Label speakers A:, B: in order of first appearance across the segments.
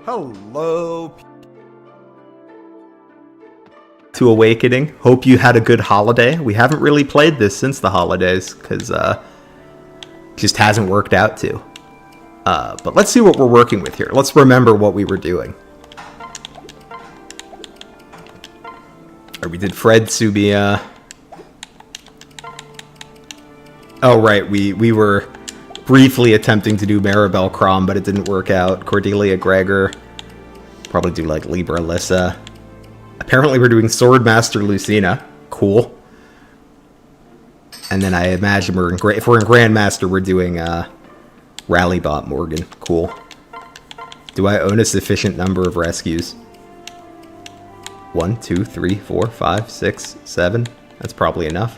A: Hello. To Awakening. Hope you had a good holiday. We haven't really played this since the holidays because just hasn't worked out to. But let's see what we're working with here. Let's remember what we were doing. Or we did Fred Subia. Oh right, we were briefly attempting to do Maribel Crom, but it didn't work out. Cordelia Gregor. Probably do like Libra Lissa. Apparently we're doing Swordmaster Lucina. Cool. And then I imagine if we're in Grandmaster, we're doing Rallybot Morgan. Cool. Do I own a sufficient number of rescues? 1, 2, 3, 4, 5, 6, 7. That's probably enough.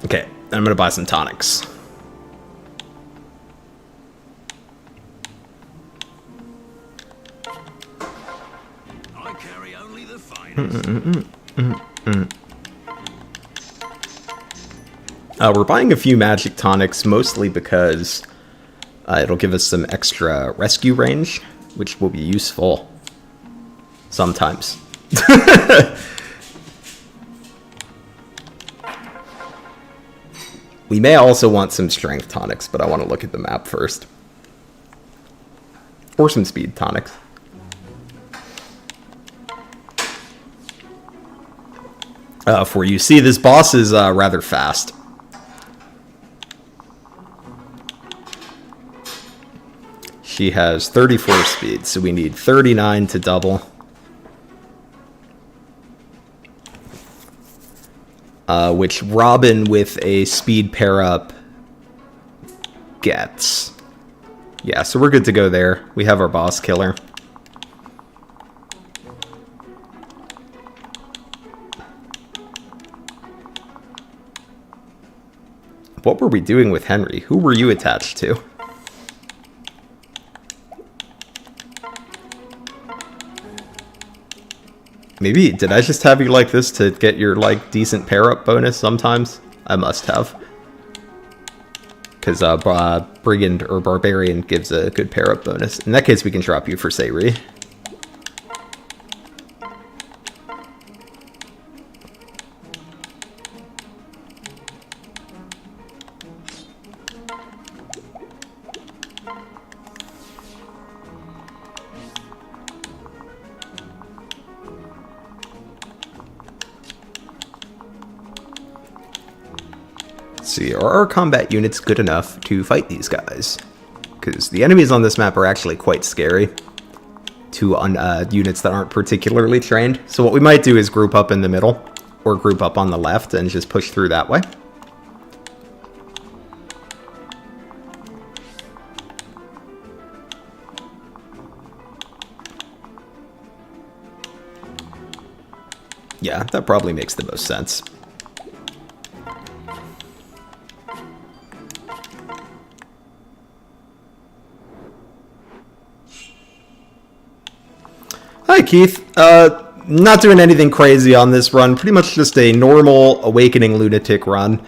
A: Okay, I'm gonna buy some tonics.
B: I carry only the finest.
A: We're buying a few magic tonics, mostly because it'll give us some extra rescue range, which will be useful sometimes. We may also want some strength tonics, but I want to look at the map first. Or some speed tonics. For you see, this boss is rather fast. She has 34 speed, so we need 39 to double. Which Robin with a speed pair up gets. Yeah, so we're good to go there. We have our boss killer. What were we doing with Henry? Who were you attached to? Maybe, did I just have you like this to get your, like, decent pair-up bonus sometimes? I must have. Because Brigand or Barbarian gives a good pair-up bonus. In that case, we can drop you for Sayri. See, are our combat units good enough to fight these guys? Because the enemies on this map are actually quite scary to units that aren't particularly trained. So what we might do is group up in the middle, or group up on the left and just push through that way. Yeah, that probably makes the most sense. Hi, Keith. Not doing anything crazy on this run. Pretty much just a normal Awakening Lunatic run.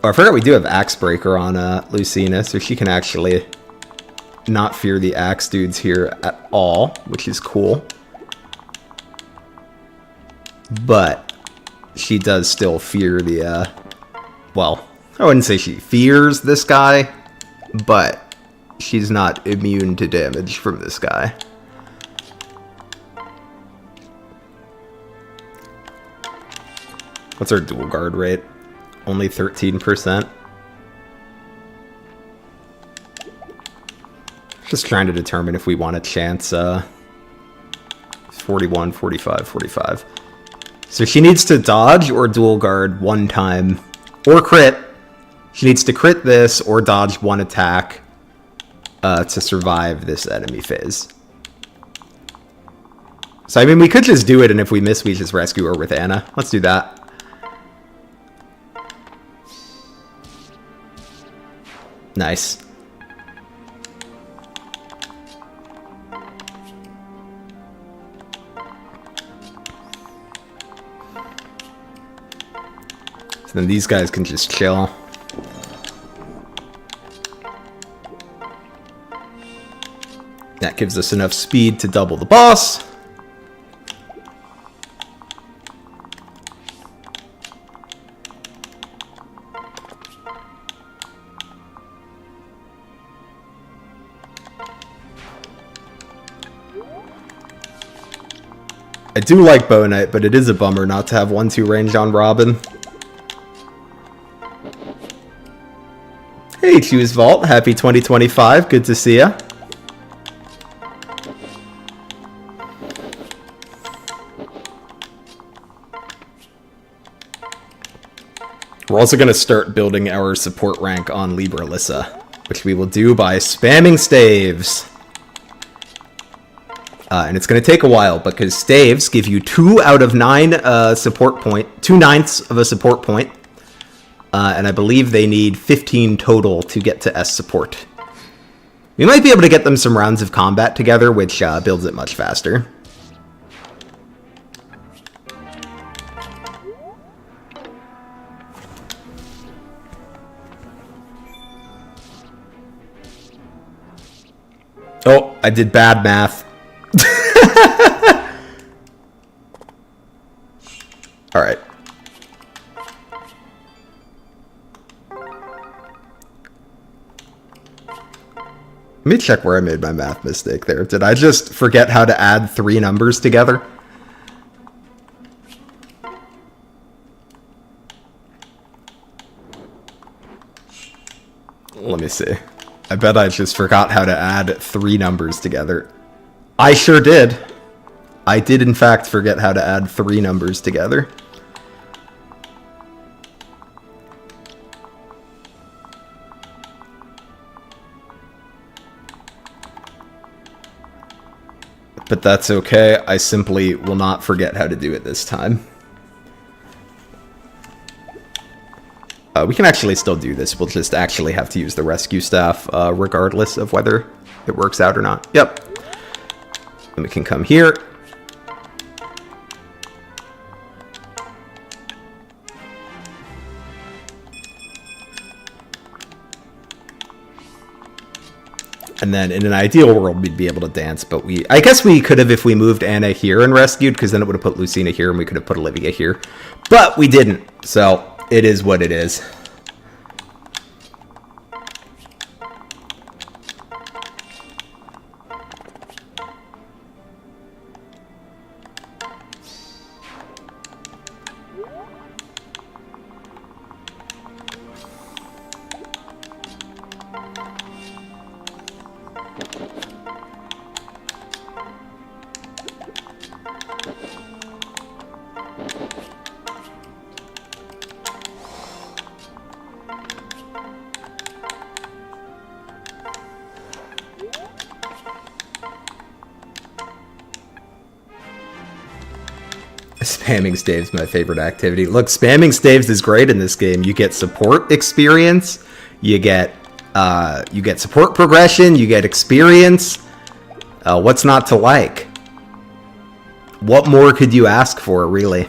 A: Oh, I forgot we do have Axebreaker on Lucina, so she can actually not fear the axe dudes here at all, which is cool. But she does still fear the, well, I wouldn't say she fears this guy, but she's not immune to damage from this guy. What's our dual guard rate? Only 13%. Just trying to determine if we want a chance. 41, 45, 45. So she needs to dodge or dual guard one time. Or crit. She needs to crit this or dodge one attack to survive this enemy phase. So I mean, we could just do it, and if we miss, we just rescue her with Anna. Let's do that. Nice. So Then these guys can just chill. That gives us enough speed to double the boss. I do like Bow Knight, but it is a bummer not to have 1-2 range on Robin. Hey, Choose Vault. Happy 2025. Good to see ya. We're also going to start building our support rank on Libra Alyssa, which we will do by spamming staves. And it's going to take a while because staves give you 2 out of 9 support point, 2/9 of a support point. And I believe they need 15 total to get to S support. We might be able to get them some rounds of combat together, which builds it much faster. Oh, I did bad math. All right. Let me check where I made my math mistake there. Did I just forget how to add 3 numbers together? Let me see. I bet I just forgot how to add 3 numbers together. I sure did. I did in fact forget how to add 3 numbers together. But that's okay. I simply will not forget how to do it this time. We can actually still do this. We'll just actually have to use the rescue staff regardless of whether it works out or not. Yep. And we can come here. And then in an ideal world, we'd be able to dance, but I guess we could have if we moved Anna here and rescued, because then it would have put Lucina here and we could have put Olivia here. But we didn't, so it is what it is. Spamming staves my favorite activity. Look, spamming staves is great in this game. You get support experience, you get support progression, you get experience. What's not to like? What more could you ask for, really?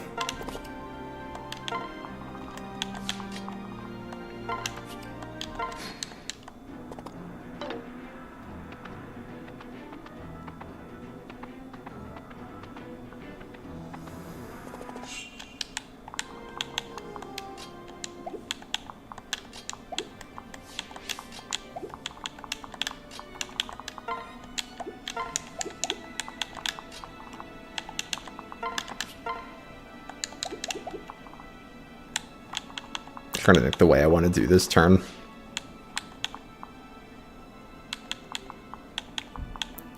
A: Trying to think the way I want to do this turn.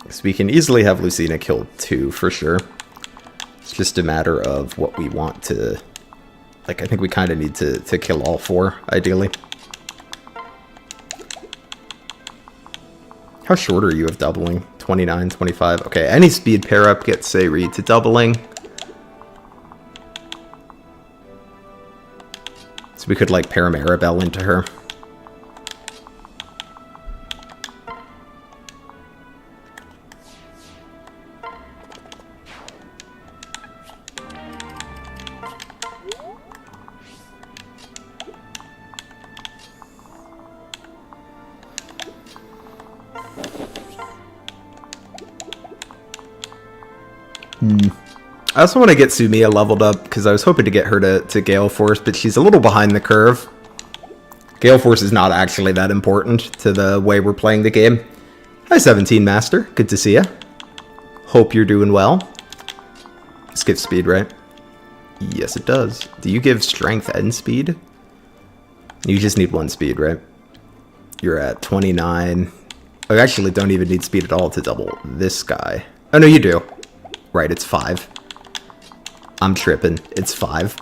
A: So we can easily have Lucina kill 2 for sure. It's just a matter of what we want to... Like, I think we kind of need to kill all 4, ideally. How short are you of doubling? 29, 25? Okay, any speed pair up gets Sayri to doubling. So we could, like, pair Maribel into her. I also want to get Sumiya leveled up, because I was hoping to get her to Gale Force, but she's a little behind the curve. Gale Force is not actually that important to the way we're playing the game. Hi, 17 Master. Good to see ya. Hope you're doing well. This gives speed, right? Yes, it does. Do you give strength and speed? You just need 1 speed, right? You're at 29. I actually don't even need speed at all to double this guy. Oh, no, you do. Right, it's 5. I'm tripping. It's 5.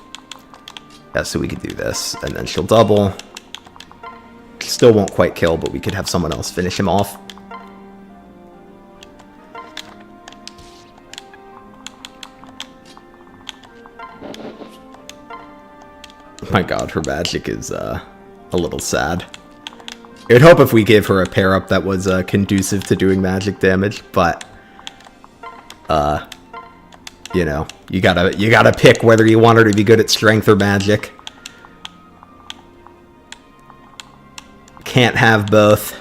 A: Yeah, so we could do this, and then she'll double. Still won't quite kill, but we could have someone else finish him off. My god, her magic is a little sad. I'd hope if we gave her a pair up that was conducive to doing magic damage, but you know, you gotta pick whether you want her to be good at strength or magic. Can't have both.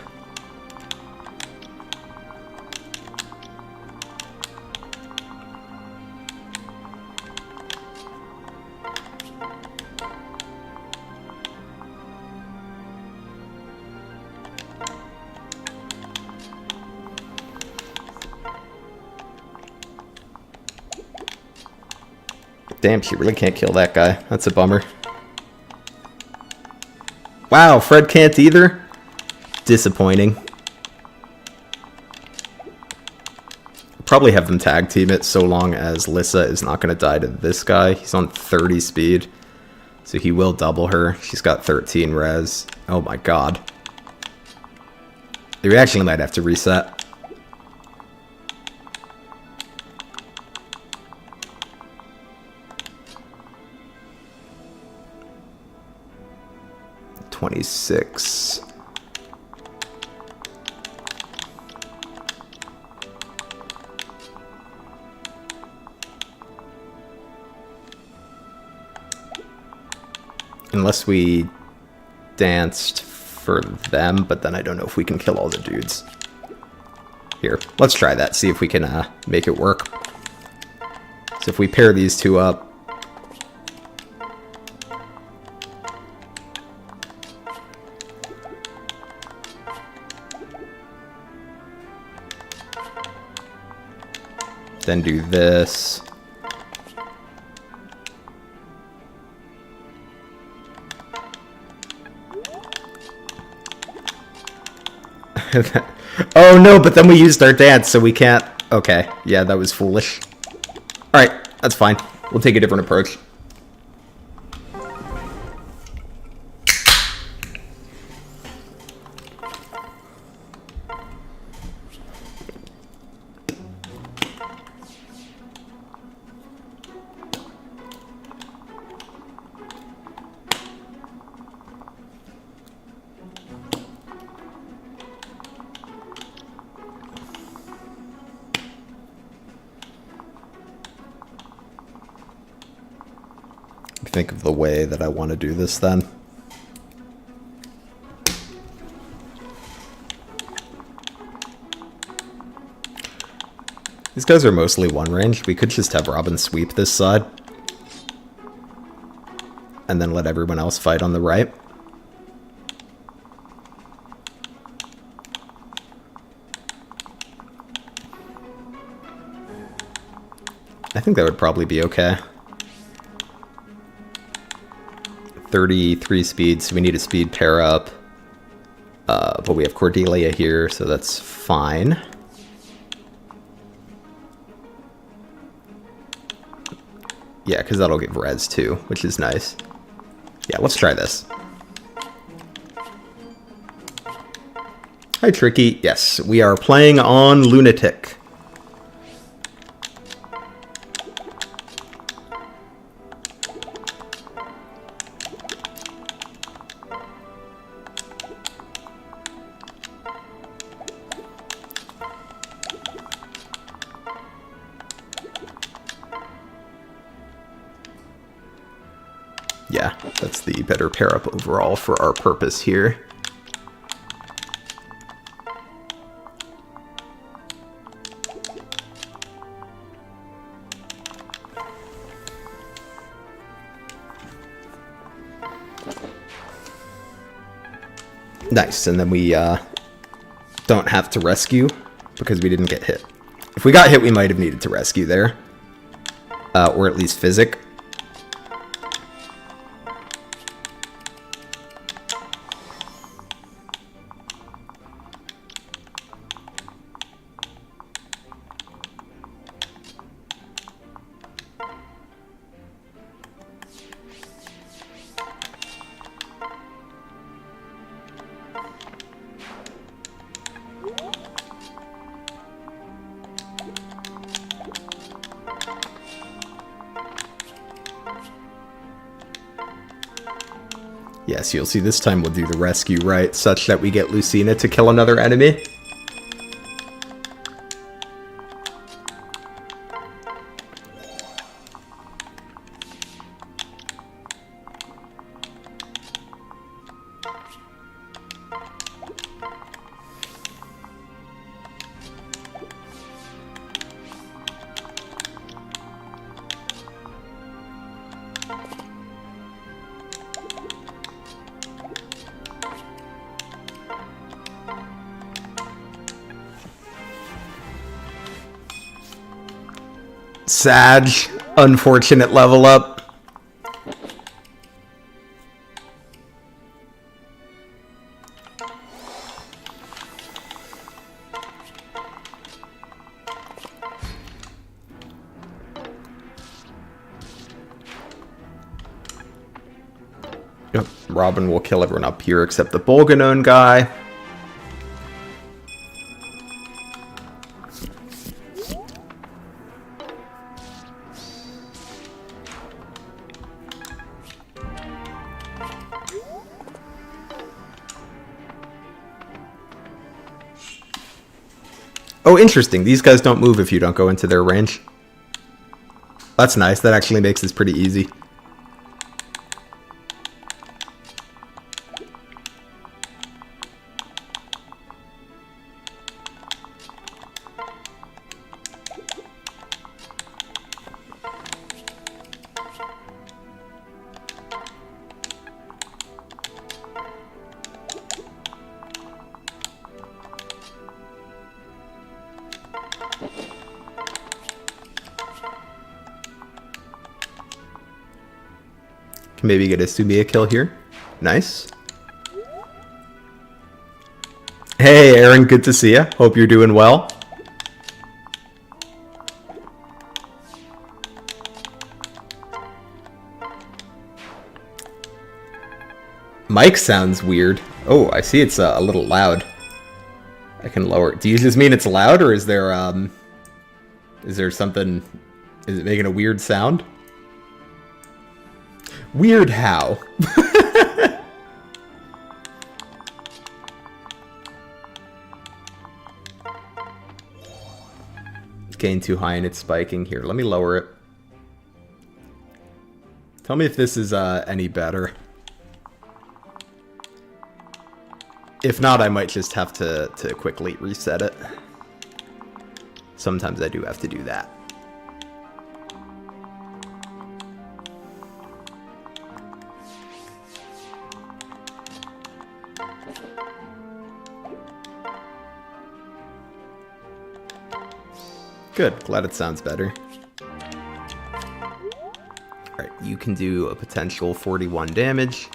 A: Damn, she really can't kill that guy. That's a bummer. Wow, Fred can't either? Disappointing. Probably have them tag team it so long as Lissa is not going to die to this guy. He's on 30 speed, so he will double her. She's got 13 res. Oh my god. We actually might have to reset. $26. Unless we danced for them, but then I don't know if we can kill all the dudes. Here, let's try that, see if we can make it work. So if we pair these two up, then do this. Oh no, but then we used our dance, so we can't. Okay, yeah, that was foolish. Alright, that's fine. We'll take a different approach. Think of the way that I want to do this then. These guys are mostly one range. We could just have Robin sweep this side. And then let everyone else fight on the right. I think that would probably be okay. 33 speed, so we need a speed pair up. But we have Cordelia here, so that's fine. Yeah, because that'll give res too, which is nice. Yeah, let's try this. Hi, Tricky. Yes, we are playing on Lunatic. Yeah, that's the better pair up overall for our purpose here. Nice, and then we don't have to rescue because we didn't get hit. If we got hit, we might have needed to rescue there. Or at least physic. Yes, you'll see this time we'll do the rescue right, such that we get Lucina to kill another enemy. Sad, unfortunate level up. Yep, Robin will kill everyone up here except the Bolganone guy. Oh, interesting. These guys don't move if you don't go into their range. That's nice. That actually makes this pretty easy. Can maybe get a Sumia kill here. Nice. Hey, Aaron, good to see you. Hope you're doing well. Mic sounds weird. Oh, I see it's a little loud. I can lower it. Do you just mean it's loud, or is there something... Is it making a weird sound? Weird how? Gain too high and it's spiking. Here, let me lower it. Tell me if this is any better. If not, I might just have to quickly reset it. Sometimes I do have to do that. Good, glad it sounds better. Alright, you can do a potential 41 damage.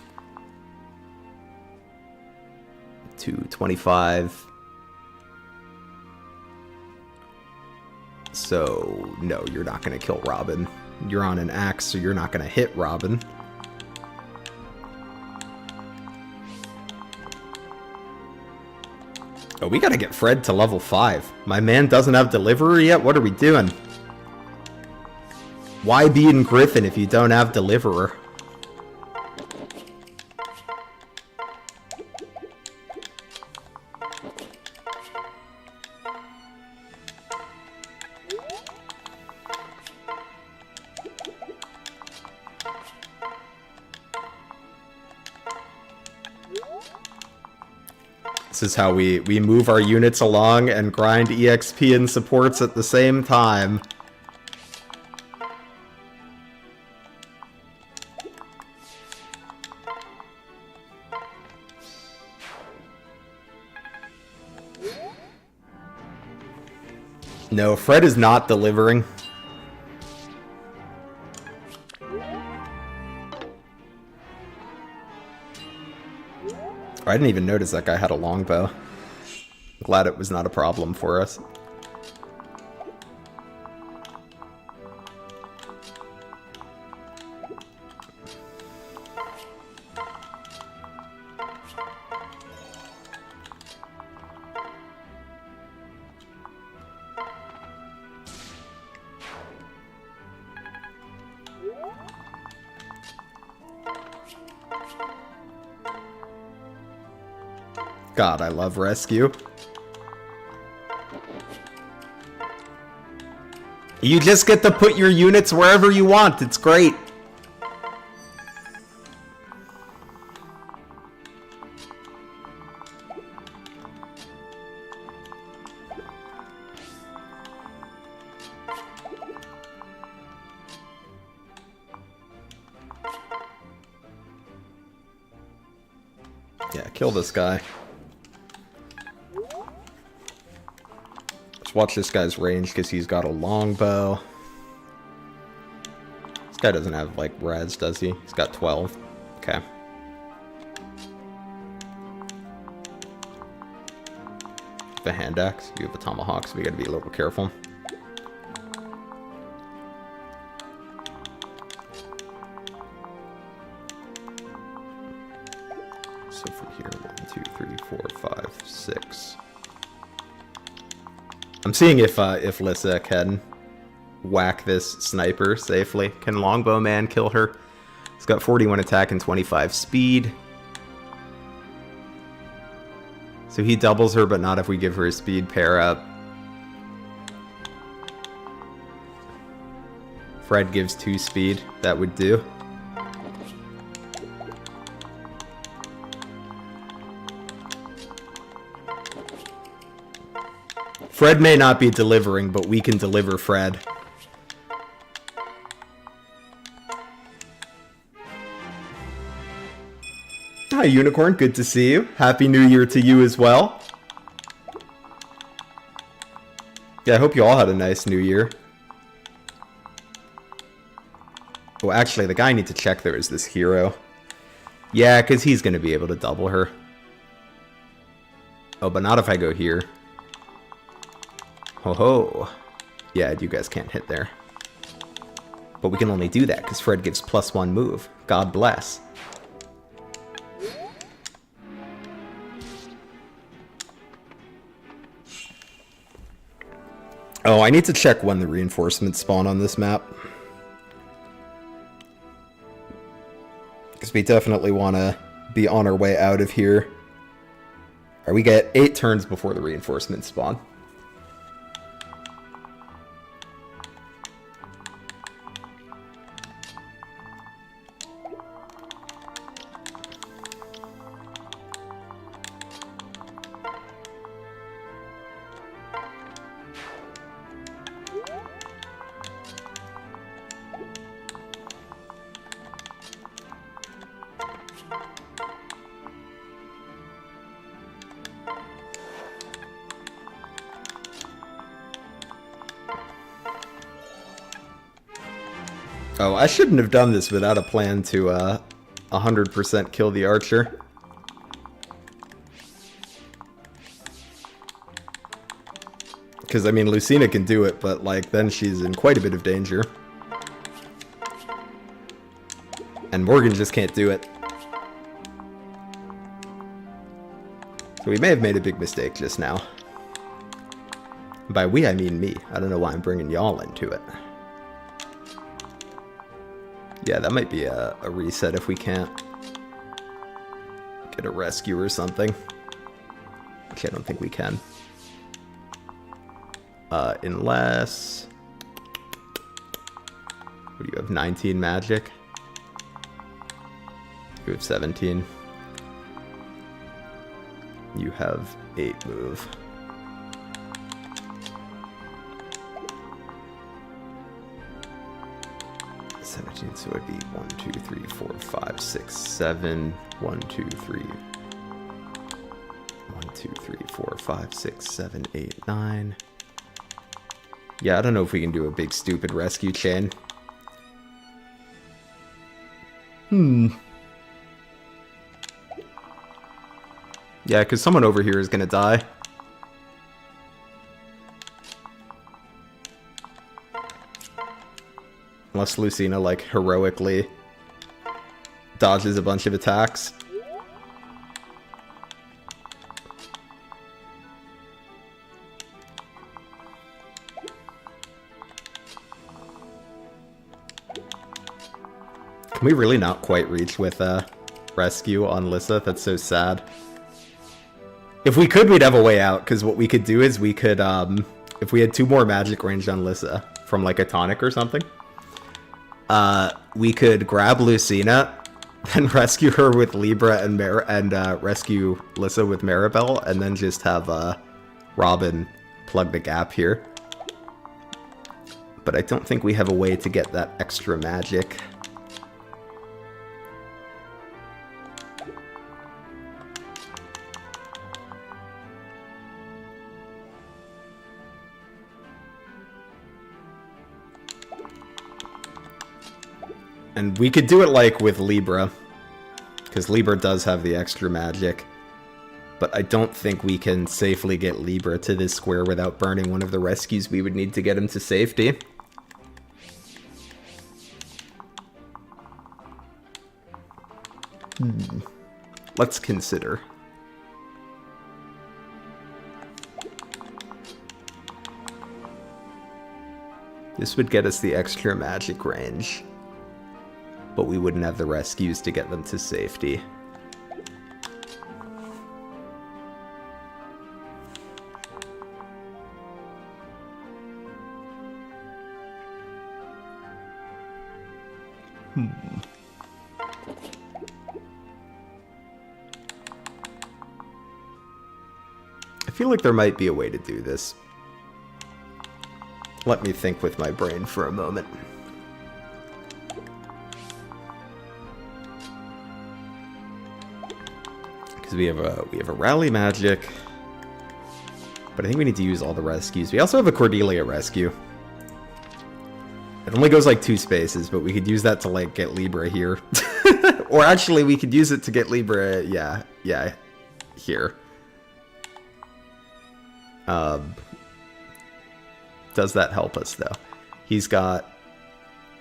A: To 25. So, no, you're not going to kill Robin. You're on an axe, so you're not going to hit Robin. Oh, we gotta get Fred to level 5. My man doesn't have delivery yet? What are we doing? Why be in Griffin if you don't have deliverer? This is how we move our units along and grind EXP and supports at the same time. No, Fred is not delivering. I didn't even notice that guy had a longbow. Glad it was not a problem for us. God, I love rescue. You just get to put your units wherever you want. It's great. Yeah, kill this guy. Watch this guy's range because he's got a longbow. This guy doesn't have like res, does he? He's got 12. Okay. The hand axe. You have a tomahawk, so we gotta be a little careful. So from here, 1, 2, 3, 4, 5, 6. I'm seeing if Lissa can whack this sniper safely. Can Longbow Man kill her? He's got 41 attack and 25 speed. So he doubles her, but not if we give her a speed pair up. Fred gives 2 speed. That would do. Fred may not be delivering, but we can deliver Fred. Hi, Unicorn. Good to see you. Happy New Year to you as well. Yeah, I hope you all had a nice New Year. Oh, actually, the guy I need to check there is this hero. Yeah, because he's going to be able to double her. Oh, but not if I go here. Ho ho. Yeah, you guys can't hit there. But we can only do that because Fred gives +1 move. God bless. Oh, I need to check when the reinforcements spawn on this map. Because we definitely want to be on our way out of here. Or we get 8 turns before the reinforcements spawn. Oh, I shouldn't have done this without a plan to 100% kill the archer. Because, I mean, Lucina can do it, but, like, then she's in quite a bit of danger. And Morgan just can't do it. So we may have made a big mistake just now. By we, I mean me. I don't know why I'm bringing y'all into it. Yeah, that might be a reset if we can't get a rescue or something. Which I don't think we can. Unless... What do you have, 19 magic? You have 17. You have 8 move. 17, so it'd be 1, 2, 3, 4, 5, 6, 7. 1, 2, 3. 1, 2, 3, 4, 5, 6, 7, 8, 9. Yeah, I don't know if we can do a big stupid rescue chain. Yeah, because someone over here is going to die. Unless Lucina, like, heroically dodges a bunch of attacks. Can we really not quite reach with rescue on Lissa? That's so sad. If we could, we'd have a way out, because what we could do is we could, if we had 2 more magic range on Lissa from, like, a tonic or something, we could grab Lucina, then rescue her with Libra and rescue Lissa with Maribel, and then just have Robin plug the gap here. But I don't think we have a way to get that extra magic. And we could do it, like, with Libra, because Libra does have the extra magic. But I don't think we can safely get Libra to this square without burning one of the rescues we would need to get him to safety. Let's consider. This would get us the extra magic range, but we wouldn't have the rescues to get them to safety. I feel like there might be a way to do this. Let me think with my brain for a moment. Because we have a rally magic, but I think we need to use all the rescues. We also have a Cordelia rescue. It only goes like 2 spaces, but we could use that to like get Libra here. Or actually, we could use it to get Libra, yeah, here. Does that help us though? He's got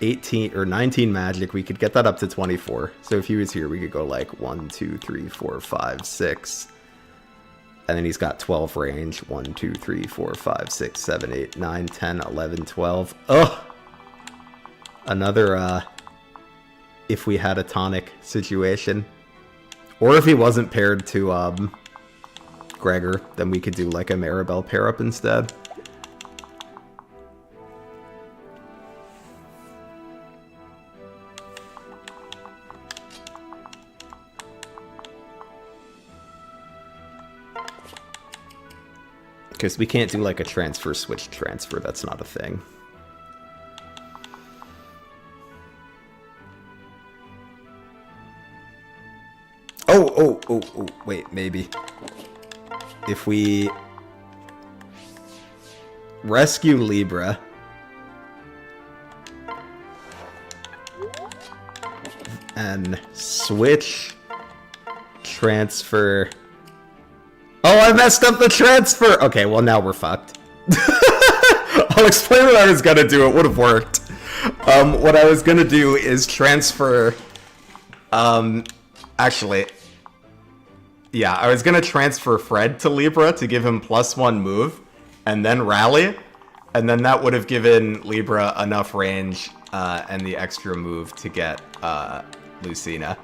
A: 18 or 19 magic. We could get that up to 24. So if he was here, we could go like 1, 2, 3, 4, 5, 6. And then he's got 12 range. 1, 2, 3, 4, 5, 6, 7, 8, 9, 10, 11, 12. Ugh! Another, if we had a tonic situation. Or if he wasn't paired to, Gregor, then we could do like a Maribel pair up instead. Because we can't do like a transfer switch transfer, that's not a thing. Oh, wait, maybe. If we rescue Libra and switch transfer. Oh, I messed up the transfer! Okay, well now we're fucked. I'll explain what I was gonna do, it would have worked. What I was gonna do is transfer, actually, yeah, I was gonna transfer Fred to Libra to give him +1 move, and then rally, and then that would have given Libra enough range, and the extra move to get, Lucina.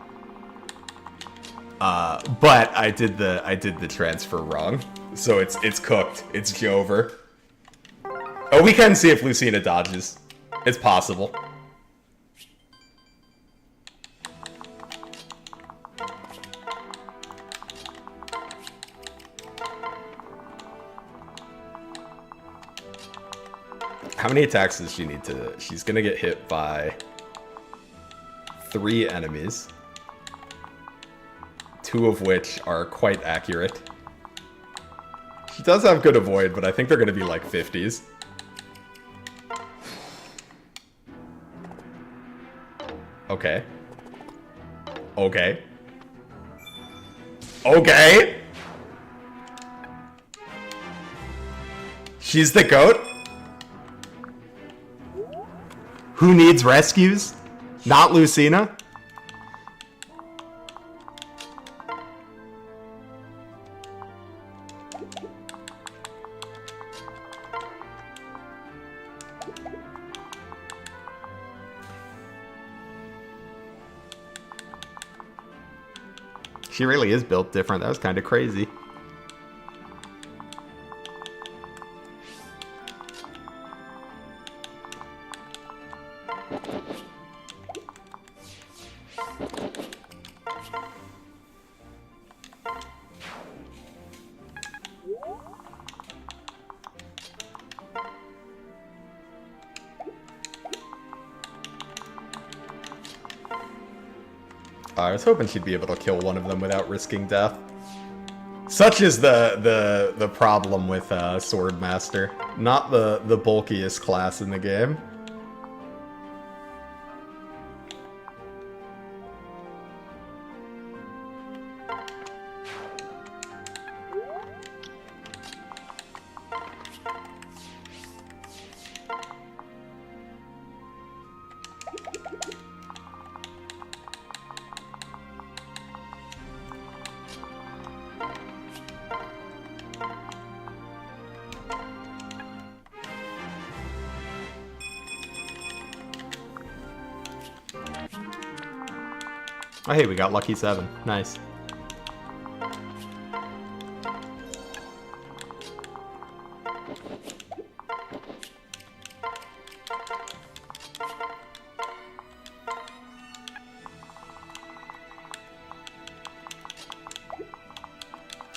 A: But I did the transfer wrong, so it's cooked. It's over. Oh, we can see if Lucina dodges. It's possible. How many attacks does she need to? She's gonna get hit by 3 enemies. 2 of which are quite accurate. She does have good avoid, but I think they're going to be like 50s. Okay. Okay. Okay! She's the goat? Who needs rescues? Not Lucina? She really is built different. That was kind of crazy. I was hoping she'd be able to kill one of them without risking death. Such is the problem with Swordmaster. Not the bulkiest class in the game. Oh hey, we got lucky 7. Nice.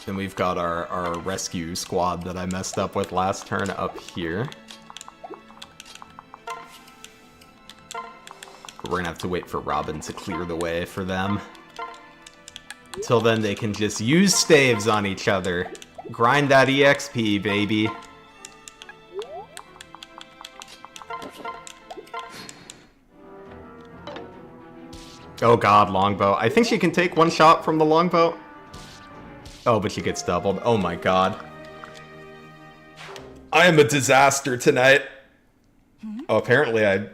A: Then we've got our rescue squad that I messed up with last turn up here. We're gonna have to wait for Robin to clear the way for them. Until then, they can just use staves on each other. Grind that EXP, baby. Oh god, longbow. I think she can take one shot from the longbow. Oh, but she gets doubled. Oh my god. I am a disaster tonight. Oh, apparently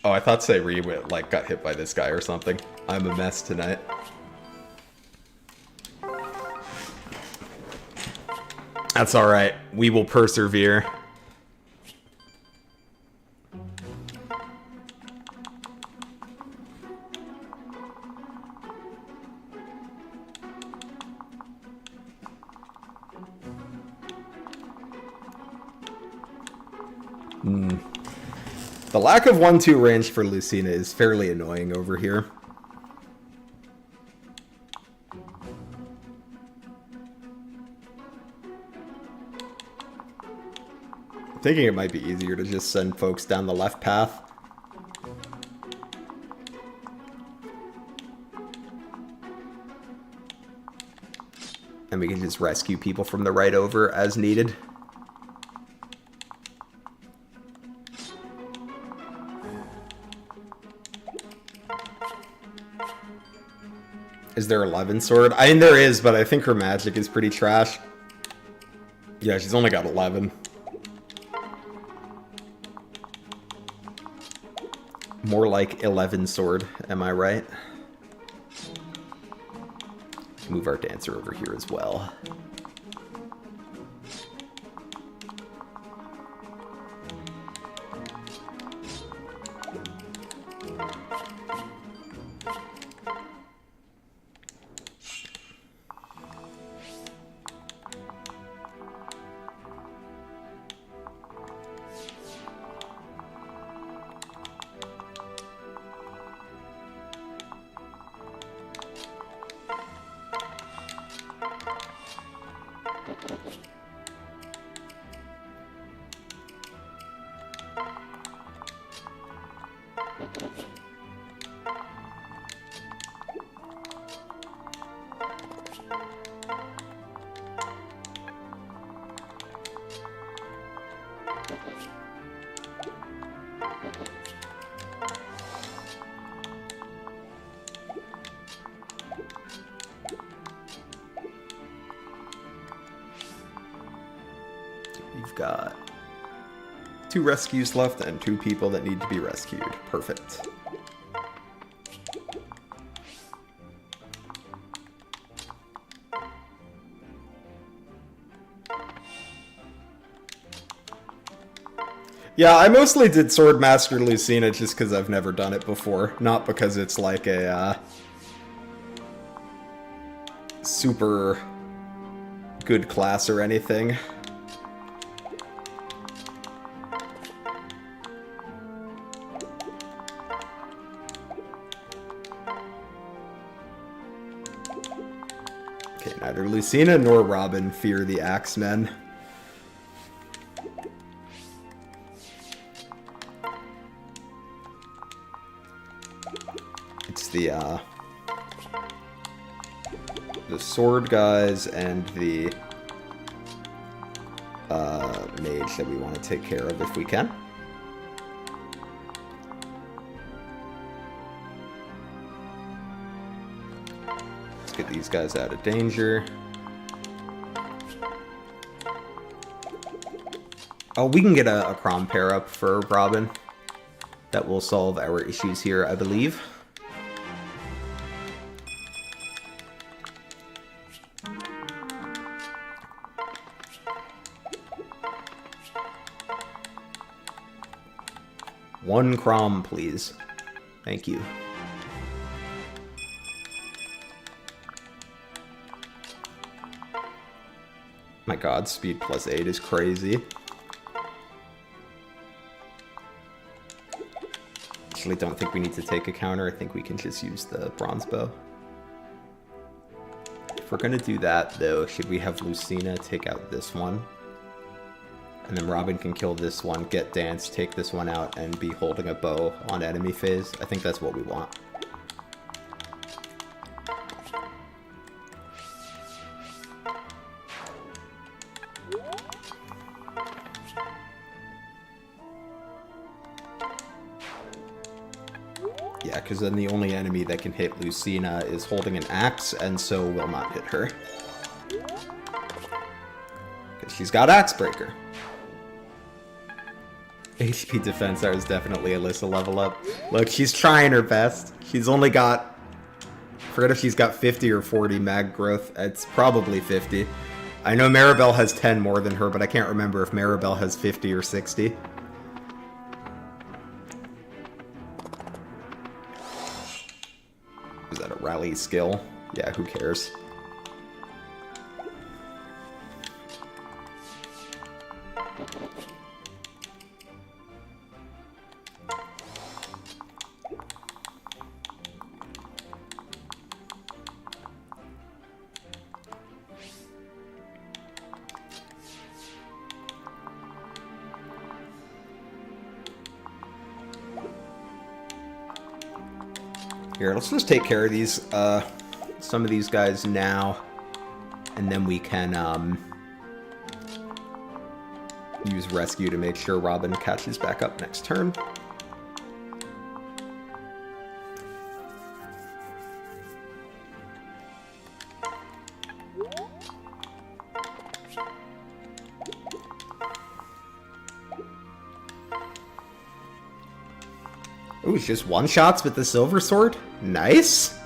A: Oh, I thought Sayri like got hit by this guy or something. I'm a mess tonight. That's alright. We will persevere. The lack of 1-2 range for Lucina is fairly annoying over here. I'm thinking it might be easier to just send folks down the left path. And we can just rescue people from the right over as needed. Is there 11 sword? I mean, there is, but I think her magic is pretty trash. Yeah, she's only got 11. More like 11 sword, am I right? Move our dancer over here as well. We've got 2 rescues left and 2 people that need to be rescued. Perfect. Yeah, I mostly did Swordmaster Lucina just because I've never done it before, not because it's like a super good class or anything. Okay, neither Lucina nor Robin fear the Axemen. It's the sword guys and the mage that we want to take care of if we can. Let's get these guys out of danger. Oh, we can get a Crom pair up for Robin. That will solve our issues here, I believe. One Crom, please. Thank you. My god, speed +8 is crazy. Actually, don't think we need to take a counter. I think we can just use the bronze bow. If we're gonna do that, though, should we have Lucina take out this one? And then Robin can kill this one, get Dance, take this one out, and be holding a bow on enemy phase. I think that's what we want. Yeah, because then the only enemy that can hit Lucina is holding an axe, and so will not hit her. Because she's got Axe Breaker. HP defense is definitely Alyssa level up. Look, she's trying her best. She's only got... I forget if she's got 50 or 40 mag growth. It's probably 50. I know Maribel has 10 more than her, but I can't remember if Maribel has 50 or 60. Is that a rally skill? Yeah, who cares? Here, let's just take care of these, some of these guys now, and then we can, use Rescue to make sure Robin catches back up next turn. Ooh, it's just one-shots with the silver sword? Nice!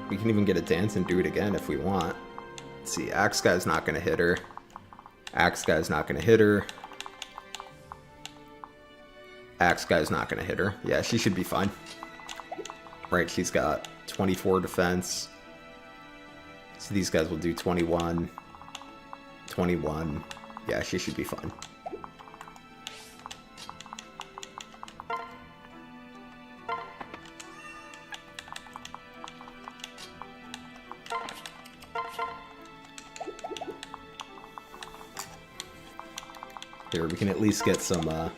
A: We can even get a dance and do it again if we want. Let's see, Axe Guy's not gonna hit her. Axe Guy's not gonna hit her. Axe Guy's not gonna hit her. Yeah, she should be fine. Right, she's got 24 defense. So these guys will do 21. 21. Yeah, she should be fine. Here, we can at least get some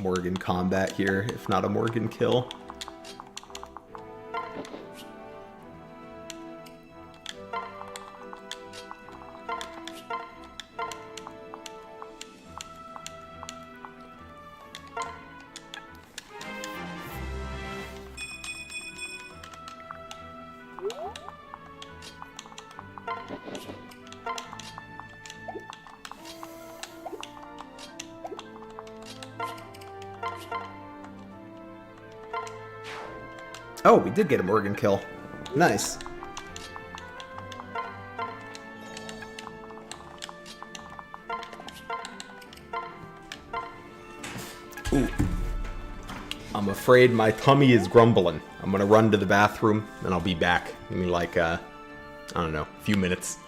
A: Morgan combat here, if not a Morgan kill. Oh, we did get a Morgan kill. Nice. Ooh. I'm afraid my tummy is grumbling. I'm gonna run to the bathroom, and I'll be back. Give me like, I don't know, a few minutes.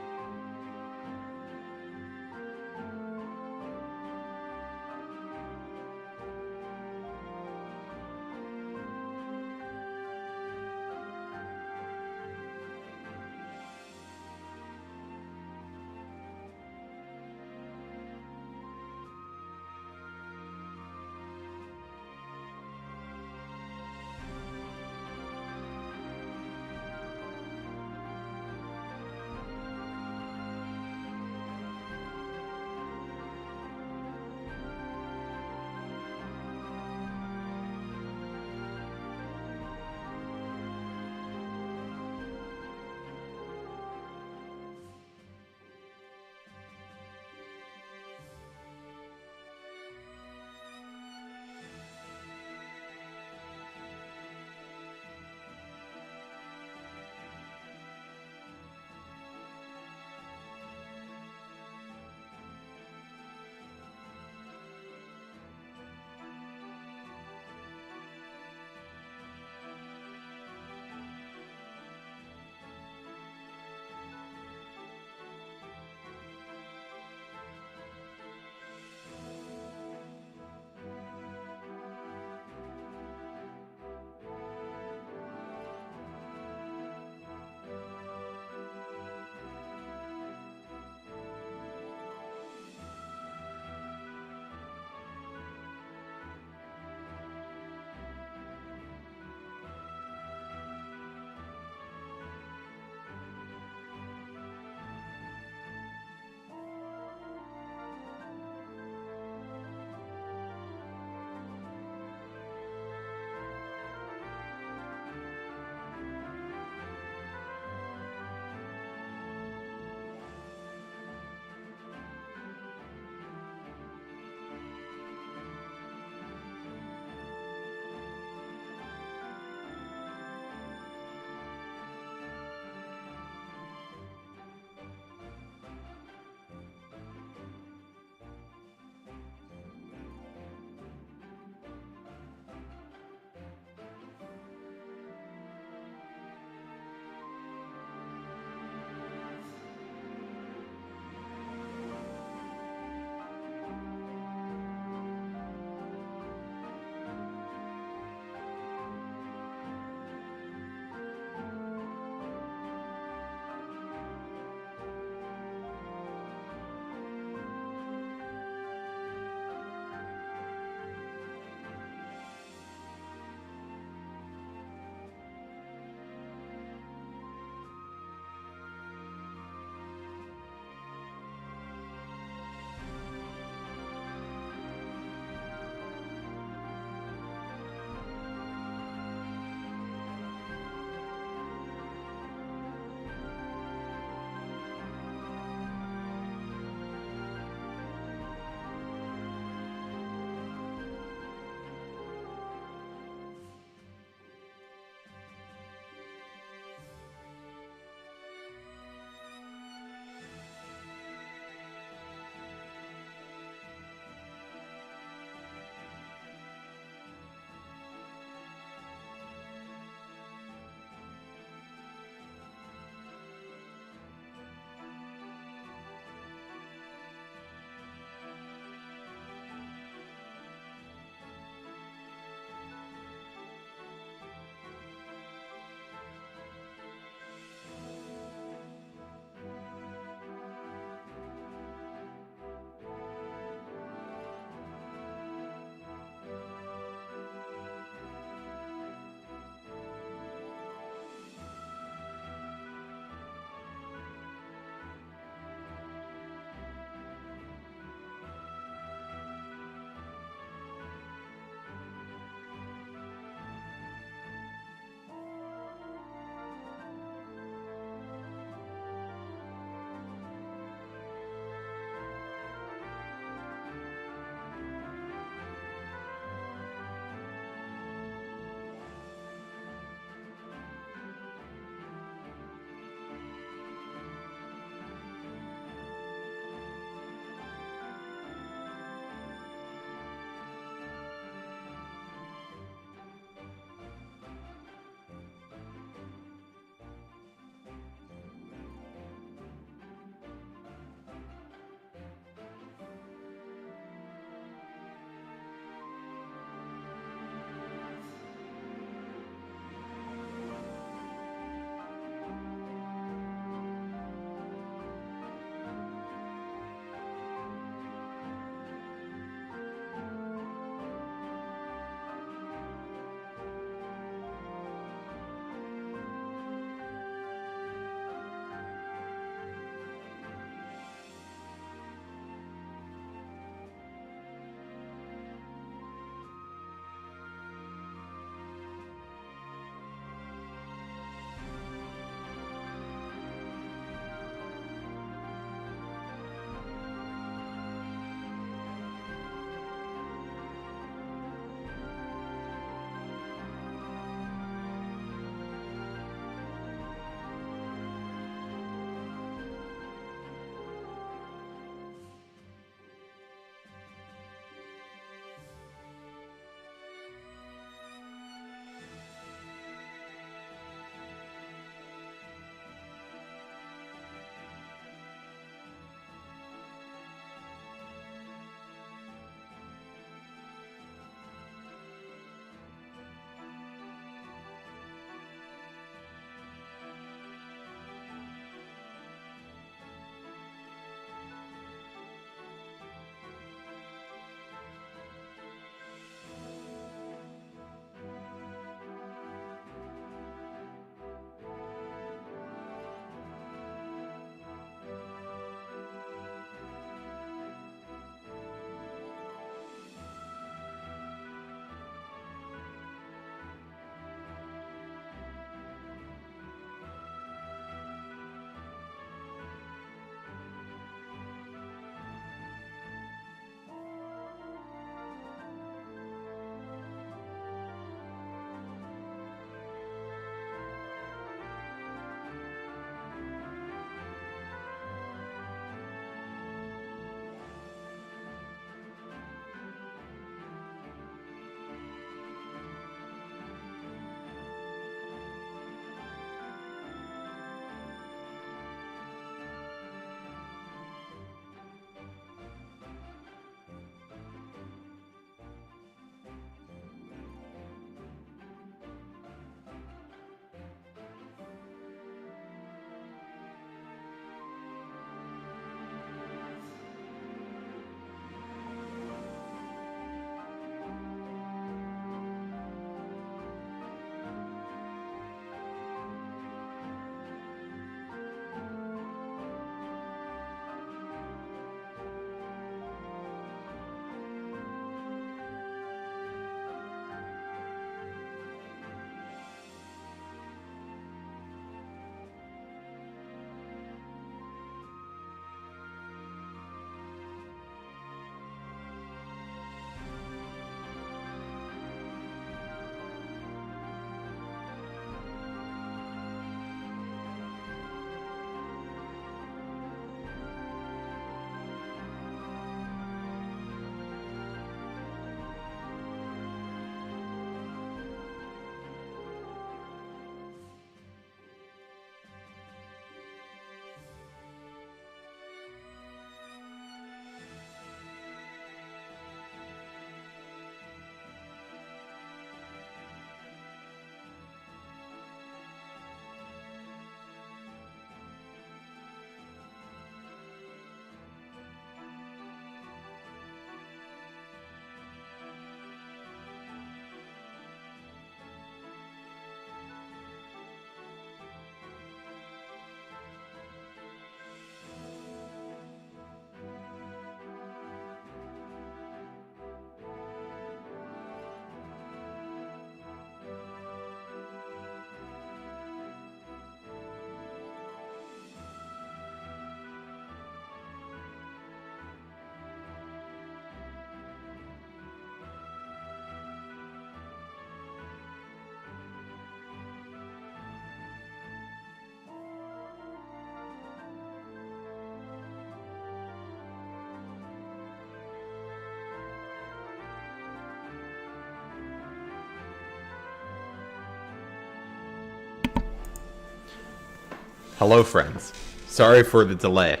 A: Hello, friends. Sorry for the delay.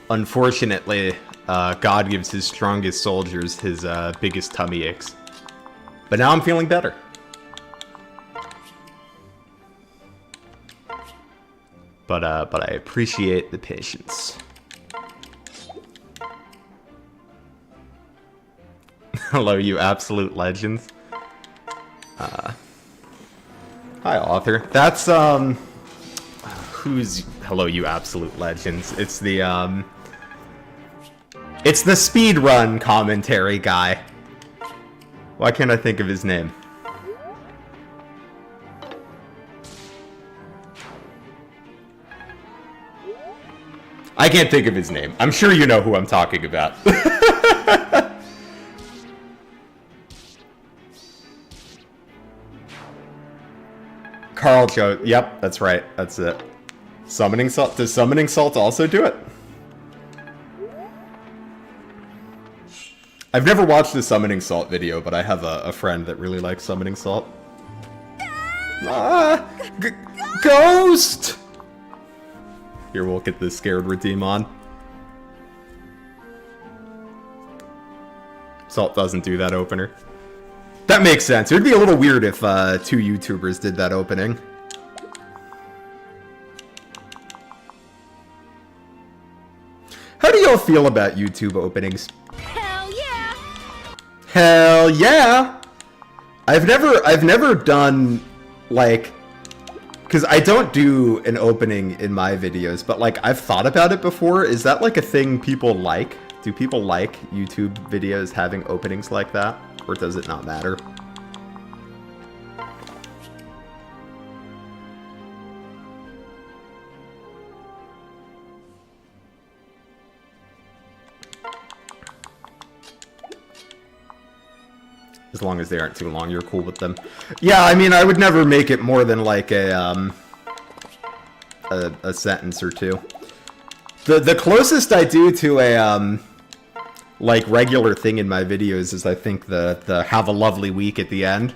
A: Unfortunately, God gives his strongest soldiers his biggest tummy aches. But now I'm feeling better. But I appreciate the patience. Hello, you absolute legends. Hi, author. That's, who's... Hello, you absolute legends. It's the speedrun commentary guy. Why can't I think of his name? I can't think of his name. I'm sure you know who I'm talking about. Carl Joe. Yep, that's right. That's it. Summoning Salt. Does Summoning Salt also do it? I've never watched the Summoning Salt video, but I have a friend that really likes Summoning Salt. Ghost! Here, we'll get this scared redeem on. Salt doesn't do that opener. That makes sense. It would be a little weird if 2 YouTubers did that opening. How do y'all feel about YouTube openings?
C: Hell yeah!
A: Hell yeah! I've never done, like... Because I don't do an opening in my videos, but, like, I've thought about it before. Is that, like, a thing people like? Do people like YouTube videos having openings like that? Or does it not matter? As long as they aren't too long, you're cool with them. Yeah, I mean, I would never make it more than like a sentence or two. The closest I do to a like regular thing in my videos is I think the have a lovely week at the end.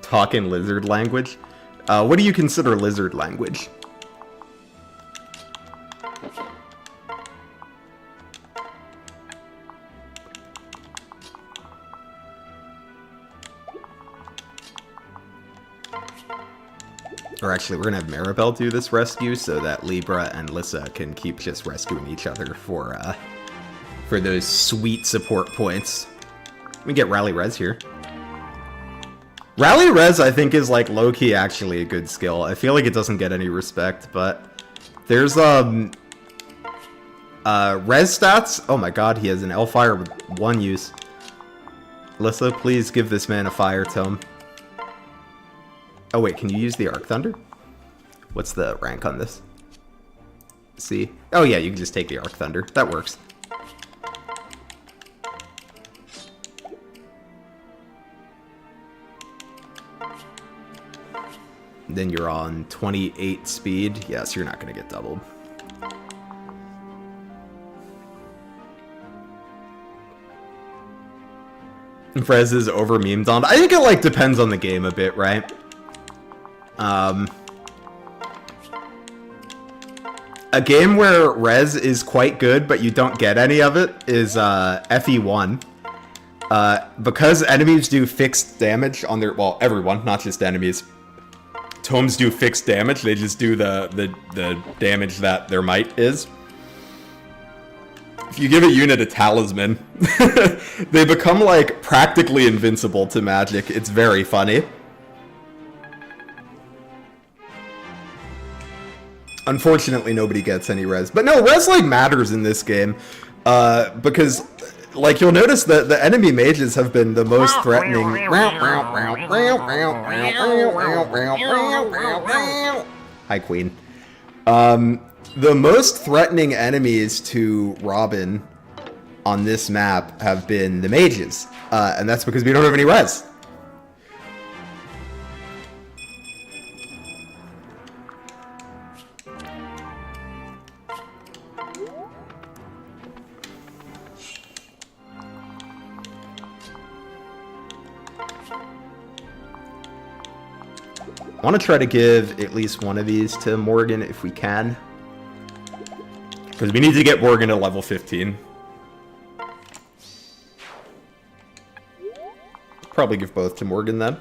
A: Talk in lizard language? What do you consider lizard language? Or actually, we're gonna have Maribel do this rescue so that Libra and Lissa can keep just rescuing each other for those sweet support points. We get Rally Res here. Rally Res, I think, is, like, low-key actually a good skill. I feel like it doesn't get any respect, but there's, Res stats. Oh my god, he has an L-Fire with 1 use. Lissa, please give this man a Fire Tome. Oh wait, can you use the Arc Thunder? What's the rank on this? See? Oh yeah, you can just take the Arc Thunder. That works. Then you're on 28 speed. Yes, you're not going to get doubled. Frez is over memed on. I think it, like, depends on the game a bit, right? A game where res is quite good, but you don't get any of it is FE1. Because enemies do fixed damage on their... Well, everyone, not just enemies. Tomes do fixed damage, they just do the damage that their might is. If you give a unit a talisman, they become, like, practically invincible to magic. It's very funny. Unfortunately, nobody gets any res. But no, res, like, matters in this game. Because, like, you'll notice that the enemy mages have been the most threatening. Hi, Queen. The most threatening enemies to Robin on this map have been the mages. And that's because we don't have any res. I want to try to give at least one of these to Morgan if we can. Because we need to get Morgan to level 15. Probably give both to Morgan then.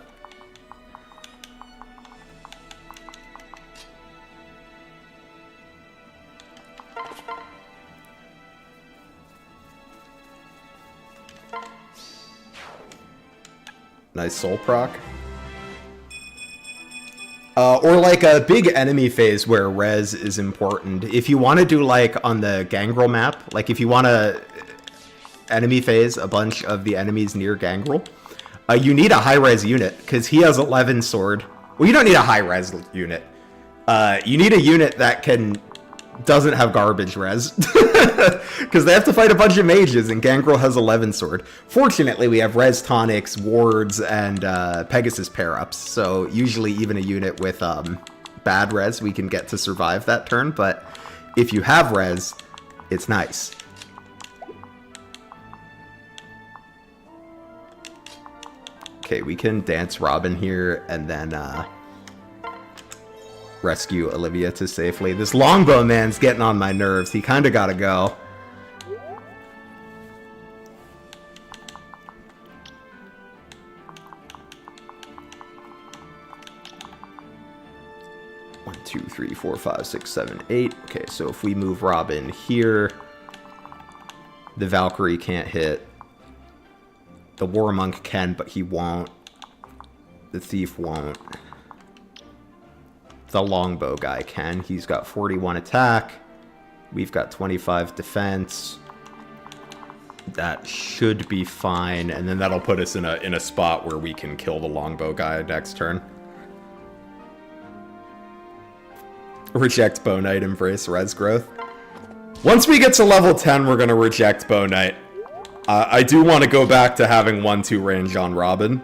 A: Nice soul proc. Or like a big enemy phase where res is important. If you want to do like on the Gangrel map, like if you want to enemy phase a bunch of the enemies near Gangrel, you need a high res unit because he has 11 sword. Well, you don't need a high res unit. You need a unit that doesn't have garbage res because they have to fight a bunch of mages and Gangrel has 11 sword. Fortunately, we have res tonics, wards, and Pegasus pair-ups, so usually even a unit with bad res we can get to survive that turn, but if you have res, it's nice. Okay, we can dance Robin here and then rescue Olivia to safely. This longbow man's getting on my nerves. He kind of gotta go. One, two, three, four, five, six, seven, eight. Okay, so if we move Robin here, the Valkyrie can't hit. The War Monk can, but he won't. The Thief won't. The longbow guy can. He's got 41 attack. We've got 25 defense. That should be fine, and then that'll put us in a spot where we can kill the longbow guy next turn. Reject Bow Knight, embrace res growth. Once we get to level 10, we're gonna reject Bow Knight. I do want to go back to having 1-2 range on Robin.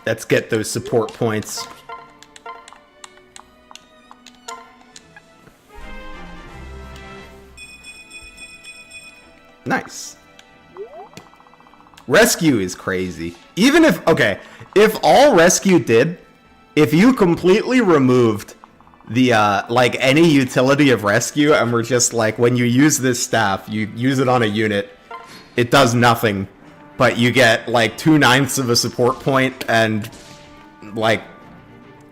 A: Let's get those support points. Nice. Rescue is crazy. Even if, okay, if all rescue did, if you completely removed the, like, any utility of rescue, and we're just like, when you use this staff, you use it on a unit, it does nothing, but you get, like, 2/9 of a support point and, like,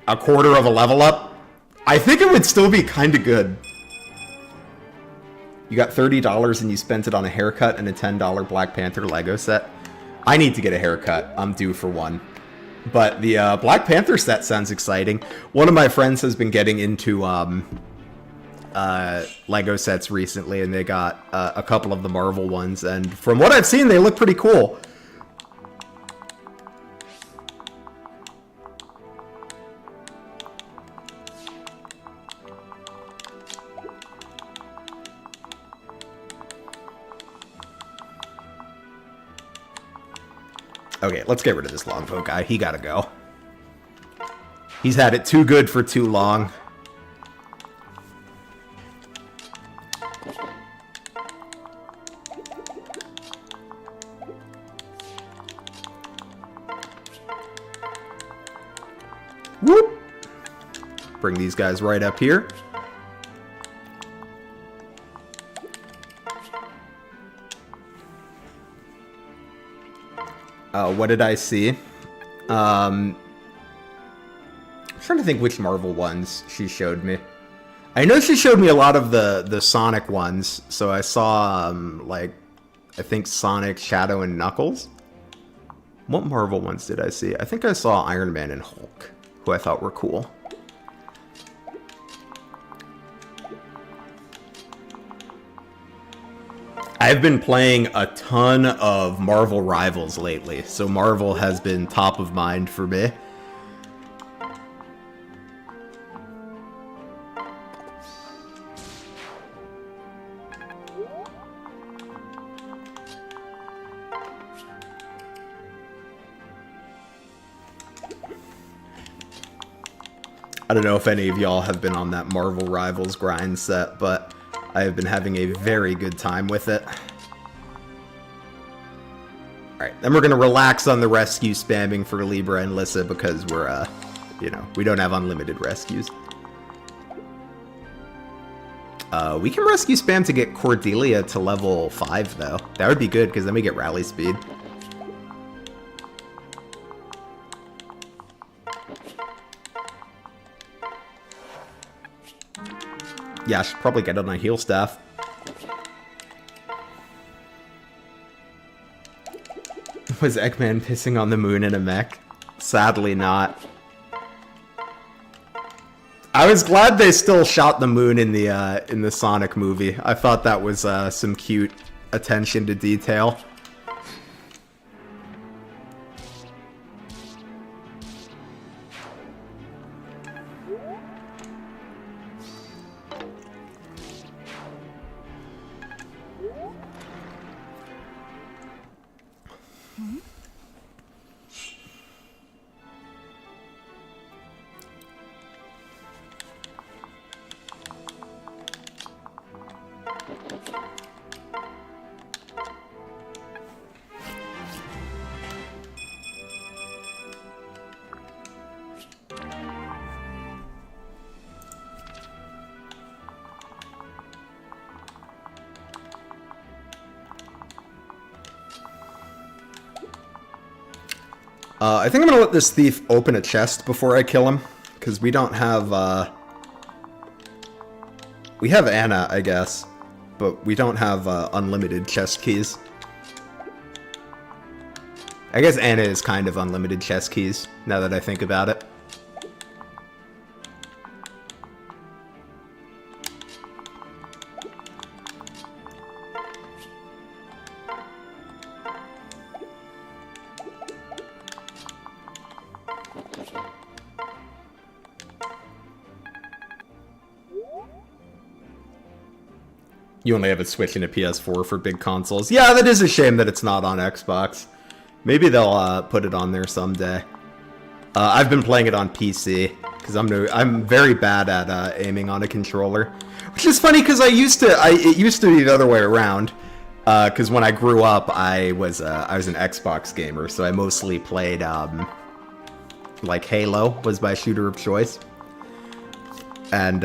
A: a quarter of a level up, I think it would still be kind of good. You got $30 and you spent it on a haircut and a $10 Black Panther Lego set. I need to get a haircut. I'm due for one. But the Black Panther set sounds exciting. One of my friends has been getting into Lego sets recently, and they got a couple of the Marvel ones, and from what I've seen, they look pretty cool. Okay, let's get rid of this longbow guy. He gotta go. He's had it too good for too long. Whoop! Bring these guys right up here. What did I see? I'm trying to think which Marvel ones she showed me. I know she showed me a lot of the Sonic ones, so I saw, like, I think Sonic, Shadow, and Knuckles. What Marvel ones did I see? I think I saw Iron Man and Hulk, who I thought were cool. I've been playing a ton of Marvel Rivals lately, so Marvel has been top of mind for me. I don't know if any of y'all have been on that Marvel Rivals grind set, but I have been having a very good time with it. Alright, then we're going to relax on the rescue spamming for Libra and Lissa because we're, you know, we don't have unlimited rescues. We can rescue spam to get Cordelia to level 5, though. That would be good, because then we get rally speed. Yeah, I should probably get it on a heal staff. Was Eggman pissing on the moon in a mech? Sadly not. I was glad they still shot the moon in the Sonic movie. I thought that was some cute attention to detail. I think I'm gonna let this thief open a chest before I kill him, because we don't have, we have Anna, I guess, but we don't have, unlimited chest keys. I guess Anna is kind of unlimited chest keys, now that I think about it. You only have a Switch and a PS4 for big consoles. Yeah, that is a shame that it's not on Xbox. Maybe they'll put it on there someday. I've been playing it on PC because I'm very bad at aiming on a controller, which is funny because it used to be the other way around. Because when I grew up, I was an Xbox gamer, so I mostly played like Halo was my shooter of choice, and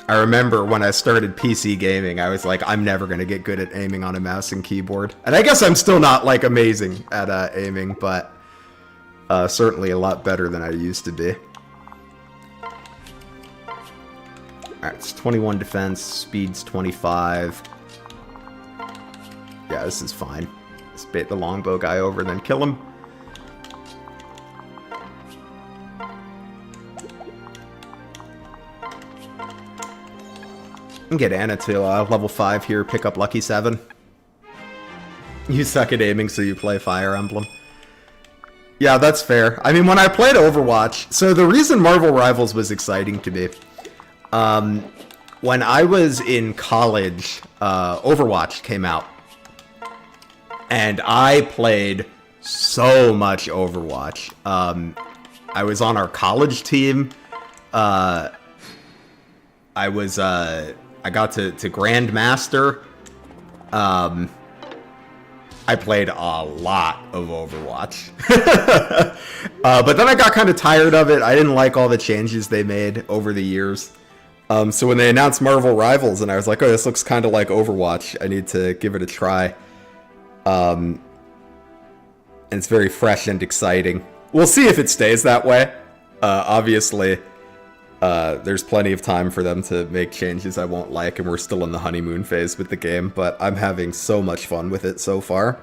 A: I remember when I started PC gaming, I was like, I'm never going to get good at aiming on a mouse and keyboard. And I guess I'm still not, like, amazing at aiming, but certainly a lot better than I used to be. Alright, it's 21 defense, speed's 25. Yeah, this is fine. Let's bait the longbow guy over and then kill him. Get Anna to level 5 here, pick up Lucky 7. You suck at aiming, so you play Fire Emblem. Yeah, that's fair. I mean, when I played Overwatch, so the reason Marvel Rivals was exciting to me, when I was in college, Overwatch came out. And I played so much Overwatch. I was on our college team. I got to Grandmaster. I played a lot of Overwatch. But then I got kind of tired of it. I didn't like all the changes they made over the years. So when they announced Marvel Rivals, and I was like, oh, this looks kind of like Overwatch. I need to give it a try. And it's very fresh and exciting. We'll see if it stays that way. Obviously... there's plenty of time for them to make changes I won't like, and we're still in the honeymoon phase with the game, but I'm having so much fun with it so far.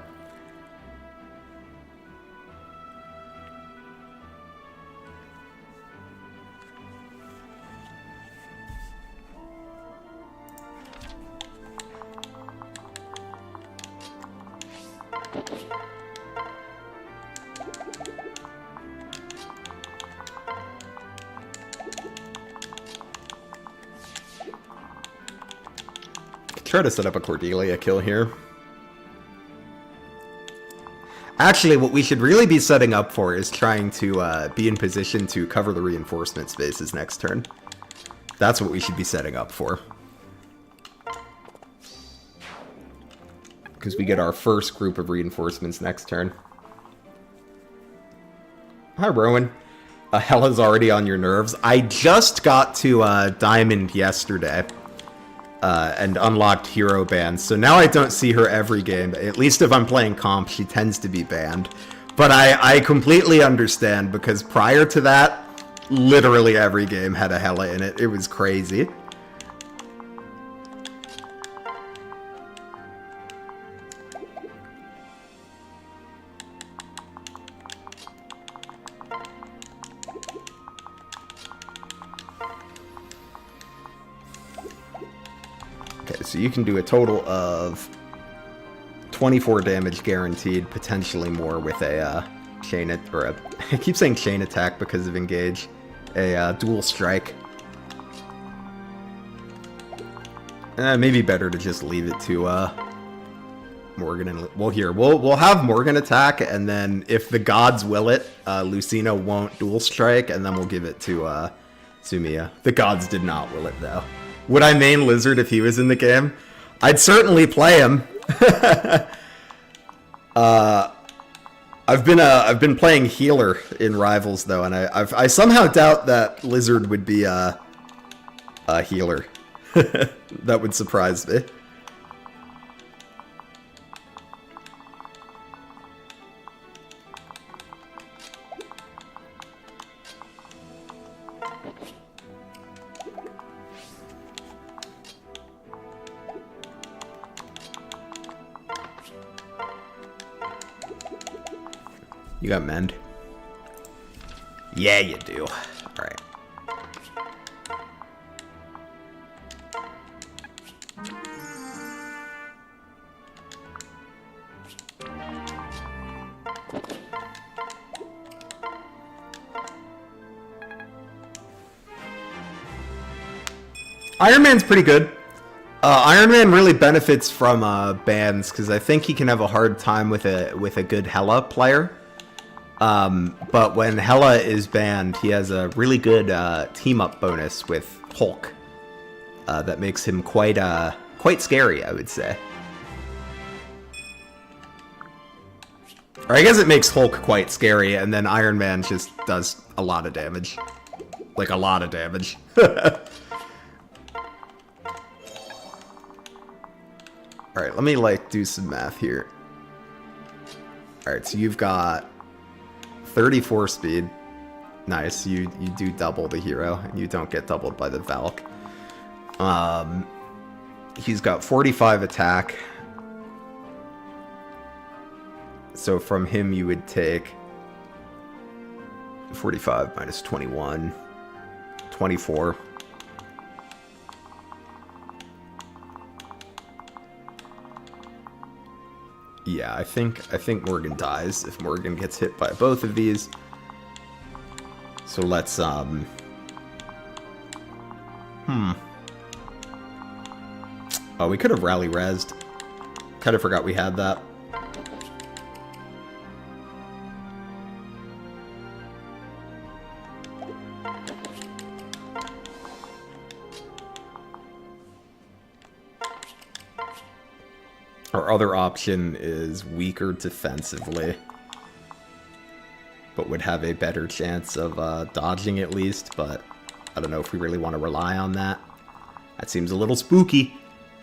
A: try to set up a Cordelia kill here. Actually, what we should really be setting up for is trying to be in position to cover the reinforcement spaces next turn. That's what we should be setting up for. Because we get our first group of reinforcements next turn. Hi, Rowan. Hella's already on your nerves. I just got to Diamond yesterday. And unlocked hero bans. So now I don't see her every game. At least if I'm playing comp, she tends to be banned. But I completely understand, because prior to that, literally every game had a Hella in it. It was crazy. So you can do a total of 24 damage guaranteed, potentially more with a chain or a I keep saying chain attack because of engage, a dual strike. Maybe better to just leave it to Morgan and well here we'll have Morgan attack, and then if the gods will it, Lucina won't dual strike, and then we'll give it to Sumia. The gods did not will it though. Would I main Lizard if he was in the game? I'd certainly play him. I've been playing healer in Rivals though, and I somehow doubt that Lizard would be a healer. That would surprise me. You got mend? Yeah, you do. Alright. Iron Man's pretty good. Iron Man really benefits from bans, because I think he can have a hard time with a good Hella player. But when Hella is banned, he has a really good team-up bonus with Hulk that makes him quite scary, I would say. Or I guess it makes Hulk quite scary, and then Iron Man just does a lot of damage. Like, a lot of damage. Alright, let me, do some math here. Alright, so you've got 34 speed. Nice, you do double the hero, and you don't get doubled by the Valk. He's got 45 attack. So from him you would take 45 minus 21, 24. Yeah, I think Morgan dies if Morgan gets hit by both of these. So let's Oh, we could have rally rezzed. Kind of forgot we had that. Our other option is weaker defensively, but would have a better chance of dodging at least, but I don't know if we really want to rely on that. That seems a little spooky.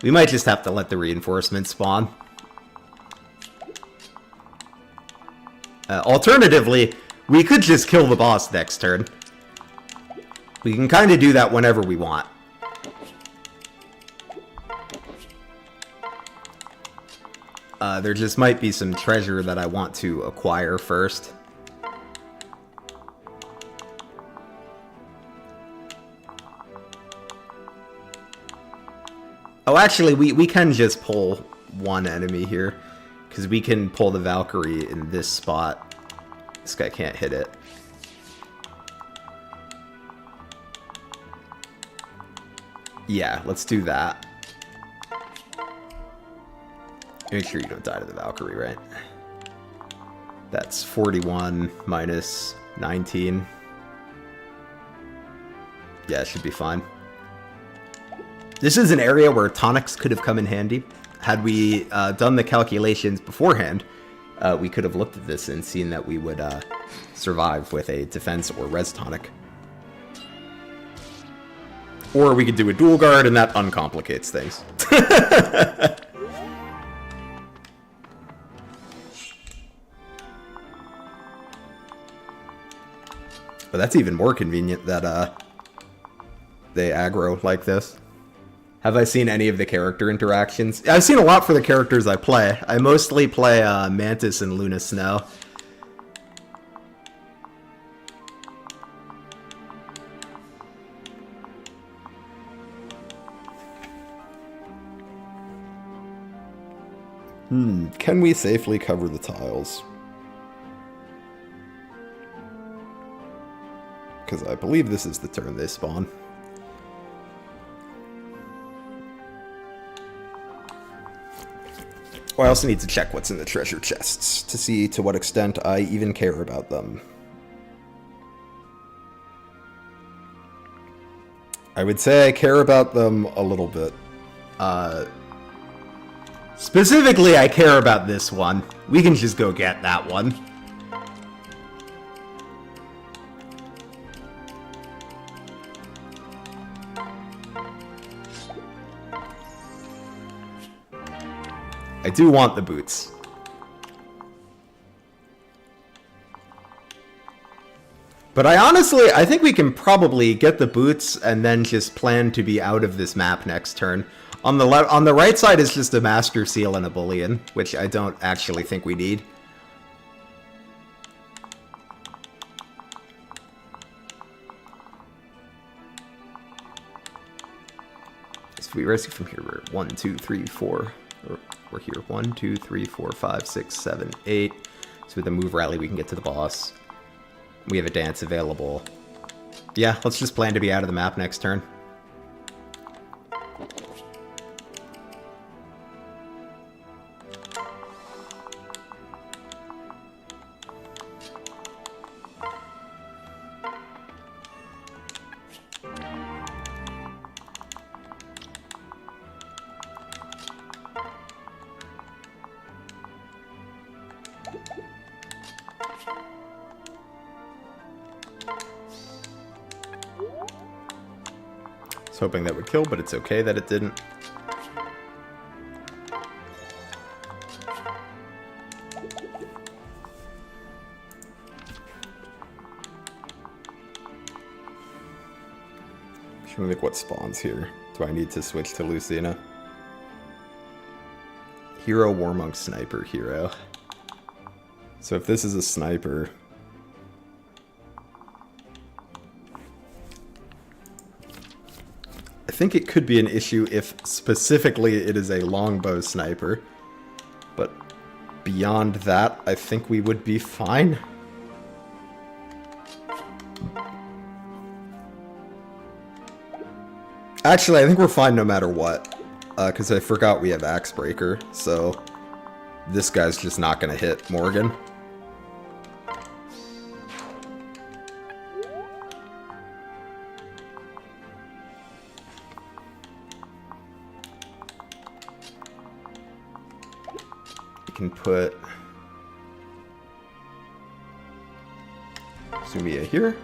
A: We might just have to let the reinforcements spawn. Alternatively, we could just kill the boss next turn. We can kind of do that whenever we want. There just might be some treasure that I want to acquire first. Oh, actually, we can just pull one enemy here, because we can pull the Valkyrie in this spot. This guy can't hit it. Yeah, let's do that. Make sure you don't die to the Valkyrie, right? That's 41 minus 19. Yeah, it should be fine. This is an area where tonics could have come in handy. Had we done the calculations beforehand, we could have looked at this and seen that we would survive with a defense or res tonic. Or we could do a dual guard, and that uncomplicates things. But that's even more convenient that they aggro like this. Have I seen any of the character interactions? I've seen a lot for the characters I play. I mostly play Mantis and Luna Snow. Can we safely cover the tiles? Because I believe this is the turn they spawn. Oh, I also need to check what's in the treasure chests to see to what extent I even care about them. I would say I care about them a little bit. Specifically, I care about this one. We can just go get that one. I do want the boots. But I think we can probably get the boots and then just plan to be out of this map next turn. On the right side is just a Master Seal and a Bullion, which I don't actually think we need. So if we rescue from here, we're 1, 2, 3, 4. We're here. 1, 2, 3, 4, 5, 6, 7, 8. So with a move rally, we can get to the boss. We have a dance available. Yeah, let's just plan to be out of the map next turn. Hoping that would kill, but it's okay that it didn't. Trying to think what spawns here. Do I need to switch to Lucina? Hero, Warmonk, Sniper, Hero. So if this is a Sniper... I think it could be an issue if specifically it is a longbow sniper, but beyond that, I think we would be fine. Actually, I think we're fine no matter what, because I forgot we have Axebreaker, so this guy's just not going to hit Morgan. Can put Sumiya here.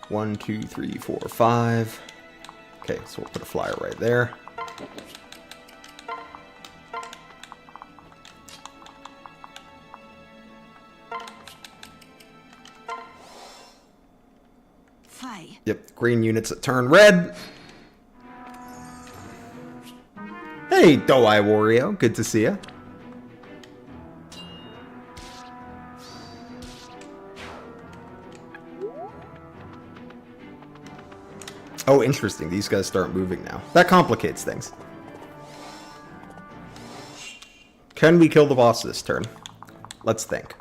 A: One, 2, 3, 4, 5. Okay, so we'll put a flyer right there.
C: Hi.
A: Yep, green units that turn red. Hey, Doai Wario, good to see you. Oh, interesting. These guys start moving now. That complicates things. Can we kill the boss this turn? Let's think.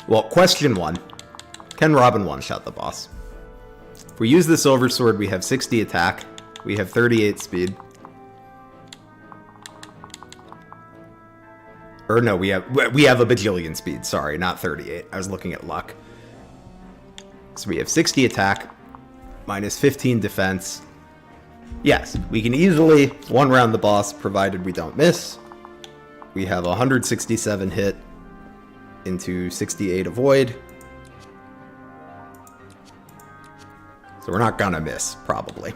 A: Well, question 1. Can Robin one-shot the boss? If we use the Silver Sword, we have 60 attack. We have 38 speed. Or no, we have a bajillion speed. Sorry, not 38. I was looking at luck. So we have 60 attack, minus 15 defense. Yes, we can easily one-round the boss, provided we don't miss. We have 167 hit into 68 avoid. So we're not gonna miss, probably.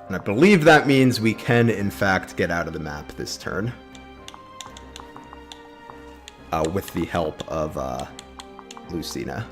A: And I believe that means we can, in fact, get out of the map this turn. With the help of Lucina.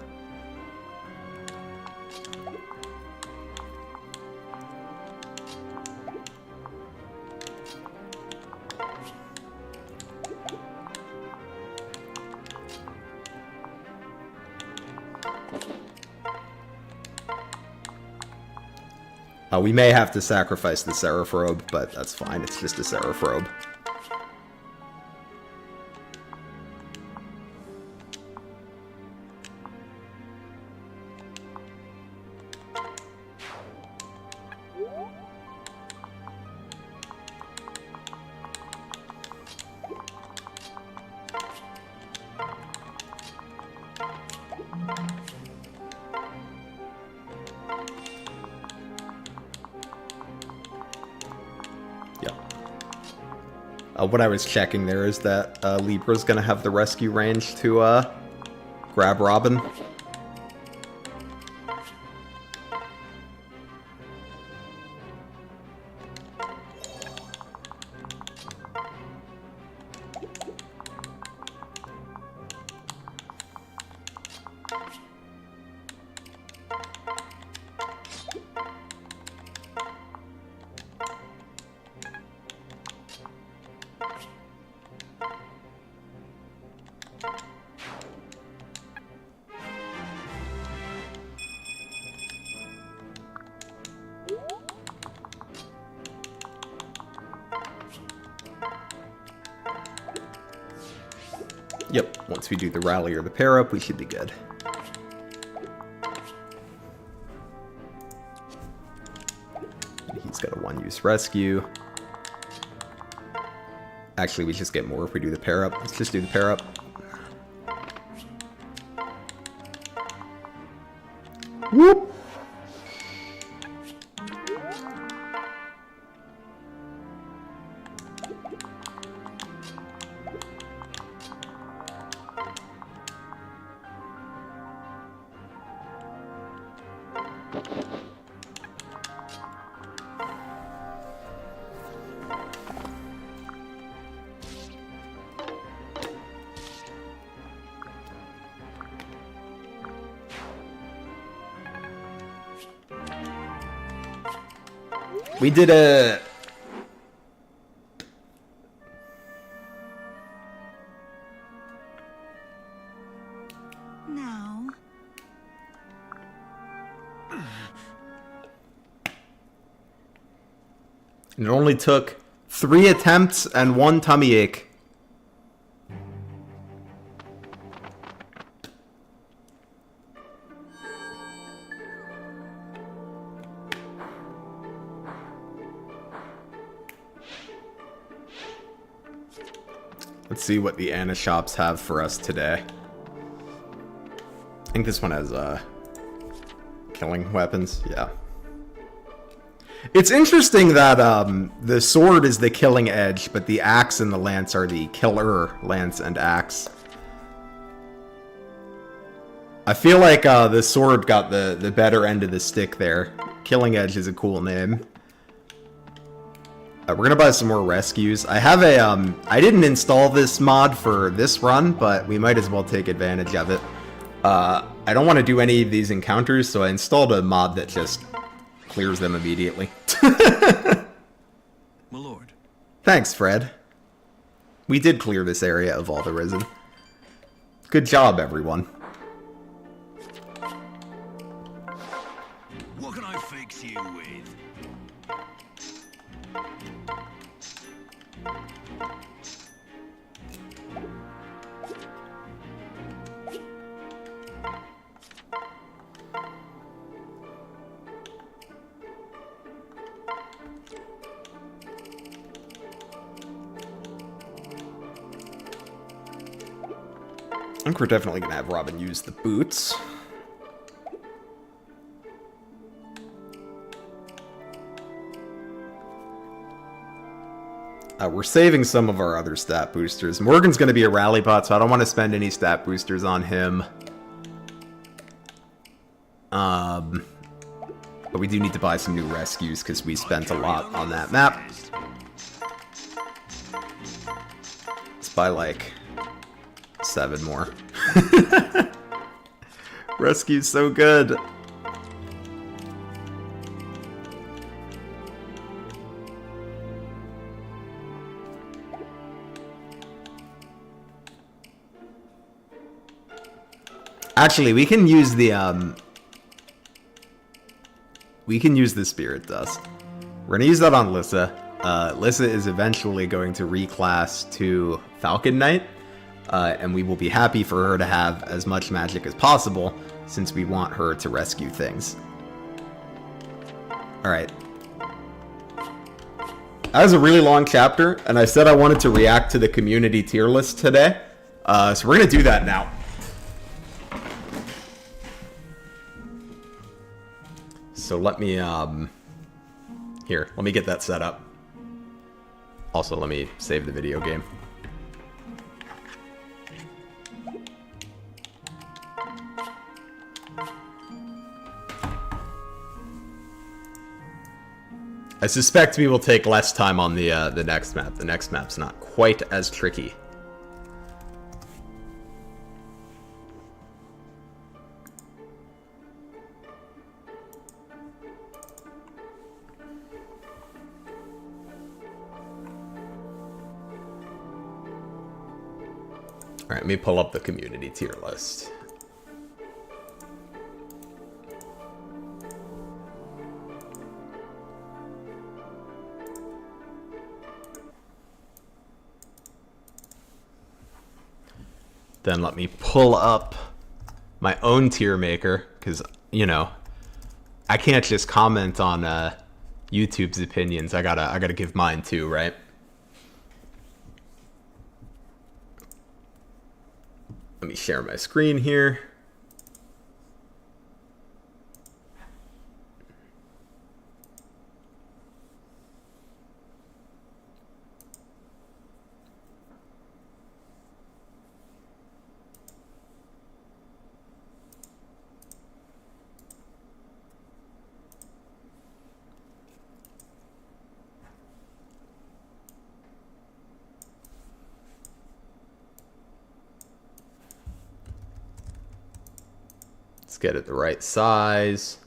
A: We may have to sacrifice the Seraph Robe, but that's fine. It's just a Seraph Robe. What I was checking there is that Libra's gonna have the rescue range to grab Robin. Yep, once we do the rally or the pair up, we should be good. He's got a one-use rescue. Actually, we just get more if we do the pair up. Let's just do the pair up. Whoop! We did a...
C: Now.
A: It only took 3 attempts and 1 tummy ache. Let's see what the Anna shops have for us today. I think this one has killing weapons. Yeah. It's interesting that the sword is the killing edge, but the axe and the lance are the killer lance and axe. I feel like the sword got the better end of the stick there. Killing edge is a cool name. We're gonna buy some more rescues. I have a, I didn't install this mod for this run, but we might as well take advantage of it. I don't want to do any of these encounters, so I installed a mod that just clears them immediately.
B: My lord.
A: Thanks, Fred. We did clear this area of all the risen. Good job, everyone.
B: What can I fix you with?
A: I think we're definitely going to have Robin use the boots. We're saving some of our other stat boosters. Morgan's going to be a rally bot, so I don't want to spend any stat boosters on him. But we do need to buy some new rescues because we spent a lot on that map. Let's buy like 7 more. Rescue's so good. Actually, we can use the spirit dust. We're gonna use that on Lissa. Lissa is eventually going to reclass to Falcon Knight, and we will be happy for her to have as much magic as possible, since we want her to rescue things. Alright. That was a really long chapter, and I said I wanted to react to the community tier list today. So we're gonna do that now. So let me, here, let me get that set up. Also, let me save the video game. I suspect we will take less time on the next map. The next map's not quite as tricky. Alright, let me pull up the community tier list. Then let me pull up my own tier maker, because, you know, I can't just comment on YouTube's opinions. I gotta give mine too, right? Let me share my screen here. Let's get it the right size.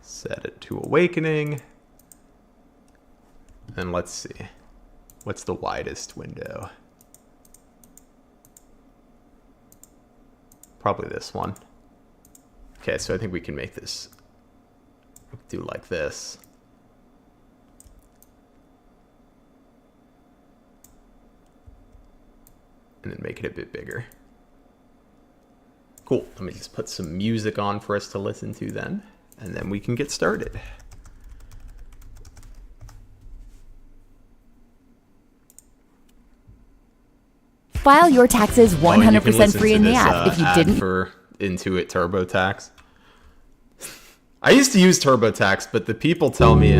A: Set it to awakening. And let's see. What's the widest window? Probably this one. Okay, so I think we can make this do like this. And then make it a bit bigger. Cool. Let me just put some music on for us to listen to then, and then we can get started.
C: File your taxes 100% free in the app. If you didn't,
A: for Intuit TurboTax. I used to use TurboTax, but the people tell me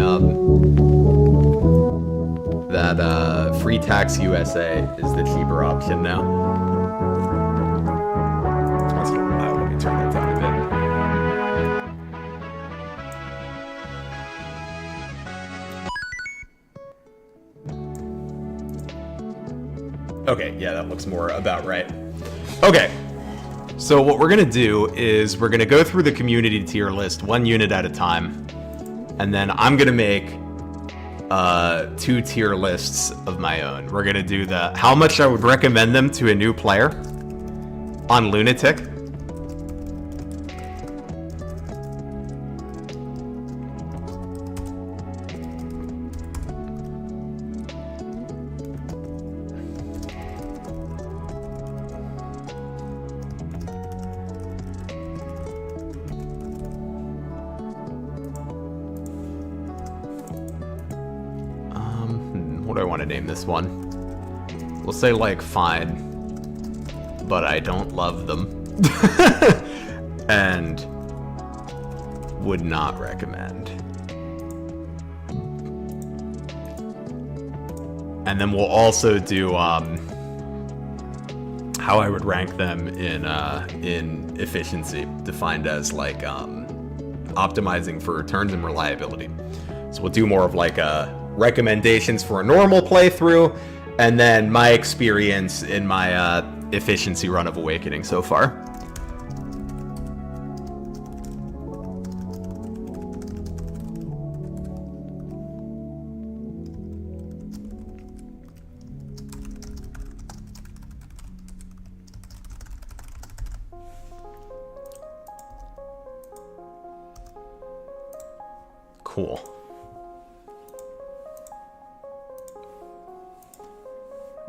A: that Free Tax USA is the cheaper option now. That's a little loud. Let me turn that down a bit. Okay, yeah, that looks more about right. Okay, so what we're gonna do is we're gonna go through the community tier list 1 unit at a time, and then I'm gonna make 2 tier lists of my own. We're gonna do the how much I would recommend them to a new player on Lunatic. What do I want to name this one? We'll say, like, fine, but I don't love them. And would not recommend. And then we'll also do how I would rank them in efficiency, defined as like optimizing for returns and reliability. So we'll do more of like recommendations for a normal playthrough, and then my experience in my efficiency run of Awakening so far. Cool.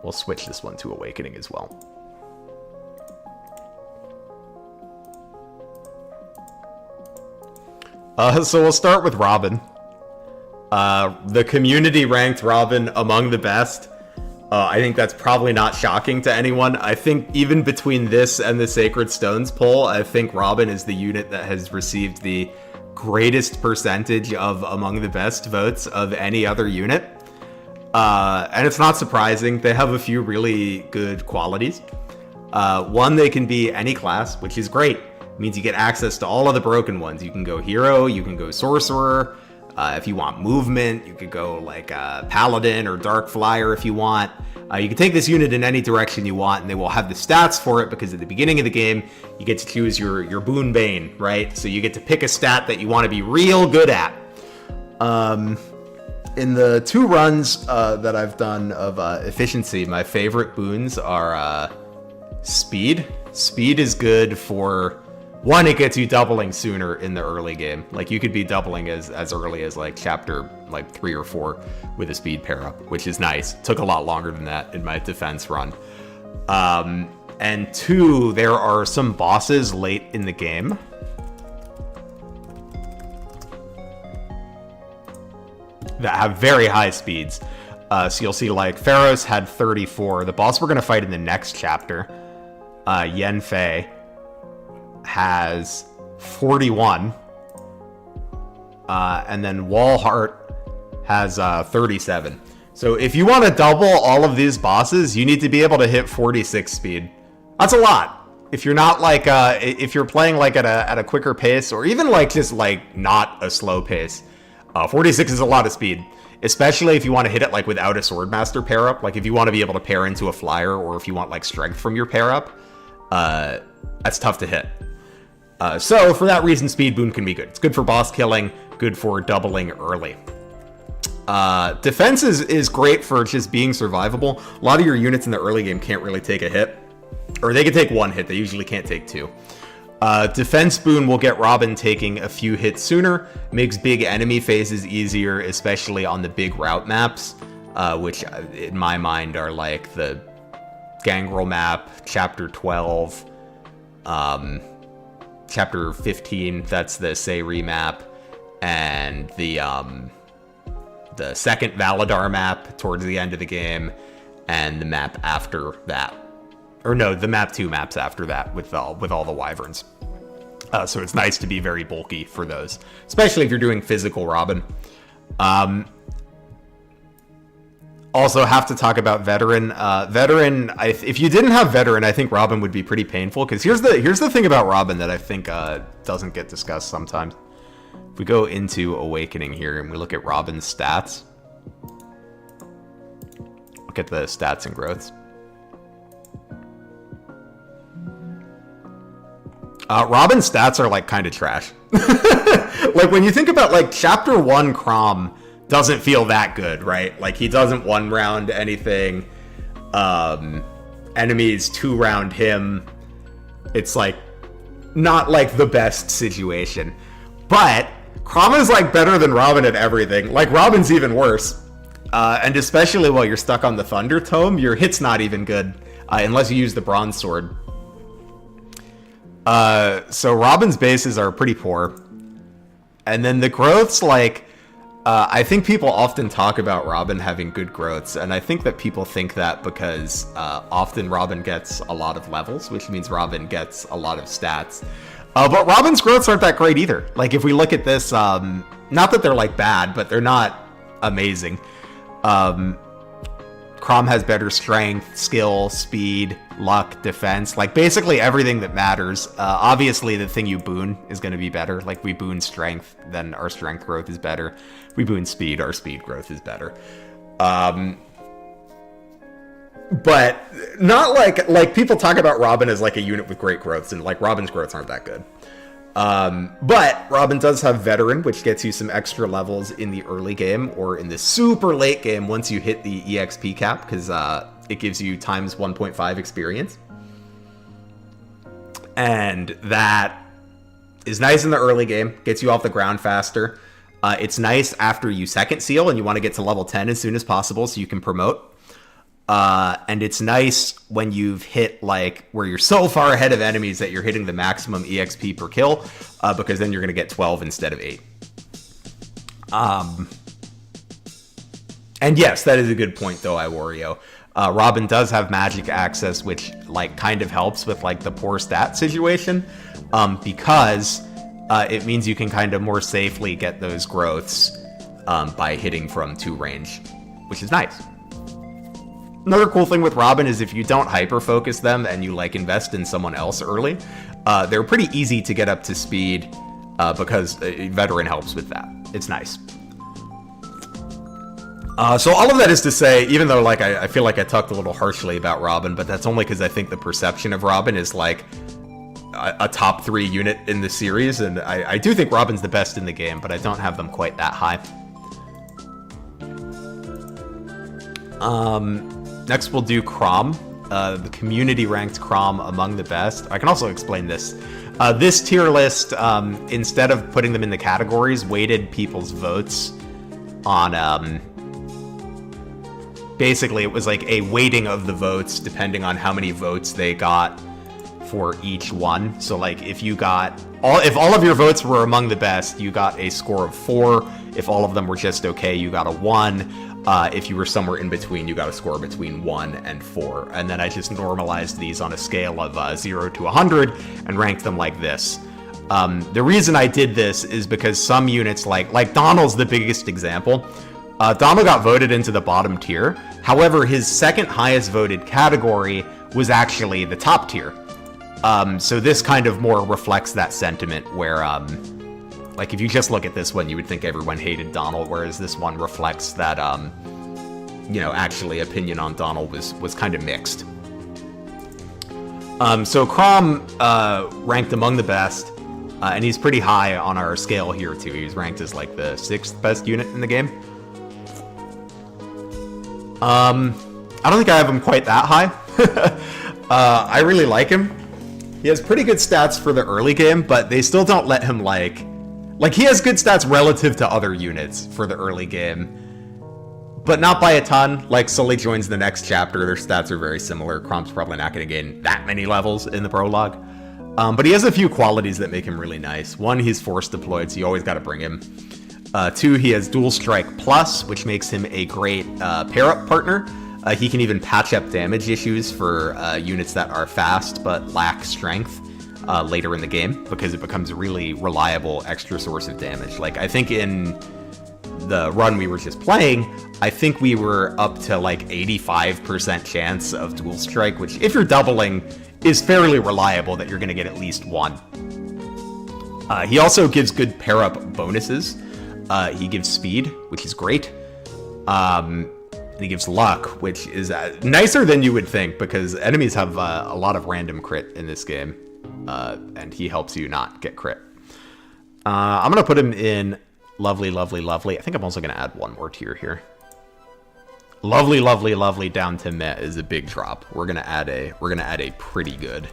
A: We'll switch this one to Awakening as well. So we'll start with Robin. The community ranked Robin among the best. I think that's probably not shocking to anyone. I think even between this and the Sacred Stones poll, I think Robin is the unit that has received the greatest percentage of among the best votes of any other unit. And it's not surprising. They have a few really good qualities. One, they can be any class, which is great. It means you get access to all of the broken ones. You can go hero, you can go sorcerer. If you want movement, you could go like paladin or dark flyer if you want. You can take this unit in any direction you want, and they will have the stats for it, because at the beginning of the game, you get to choose your boon bane, right? So you get to pick a stat that you want to be real good at. In the 2 runs that I've done of efficiency, my favorite boons are speed. Speed is good for, one, it gets you doubling sooner in the early game. Like, you could be doubling as early as like chapter 3 or 4 with a speed pair up, which is nice. Took a lot longer than that in my defense run. And 2, there are some bosses late in the game that have very high speeds. So you'll see like Pharaoh's had 34. The boss we're going to fight in the next chapter, Yen Fei, has 41. And then Walhart has 37. So if you want to double all of these bosses, you need to be able to hit 46 speed. That's a lot. If you're not like, if you're playing like at a quicker pace, or even like just like not a slow pace, 46 is a lot of speed, especially if you want to hit it like without a Swordmaster pair up. Like if you want to be able to pair into a flyer, or if you want like strength from your pair up, that's tough to hit. So for that reason, speed boon can be good. It's good for boss killing, good for doubling early. Defense is great for just being survivable. A lot of your units in the early game can't really take a hit, or they can take 1 hit. They usually can't take 2. Defense boon will get Robin taking a few hits sooner, makes big enemy phases easier, especially on the big route maps, which in my mind are like the Gangrel map, Chapter 12, Chapter 15, that's the Sayri map, and the second Valadar map towards the end of the game, and the map after that. Or no, the map 2 maps after that with all the wyverns. So it's nice to be very bulky for those, especially if you're doing physical Robin. Also have to talk about veteran. If you didn't have veteran, I think Robin would be pretty painful, because here's the thing about Robin that I think doesn't get discussed sometimes. If we go into Awakening here and we look at Robin's stats, look at the stats and growths. Robin's stats are like kind of trash. Like when you think about like chapter 1 Crom doesn't feel that good, right? Like he doesn't 1 round anything. Enemies 2 round him. It's like not like the best situation. But Crom is like better than Robin at everything. Like Robin's even worse. And especially while you're stuck on the Thunder Tome, your hit's not even good unless you use the Bronze Sword. So Robin's bases are pretty poor. And then the growths, like, I think people often talk about Robin having good growths, and I think that people think that because often Robin gets a lot of levels, which means Robin gets a lot of stats. But Robin's growths aren't that great either. Like, if we look at this, not that they're, like, bad, but they're not amazing. Crom has better strength, skill, speed, luck, defense, like basically everything that matters. Obviously, the thing you boon is going to be better. Like we boon strength, then our strength growth is better. We boon speed, our speed growth is better. But not like people talk about Robin as like a unit with great growths, and like Robin's growths aren't that good. But Robin does have Veteran, which gets you some extra levels in the early game or in the super late game once you hit the EXP cap, because it gives you times 1.5 experience. And that is nice in the early game, gets you off the ground faster. It's nice after you second seal and you want to get to level 10 as soon as possible so you can promote. And it's nice when you've hit like where you're so far ahead of enemies that you're hitting the maximum EXP per kill, because then you're going to get 12 instead of 8. And yes, that is a good point though, Wario. Robin does have magic access, which like kind of helps with like the poor stat situation, because it means you can kind of more safely get those growths by hitting from 2 range, which is nice. Another cool thing with Robin is if you don't hyper-focus them and you, like, invest in someone else early, they're pretty easy to get up to speed because Veteran helps with that. It's nice. So all of that is to say, even though, like, I feel like I talked a little harshly about Robin, but that's only because I think the perception of Robin is, like, a top 3 unit in the series, and I do think Robin's the best in the game, but I don't have them quite that high. Next, we'll do Crom. The community ranked Crom among the best. I can also explain this. This tier list, instead of putting them in the categories, weighted people's votes on... basically, it was like a weighting of the votes depending on how many votes they got for each one. So, like, if all of your votes were among the best, you got a score of 4. If all of them were just okay, you got a 1. If you were somewhere in between, you got a score between 1 and 4. And then I just normalized these on a scale of 0 to 100 and ranked them like this. The reason I did this is because some units, like Donald's the biggest example. Donald got voted into the bottom tier. However, his second highest voted category was actually the top tier. So this kind of more reflects that sentiment where... like, if you just look at this one, you would think everyone hated Donald, whereas this one reflects that, actually opinion on Donald was kind of mixed. So Crom ranked among the best, and he's pretty high on our scale here, too. He's ranked as, like, the 6th best unit in the game. I don't think I have him quite that high. I really like him. He has pretty good stats for the early game, but they still don't let him, like, he has good stats relative to other units for the early game, but not by a ton. Like, Sully joins the next chapter, their stats are very similar. Crom's probably not going to gain that many levels in the prologue. But he has a few qualities that make him really nice. 1, he's force deployed, so you always got to bring him. 2, he has Dual Strike Plus, which makes him a great pair-up partner. He can even patch up damage issues for units that are fast but lack strength. Later in the game, because it becomes a really reliable extra source of damage. Like, I think in the run we were just playing, I think we were up to like 85% chance of dual strike, which if you're doubling is fairly reliable that you're going to get at least 1. He also gives good pair-up bonuses. He gives speed, which is great. And he gives luck, which is nicer than you would think, because enemies have a lot of random crit in this game. and he helps you not get crit. I'm going to put him in Lovely, Lovely, Lovely. I think I'm also going to add one more tier here. Lovely, Lovely, Lovely down to Meh is a big drop. We're going to add a pretty good.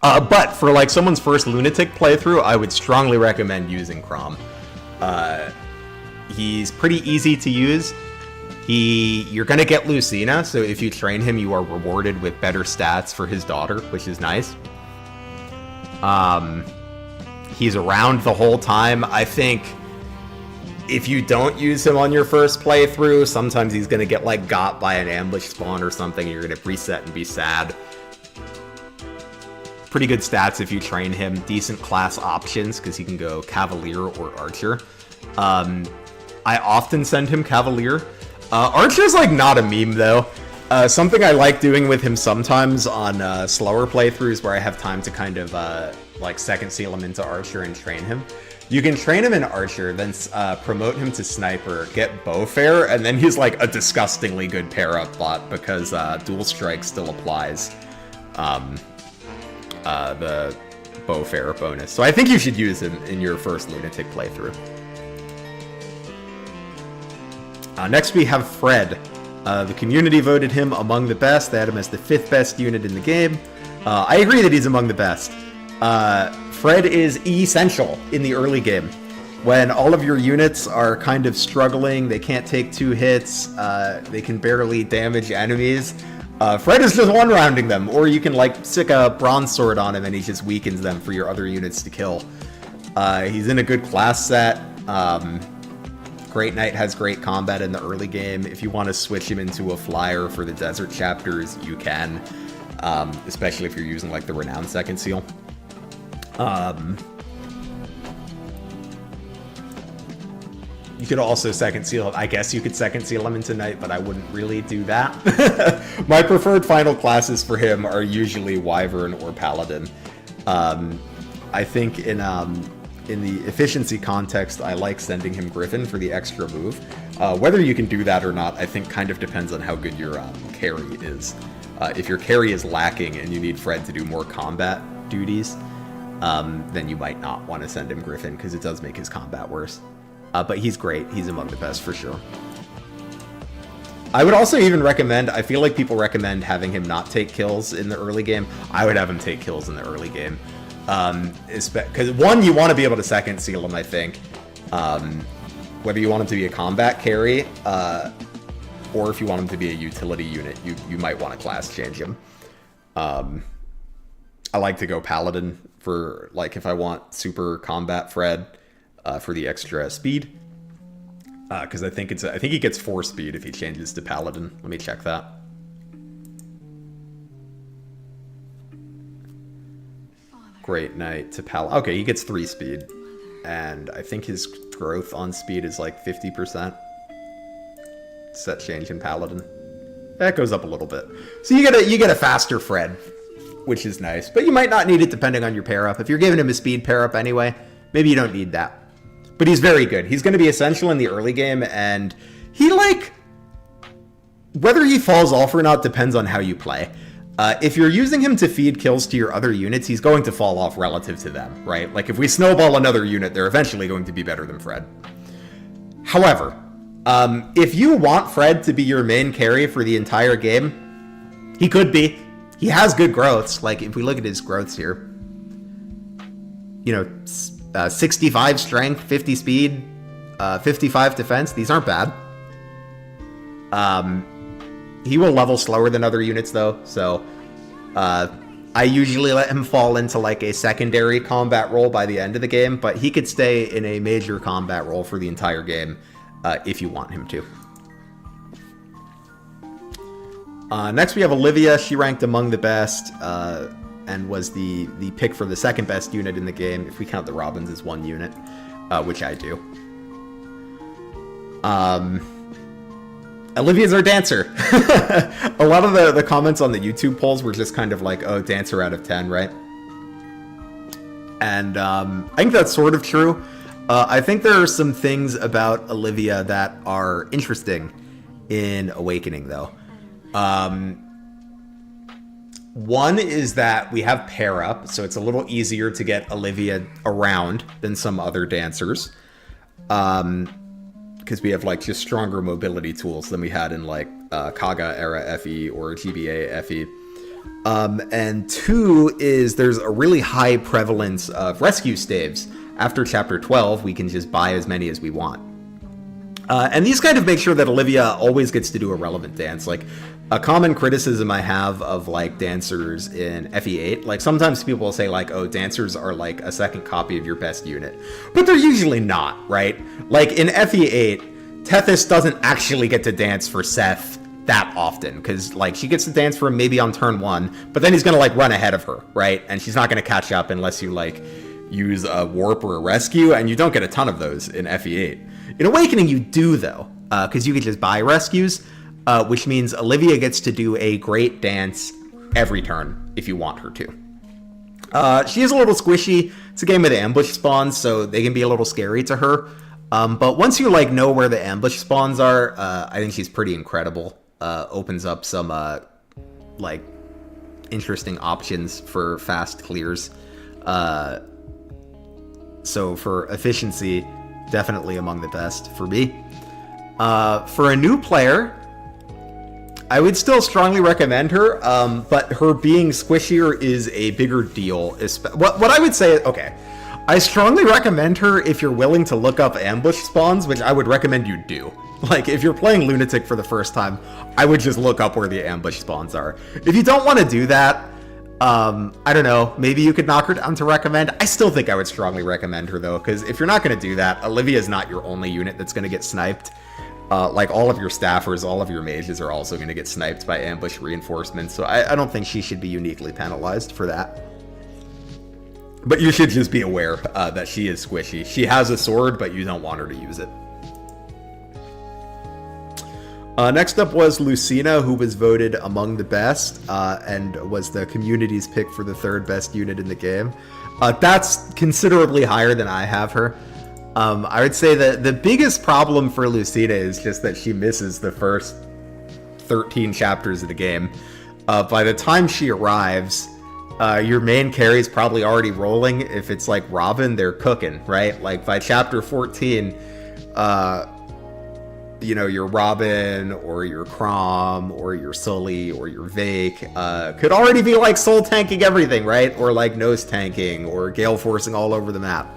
A: But for like someone's first Lunatic playthrough, I would strongly recommend using Crom. He's pretty easy to use. You're gonna get Lucina, so if you train him, you are rewarded with better stats for his daughter, which is nice. He's around the whole time. I think if you don't use him on your first playthrough, sometimes he's gonna get like got by an ambush spawn or something, and you're gonna reset and be sad. Pretty good stats if you train him. Decent class options, because he can go Cavalier or Archer. I often send him Cavalier. Archer's like not a meme though. Something I like doing with him sometimes on slower playthroughs where I have time to kind of like second seal him into Archer and train him. You can train him in Archer, then promote him to Sniper, get Bowfair, and then he's like a disgustingly good pair-up bot because Dual Strike still applies the Bowfair bonus. So I think you should use him in your first Lunatic playthrough. Next we have Fred. The community voted him among the best. They had him as the 5th best unit in the game. I agree that he's among the best. Fred is essential in the early game. When all of your units are kind of struggling, they can't take 2 hits, they can barely damage enemies. Fred is just one-rounding them, or you can like stick a bronze sword on him and he just weakens them for your other units to kill. He's in a good class set. Great Knight has great combat in the early game. If you want to switch him into a flyer for the desert chapters, you can, especially if you're using like the Renowned Second Seal. You could also second seal. I guess you could second seal him into Knight, but I wouldn't really do that. My preferred final classes for him are usually Wyvern or Paladin. I think in the efficiency context, I like sending him Griffin for the extra move. Whether you can do that or not, I think kind of depends on how good your carry is. If your carry is lacking and you need Fred to do more combat duties, then you might not want to send him Griffin because it does make his combat worse. But he's great. He's among the best for sure. I would also even recommend, I feel like people recommend having him not take kills in the early game. I would have him take kills in the early game. Because one, you want to be able to second seal him, I think. Whether you want him to be a combat carry, or if you want him to be a utility unit, you might want to class change him. I like to go Paladin for, like, if I want super combat Fred, for the extra speed. Because I think he gets 4 speed if he changes to Paladin. Let me check that. Great Knight to Paladin. Okay, he gets 3 speed. And I think his growth on speed is like 50%. Set change in Paladin. That goes up a little bit. So you get a faster Fred, which is nice. But you might not need it depending on your pair up. If you're giving him a speed pair up anyway, maybe you don't need that. But he's very good. He's going to be essential in the early game, and he, like, whether he falls off or not depends on how you play. If you're using him to feed kills to your other units, he's going to fall off relative to them, right? Like, if we snowball another unit, they're eventually going to be better than Fred. However, if you want Fred to be your main carry for the entire game, he could be. He has good growths. Like, if we look at his growths here, you know, 65 strength, 50 speed, 55 defense. These aren't bad. He will level slower than other units, though, so I usually let him fall into, like, a secondary combat role by the end of the game, but he could stay in a major combat role for the entire game if you want him to. Next, we have Olivia. She ranked among the best, and was the pick for the second best unit in the game, if we count the Robins as one unit, which I do. Olivia's our dancer. A lot of the comments on the YouTube polls were just kind of like, oh, dancer out of 10, right? And I think that's sort of true. I think there are some things about Olivia that are interesting in Awakening, though. One is that we have pair up, so it's a little easier to get Olivia around than some other dancers. Because we have like just stronger mobility tools than we had in like Kaga era FE or GBA FE. And two is there's a really high prevalence of rescue staves. After chapter 12, we can just buy as many as we want. And these kind of make sure that Olivia always gets to do a relevant dance. Like, a common criticism I have of, like, dancers in FE8, like, sometimes people will say, like, oh, dancers are, like, a second copy of your best unit. But they're usually not, right? Like, in FE8, Tethys doesn't actually get to dance for Seth that often, because, like, she gets to dance for him maybe on turn 1, but then he's gonna, like, run ahead of her, right? And she's not gonna catch up unless you, like, use a warp or a rescue, and you don't get a ton of those in FE8. In Awakening, you do, though, because you can just buy rescues, which means Olivia gets to do a great dance every turn if you want her to. She is a little squishy. It's a game with ambush spawns, so they can be a little scary to her. But once you, like, know where the ambush spawns are, I think she's pretty incredible. Opens up some, like, interesting options for fast clears. So for efficiency, definitely among the best for me. For a new player, I would still strongly recommend her, but her being squishier is a bigger deal. What I would say, okay, I strongly recommend her if you're willing to look up ambush spawns, which I would recommend you do. Like, if you're playing Lunatic for the first time, I would just look up where the ambush spawns are. If you don't want to do that, I don't know, maybe you could knock her down to recommend. I still think I would strongly recommend her, though, because if you're not going to do that, Olivia is not your only unit that's going to get sniped. Like, all of your staffers, all of your mages are also going to get sniped by ambush reinforcements, so I don't think she should be uniquely penalized for that. But you should just be aware that she is squishy. She has a sword, but you don't want her to use it. Next up was Lucina, who was voted among the best, and was the community's pick for the third best unit in the game. That's considerably higher than I have her. I would say that the biggest problem for Lucina is just that she misses the first 13 chapters of the game. By the time she arrives, your main carry is probably already rolling. If it's like Robin, they're cooking, right? Like by chapter 14, you know, your Robin or your Crom or your Sully or your Vake could already be like soul tanking everything, right? Or like nose tanking or gale forcing all over the map.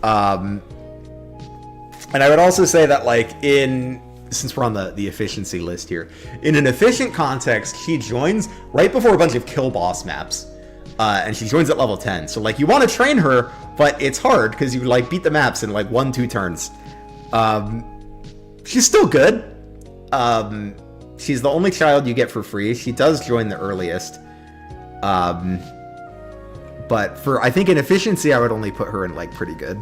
A: And I would also say that, like, since we're on the efficiency list here, in an efficient context, she joins right before a bunch of kill boss maps. And she joins at level 10. So, like, you want to train her, but it's hard because you, like, beat the maps in, like, 1-2 turns. She's still good. She's the only child you get for free. She does join the earliest. But I think in efficiency, I would only put her in, like, pretty good.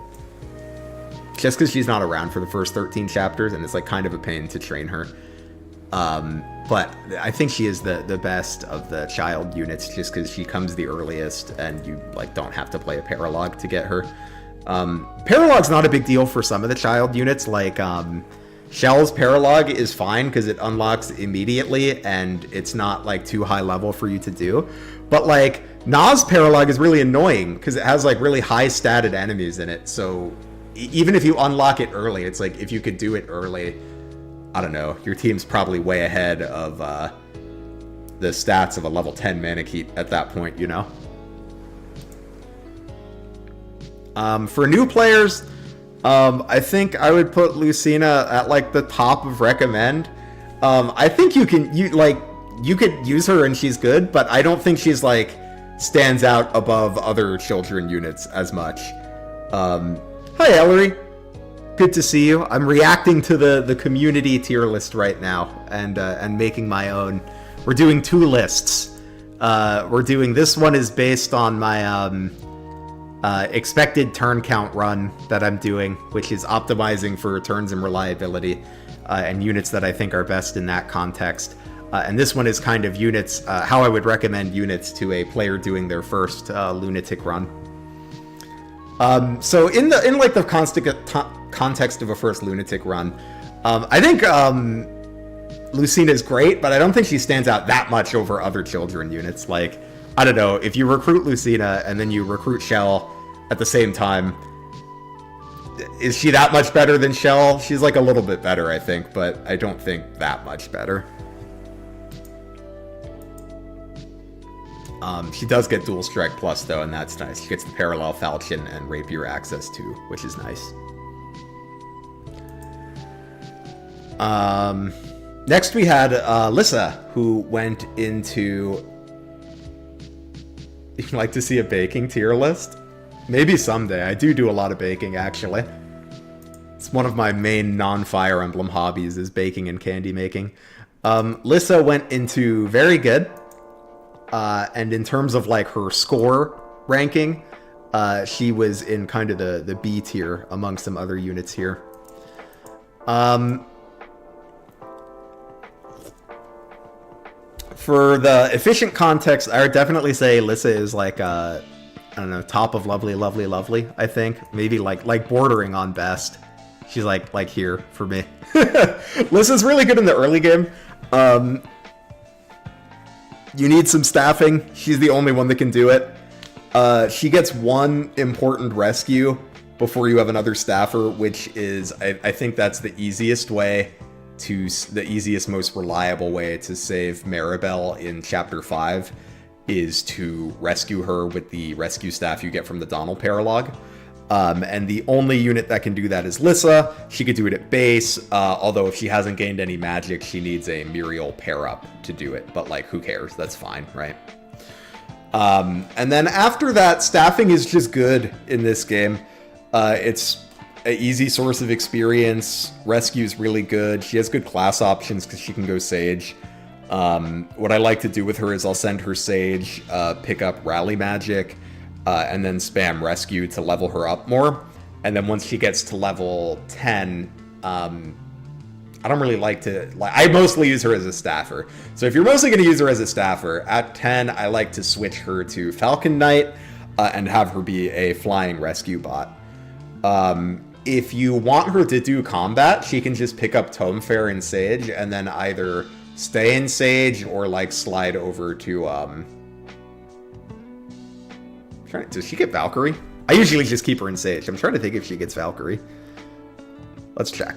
A: Just because she's not around for the first 13 chapters, and it's, like, kind of a pain to train her. But I think she is the best of the child units, just because she comes the earliest, and you, like, don't have to play a paralog to get her. Paralog's not a big deal for some of the child units, like, Shell's paralog is fine because it unlocks immediately and it's not like too high level for you to do. But like Na's paralog is really annoying because it has like really high statted enemies in it. So even if you unlock it early, it's like if you could do it early, I don't know, your team's probably way ahead of the stats of a level 10 Manakete at that point, you know? For new players, I think I would put Lucina at like the top of recommend. I think you could use her and she's good, but I don't think she's like stands out above other children units as much. Hi Ellery, good to see you. I'm reacting to the community tier list right now and making my own. We're doing 2 lists. This one is based on my expected turn count run that I'm doing, which is optimizing for turns and reliability and units that I think are best in that context. And this one is kind of units, how I would recommend units to a player doing their first Lunatic run. So in like the context of a first Lunatic run, I think Lucina's great, but I don't think she stands out that much over other children units. Like, I don't know, if you recruit Lucina and then you recruit Shell at the same time, is she that much better than Shell? She's like a little bit better, I think, but I don't think that much better. She does get Dual Strike Plus, though, and that's nice. She gets the Parallel Falchion and Rapier access, too, which is nice. Next we had Lissa, who went into... You'd like to see a baking tier list? Maybe someday. I do a lot of baking, actually. It's one of my main non-Fire Emblem hobbies, is baking and candy making. Lissa went into very good. And in terms of like her score ranking, she was in kind of the B tier among some other units here. For the efficient context, I would definitely say Lissa is like, I don't know, top of lovely, lovely, lovely, I think. Maybe like bordering on best. She's like here for me. Lissa's really good in the early game. You need some staffing. She's the only one that can do it. She gets one important rescue before you have another staffer, which is, I think that's the easiest way the easiest, most reliable way to save Maribel in Chapter 5 is to rescue her with the rescue staff you get from the Donald Paralog. And the only unit that can do that is Lissa. She could do it at base, although if she hasn't gained any magic, she needs a Muriel pair-up to do it. But, like, who cares? That's fine, right? And then after that, staffing is just good in this game. It's an easy source of experience. Rescue's really good. She has good class options because she can go Sage. What I like to do with her is I'll send her Sage, pick up Rally Magic, and then spam Rescue to level her up more. And then once she gets to level 10, I don't really like to... I mostly use her as a staffer. So if you're mostly going to use her as a staffer, at 10, I like to switch her to Falcon Knight and have her be a flying rescue bot. If you want her to do combat, she can just pick up Tome Fair and Sage, and then either stay in Sage or, like, slide over to... Does she get Valkyrie? I usually just keep her in Sage. I'm trying to think if she gets Valkyrie. Let's check.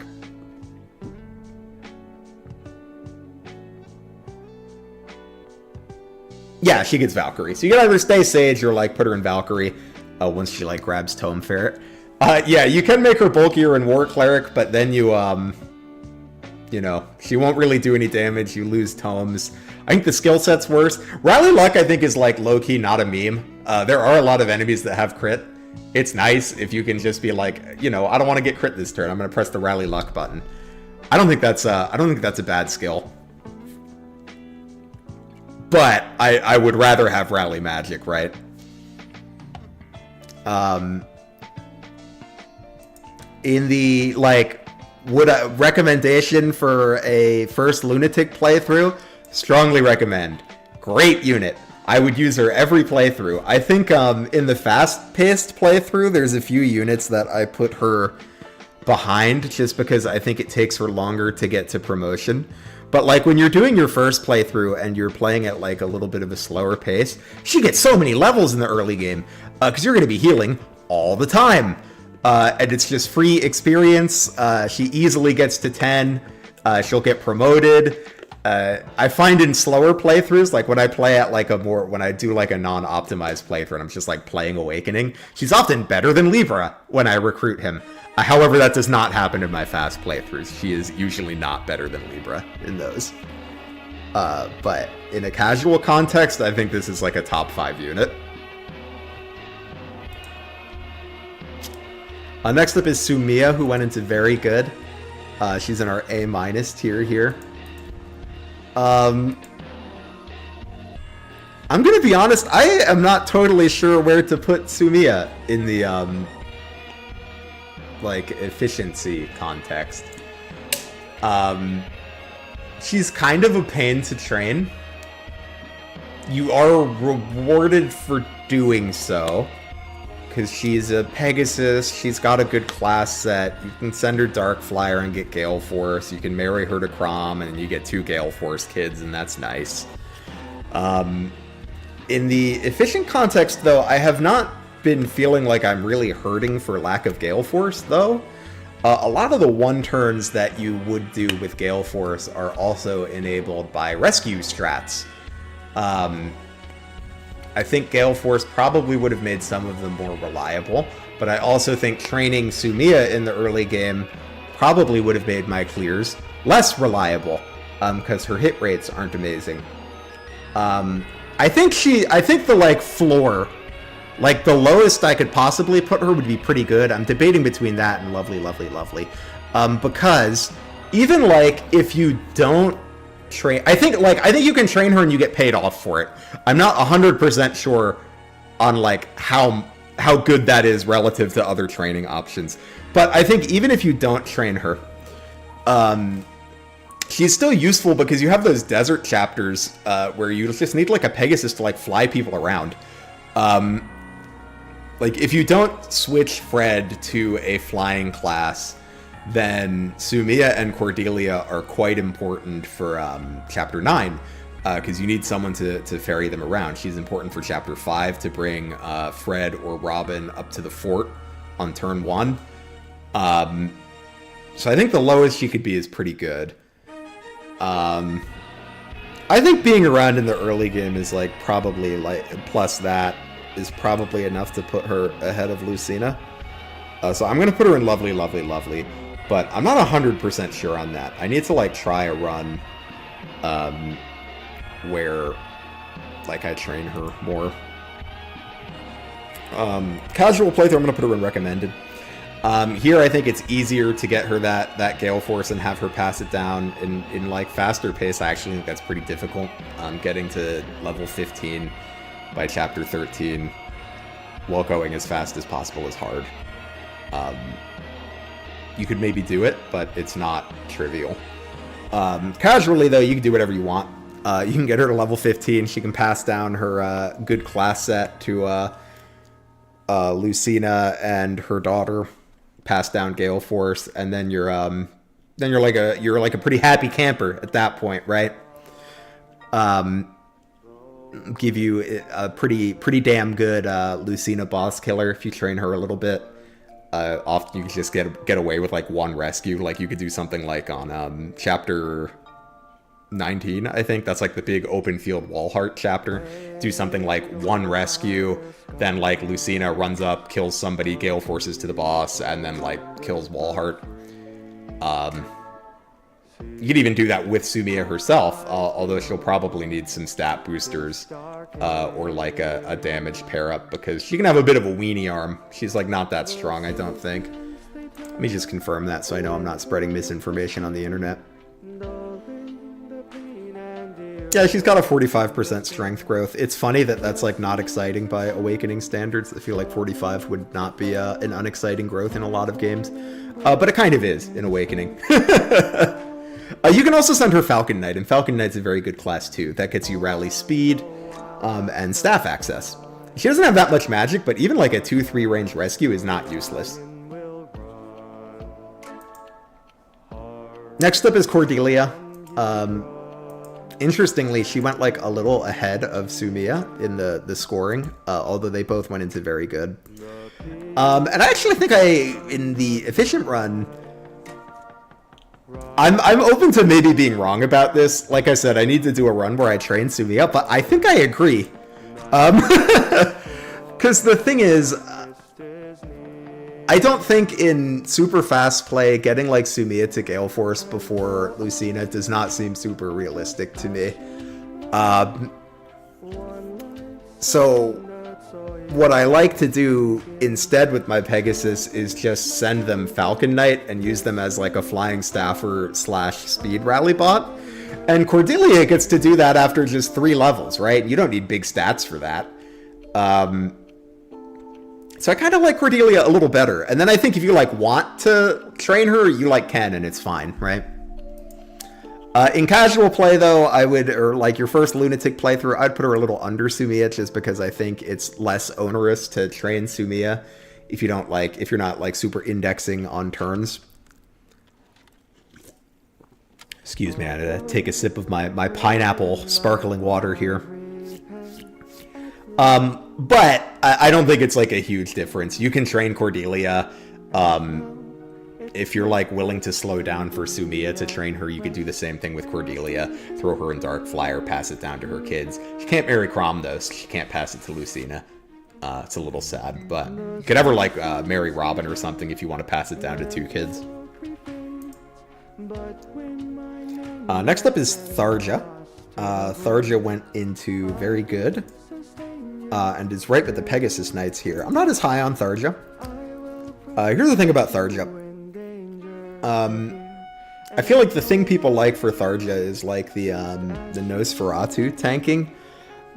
A: Yeah, she gets Valkyrie. So you can either stay Sage or, like, put her in Valkyrie once she, like, grabs Tome Ferret. Yeah, you can make her bulkier in War Cleric, but then you know, she won't really do any damage. You lose tomes. I think the skill set's worse. Rally Luck, I think, is, like, low-key not a meme. There are a lot of enemies that have crit. It's nice if you can just be like, you know, I don't want to get crit this turn. I'm going to press the Rally Luck button. I don't think that's a bad skill. But I would rather have Rally Magic, right? In the, like, would a recommendation for a first Lunatic playthrough? Strongly recommend. Great unit. I would use her every playthrough. I think in the fast-paced playthrough, there's a few units that I put her behind just because I think it takes her longer to get to promotion. But, like, when you're doing your first playthrough and you're playing at, like, a little bit of a slower pace, she gets so many levels in the early game because you're going to be healing all the time. And it's just free experience. She easily gets to 10. She'll get promoted. I find in slower playthroughs, like when I play at like when I do like a non-optimized playthrough and I'm just like playing Awakening, she's often better than Libra when I recruit him. However, that does not happen in my fast playthroughs. She is usually not better than Libra in those. But in a casual context, I think this is like a top 5 unit. Next up is Sumiya, who went into very good. She's in our A- tier here. I'm gonna be honest, I am not totally sure where to put Sumiya in the, like, efficiency context. She's kind of a pain to train. You are rewarded for doing so, because she's a Pegasus. She's got a good class set. You can send her Dark Flyer and get Gale Force. You can marry her to Crom, and you get 2 Gale Force kids, and that's nice. In the efficient context, though, I have not been feeling like I'm really hurting for lack of Gale Force, though. A lot of the 1-turns that you would do with Gale Force are also enabled by rescue strats. I think Gale Force probably would have made some of them more reliable, but I also think training Sumiya in the early game probably would have made my clears less reliable, because her hit rates aren't amazing. I think the, like, floor, like, the lowest I could possibly put her would be pretty good. I'm debating between that and Lovely, Lovely, Lovely. Because even, like, if you don't train... I think you can train her and you get paid off for it. I'm not 100% sure on, like, how good that is relative to other training options. But I think even if you don't train her, she's still useful because you have those desert chapters where you just need, like, a Pegasus to, like, fly people around. Like, if you don't switch Fred to a flying class, then Sumiya and Cordelia are quite important for Chapter 9, because you need someone to ferry them around. She's important for Chapter 5 to bring Fred or Robin up to the fort on turn 1. So I think the lowest she could be is pretty good. I think being around in the early game is, like, probably, like, plus that is probably enough to put her ahead of Lucina. So I'm going to put her in Lovely, Lovely, Lovely. But I'm not 100% sure on that. I need to, like, try a run where, like, I train her more. Casual playthrough, I'm going to put her in Recommended. Here, I think it's easier to get her that Gale Force and have her pass it down in like, faster pace. I actually think that's pretty difficult. Getting to level 15 by Chapter 13 while going as fast as possible is hard. You could maybe do it, but it's not trivial. Casually, though, you can do whatever you want. You can get her to level 15. She can pass down her good class set to Lucina and her daughter. Pass down Gale Force, and then you're like a pretty happy camper at that point, right? Give you a pretty damn good Lucina boss killer if you train her a little bit. Often you can just get away with, like, 1 rescue. Like, you could do something like on Chapter 19, I think. That's, like, the big open field Walhart chapter. Do something like 1 rescue, then, like, Lucina runs up, kills somebody, Gale Forces to the boss, and then, like, kills Walhart. You could even do that with Sumiya herself, although she'll probably need some stat boosters, or, like, a damage pair-up, because she can have a bit of a weenie arm. She's, like, not that strong, I don't think. Let me just confirm that so I know I'm not spreading misinformation on the internet. Yeah, she's got a 45% strength growth. It's funny that that's, like, not exciting by Awakening standards. I feel like 45 would not be an unexciting growth in a lot of games. But it kind of is in Awakening. You can also send her Falcon Knight, and Falcon Knight's a very good class too. That gets you rally speed and staff access. She doesn't have that much magic, but even like a 2-3 range rescue is not useless. Next up is Cordelia. Interestingly, she went like a little ahead of Sumiya in the scoring, although they both went into very good. And I actually think in the efficient run, I'm open to maybe being wrong about this. Like I said, I need to do a run where I train Sumiya, but I think I agree. Because the thing is, I don't think in super fast play, getting like Sumiya to Gale Force before Lucina does not seem super realistic to me. So what I like to do instead with my Pegasus is just send them Falcon Knight and use them as like a flying staffer / speed rally bot. And Cordelia gets to do that after just 3 levels, right? You don't need big stats for that. So I kind of like Cordelia a little better. And then I think if you like want to train her, you like can, and it's fine, right? In casual play, though, I would, or like your first Lunatic playthrough, I'd put her a little under Sumiya just because I think it's less onerous to train Sumiya if you don't like, if you're not like super indexing on turns. Excuse me, I had to take a sip of my pineapple sparkling water here. But I don't think it's like a huge difference. You can train Cordelia. If you're like willing to slow down for Sumiya to train her, you could do the same thing with Cordelia. Throw her in Dark Flyer, pass it down to her kids. She can't marry Crom though, so she can't pass it to Lucina. It's a little sad, but you could ever like marry Robin or something if you want to pass it down to 2 kids. Next up is Tharja. Tharja went into very good. And is right with the Pegasus Knights here. I'm not as high on Tharja. Here's the thing about Tharja. I feel like the thing people like for Tharja is like the Nosferatu tanking.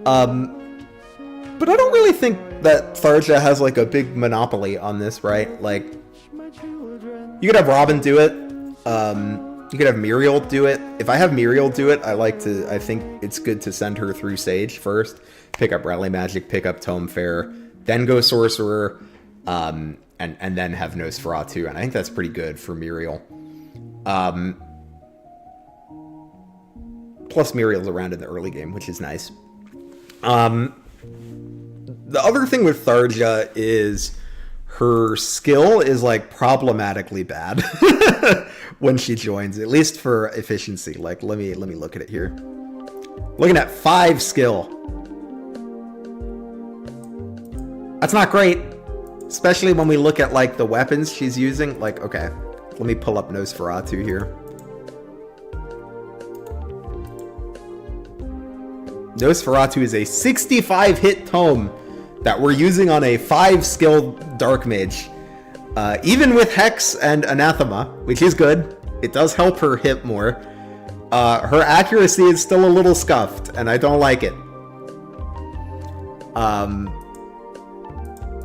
A: But I don't really think that Tharja has like a big monopoly on this, right? Like, you could have Robin do it. You could have Muriel do it. If I have Muriel do it, I think it's good to send her through Sage first. Pick up Rally Magic, pick up Tome Fair, then go Sorcerer, and then have Nosferatu. And I think that's pretty good for Muriel. Plus Muriel's around in the early game, which is nice. The other thing with Tharja is her skill is like problematically bad when she joins, at least for efficiency. Like, let me look at it here. Looking at 5 skill. That's not great, especially when we look at like the weapons she's using. Like, okay, let me pull up Nosferatu here. Nosferatu is a 65 hit tome that we're using on a 5 skill Dark Mage. Even with Hex and Anathema, which is good, it does help her hit more. Her accuracy is still a little scuffed, and I don't like it.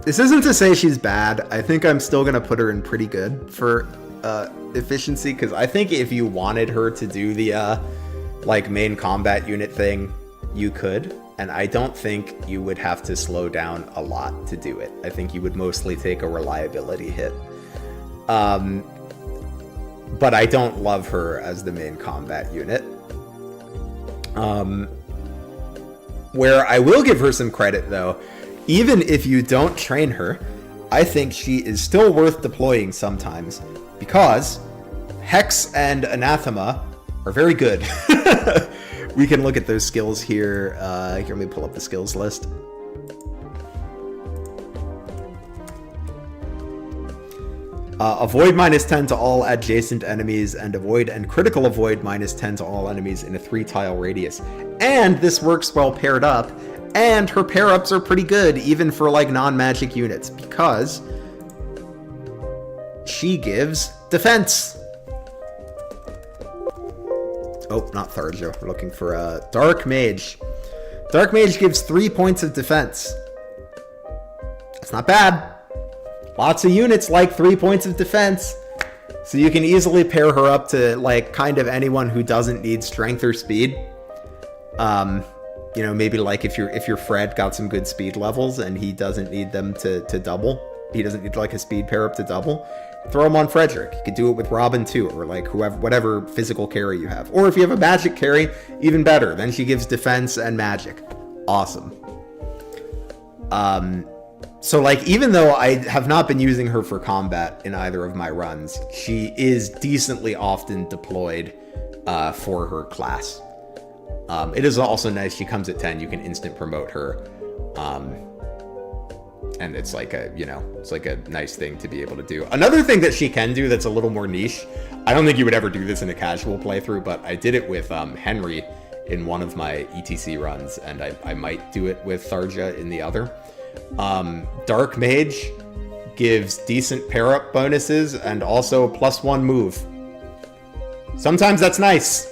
A: This isn't to say she's bad. I think I'm still going to put her in pretty good for efficiency, because I think if you wanted her to do the like main combat unit thing, you could. And I don't think you would have to slow down a lot to do it. I think you would mostly take a reliability hit. But I don't love her as the main combat unit. Where I will give her some credit, though, even if you don't train her, I think she is still worth deploying sometimes, because Hex and Anathema are very good. We can look at those skills here. Here, let me pull up the skills list. Avoid -10 to all adjacent enemies, and avoid and critical avoid -10 to all enemies in a 3-tile radius. And this works well paired up, and her pair-ups are pretty good, even for like non-magic units, because she gives defense. Oh, not Tharja. We're looking for a Dark Mage. Dark Mage gives 3 points of defense. That's not bad. Lots of units like 3 points of defense. So you can easily pair her up to like kind of anyone who doesn't need strength or speed. You know, maybe like if your Fred got some good speed levels and he doesn't need them to double. He doesn't need like a speed pair up to double. Throw him on Frederick. You could do it with Robin too, or like whatever physical carry you have. Or if you have a magic carry, even better. Then she gives defense and magic. Awesome. So like, even though I have not been using her for combat in either of my runs, she is decently often deployed for her class. It is also nice. She comes at 10. You can instant promote her. And it's like it's like a nice thing to be able to do. Another thing that she can do that's a little more niche, I don't think you would ever do this in a casual playthrough, but I did it with Henry in one of my ETC runs, and I might do it with Tharja in the other. Dark Mage gives decent pair-up bonuses and also +1 move. Sometimes that's nice.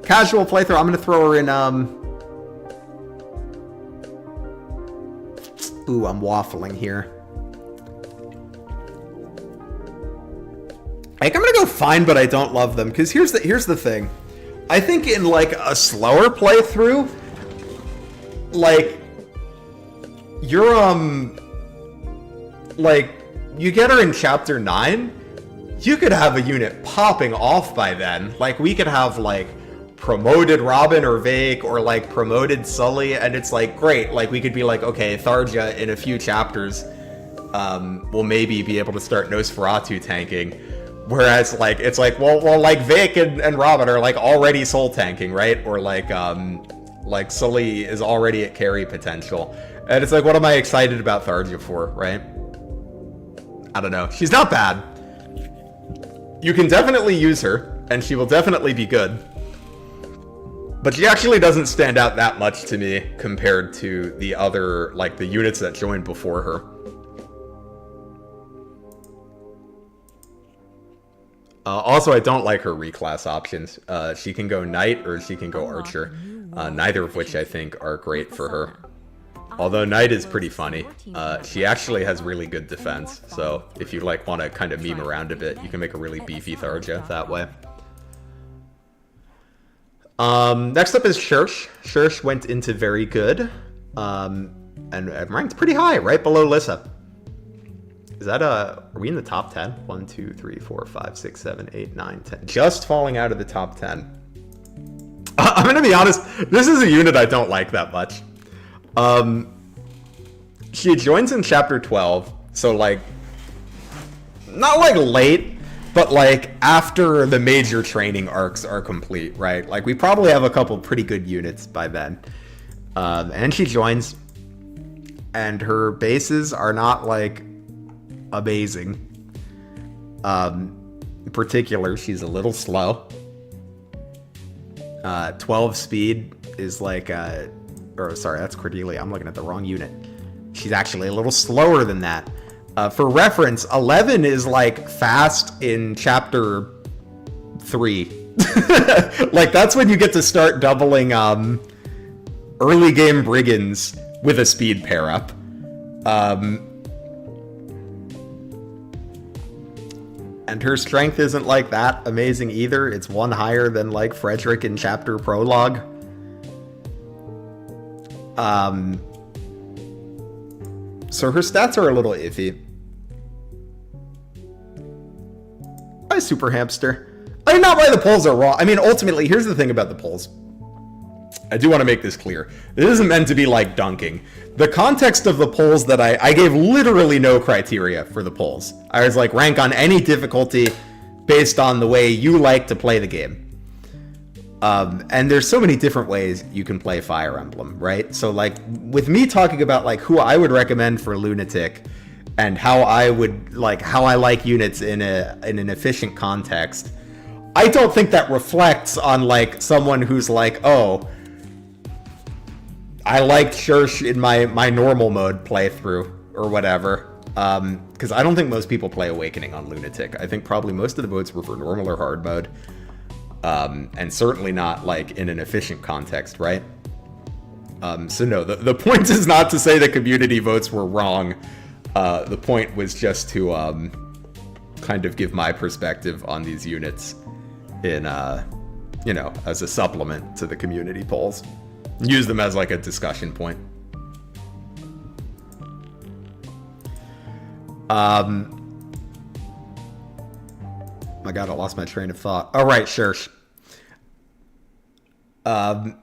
A: Casual playthrough, I'm going to throw her in... Ooh, I'm waffling here. Like, I'm gonna go fine, but I don't love them, because here's the thing. I think in, like, a slower playthrough, like, you're, like, you get her in Chapter 9, you could have a unit popping off by then. Like, we could have, like, promoted Robin or Vake, or, like, promoted Sully, and it's, like, great. Like, we could be like, okay, Tharja, in a few chapters, will maybe be able to start Nosferatu tanking. Whereas, like, it's like, well, like, Vake and Robin are, like, already soul tanking, right? Or, like Sully is already at carry potential. And it's like, what am I excited about Tharja for, right? I don't know. She's not bad. You can definitely use her, and she will definitely be good. But she actually doesn't stand out that much to me compared to the other, like, the units that joined before her. Also, I don't like her reclass options. She can go Knight or she can go Archer, neither of which I think are great for her. Although Knight is pretty funny. She actually has really good defense, so if you like want to kind of meme around a bit, you can make a really beefy Tharja that way. Next up is Shursh. Shursh went into very good, and ranked pretty high, right below Lissa. Is that are we in the top 10? 1, 2, 3, 4, 5, 6, 7, 8, 9, 10. Just falling out of the top 10. I'm gonna be honest, this is a unit I don't like that much. She joins in chapter 12, so like, not like late, but like after the major training arcs are complete, right? Like we probably have a couple pretty good units by then. And she joins, and her bases are not like amazing. In particular, she's a little slow. 12 speed is like or sorry, that's Cordelia. I'm looking at the wrong unit. She's actually a little slower than that. For reference, 11 is like fast in chapter 3. Like that's when you get to start doubling early game brigands with a speed pair up. And her strength isn't like that amazing either. It's one higher than like Frederick in chapter prologue. So her stats are a little iffy. By Super Hamster. I mean, not why the polls are wrong. I mean, ultimately, here's the thing about the polls. I do want to make this clear. This isn't meant to be like dunking. The context of the polls that I gave literally no criteria for the polls. I was like, rank on any difficulty based on the way you like to play the game. And there's so many different ways you can play Fire Emblem, right? So like with me talking about like who I would recommend for Lunatic and how I like units in an efficient context, I don't think that reflects on like someone who's like, oh, I liked Shursh in my normal mode playthrough or whatever. Because I don't think most people play Awakening on Lunatic. I think probably most of the votes were for normal or hard mode. And certainly not like in an efficient context, right? So no, the point is not to say the community votes were wrong. The point was just to kind of give my perspective on these units in, you know, as a supplement to the community polls. Use them as like a discussion point. My God, I lost my train of thought. All right, sure. Yeah,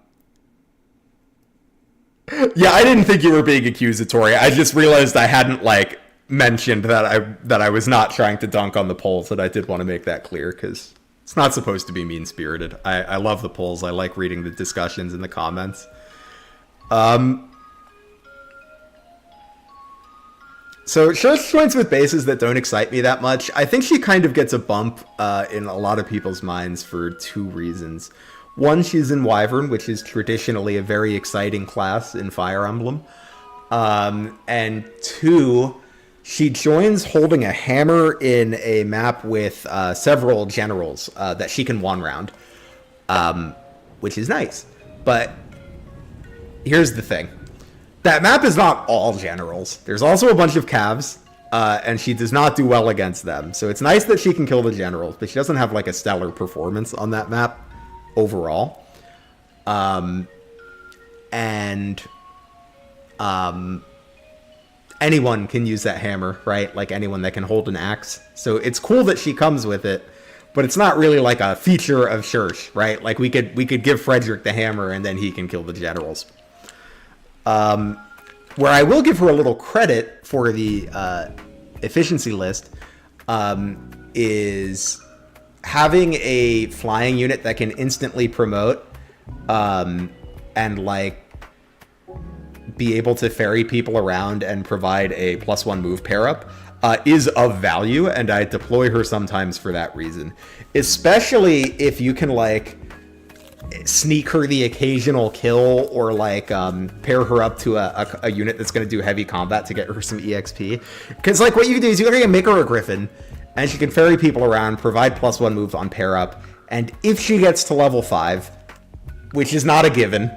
A: I didn't think you were being accusatory. I just realized I hadn't like mentioned that I was not trying to dunk on the polls, and I did want to make that clear because it's not supposed to be mean-spirited. I love the polls. I like reading the discussions in the comments. So Shursh joins with bases that don't excite me that much. I think she kind of gets a bump in a lot of people's minds for two reasons. One, she's in Wyvern, which is traditionally a very exciting class in Fire Emblem. And two, she joins holding a hammer in a map with several generals that she can one-round, which is nice. But here's the thing. That map is not all generals. There's also a bunch of Cavs. and she does not do well against them. So it's nice that she can kill the generals, but she doesn't have like a stellar performance on that map overall. Anyone can use that hammer, right? Like anyone that can hold an axe. So it's cool that she comes with it, but it's not really like a feature of Church, right? Like we could give Frederick the hammer and then he can kill the generals. Where I will give her a little credit for the efficiency list is having a flying unit that can instantly promote and like be able to ferry people around and provide a +1 move pair up is of value, and I deploy her sometimes for that reason. Especially if you can like sneak her the occasional kill or like pair her up to a unit that's going to do heavy combat to get her some EXP. Because like what you can do is you can make her a Griffin and she can ferry people around, provide +1 move on pair up, and if she gets to level 5, which is not a given,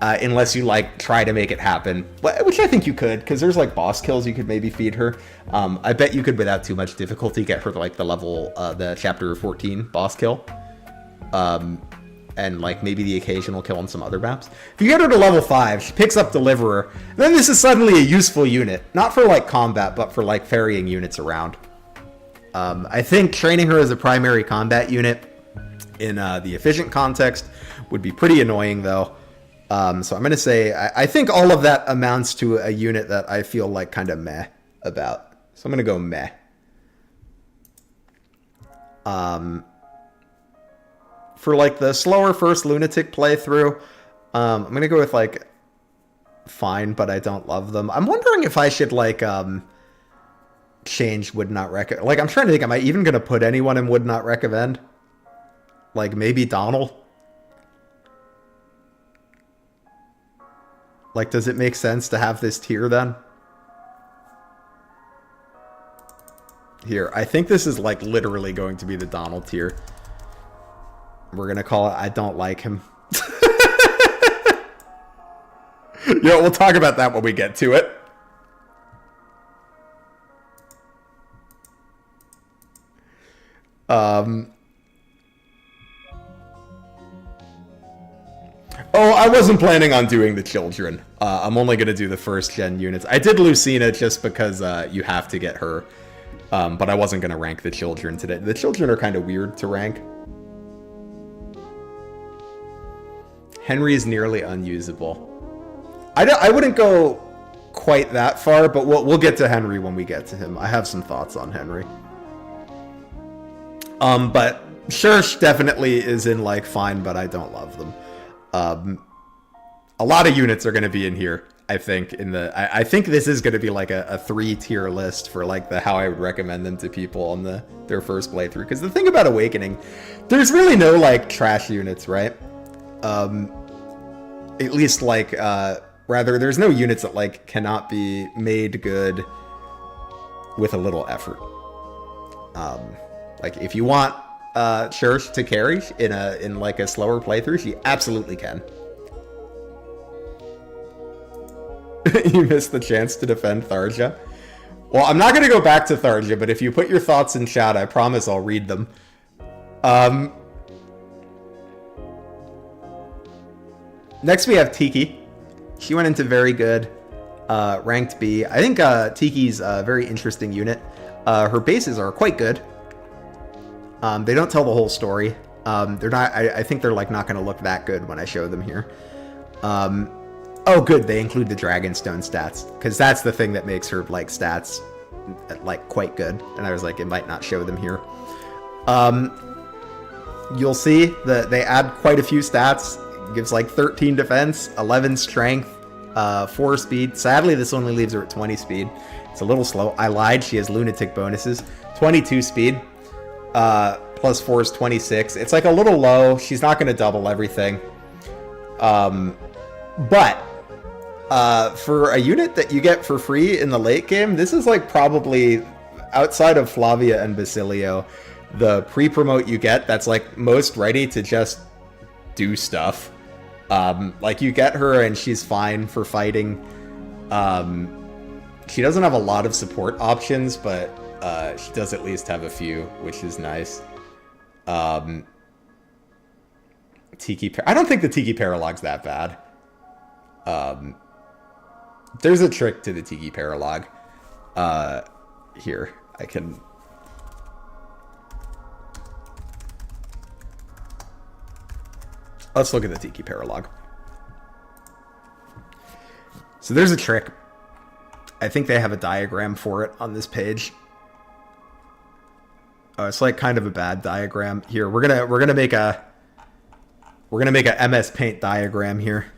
A: unless you like try to make it happen, which I think you could, because there's like boss kills you could maybe feed her. I bet you could without too much difficulty get her like the level, the chapter 14 boss kill. And like maybe the occasional kill on some other maps. If you get her to level 5, she picks up Deliverer, then this is suddenly a useful unit. Not for like combat, but for like ferrying units around. I think training her as a primary combat unit in the efficient context would be pretty annoying though. So I'm going to say, I think all of that amounts to a unit that I feel like kind of meh about. So I'm going to go meh. For like the slower first Lunatic playthrough, I'm going to go with like fine, but I don't love them. I'm wondering if I should like change would not recommend. Like I'm trying to think, am I even going to put anyone in would not recommend? Like maybe Donald? Like, does it make sense to have this tier then? Here, I think this is like literally going to be the Donald tier. We're going to call it I don't like him. Yo, we'll talk about that when we get to it. Oh, I wasn't planning on doing the children. I'm only going to do the first gen units. I did Lucina just because you have to get her. But I wasn't going to rank the children today. The children are kind of weird to rank. Henry is nearly unusable. I wouldn't go quite that far, but we'll get to Henry when we get to him. I have some thoughts on Henry. But Church definitely is in like fine, but I don't love them. A lot of units are going to be in here, I think. I think this is going to be like a 3-tier list for like the how I would recommend them to people on their first playthrough. Because the thing about Awakening, there's really no like trash units, right? At least like rather, there's no units that like cannot be made good with a little effort. Like if you want Church to carry in like a slower playthrough, she absolutely can. You missed the chance to defend Tharja. Well, I'm not going to go back to Tharja, but if you put your thoughts in chat, I promise I'll read them. Next we have Tiki. She went into very good, ranked B. I think Tiki's a very interesting unit. Her bases are quite good. They don't tell the whole story. They're not. I think they're like not going to look that good when I show them here. Oh, good. They include the Dragonstone stats because that's the thing that makes her like stats like quite good. And I was like, it might not show them here. You'll see that they add quite a few stats. It gives like 13 defense, 11 strength, 4 speed. Sadly, this only leaves her at 20 speed. It's a little slow. I lied. She has lunatic bonuses. 22 speed. Plus 4 is 26. It's like a little low. She's not going to double everything. But for a unit that you get for free in the late game, this is like probably, outside of Flavia and Basilio, the pre-promote you get that's like most ready to just do stuff. Like you get her and she's fine for fighting She doesn't have a lot of support options, but she does at least have a few, which is nice. I don't think the Tiki Paralog's that bad. There's a trick to the Tiki Paralog. Here, I can... Let's look at the Tiki Paralog. So there's a trick. I think they have a diagram for it on this page. Oh, it's like kind of a bad diagram. Here, we're gonna make a MS Paint diagram here.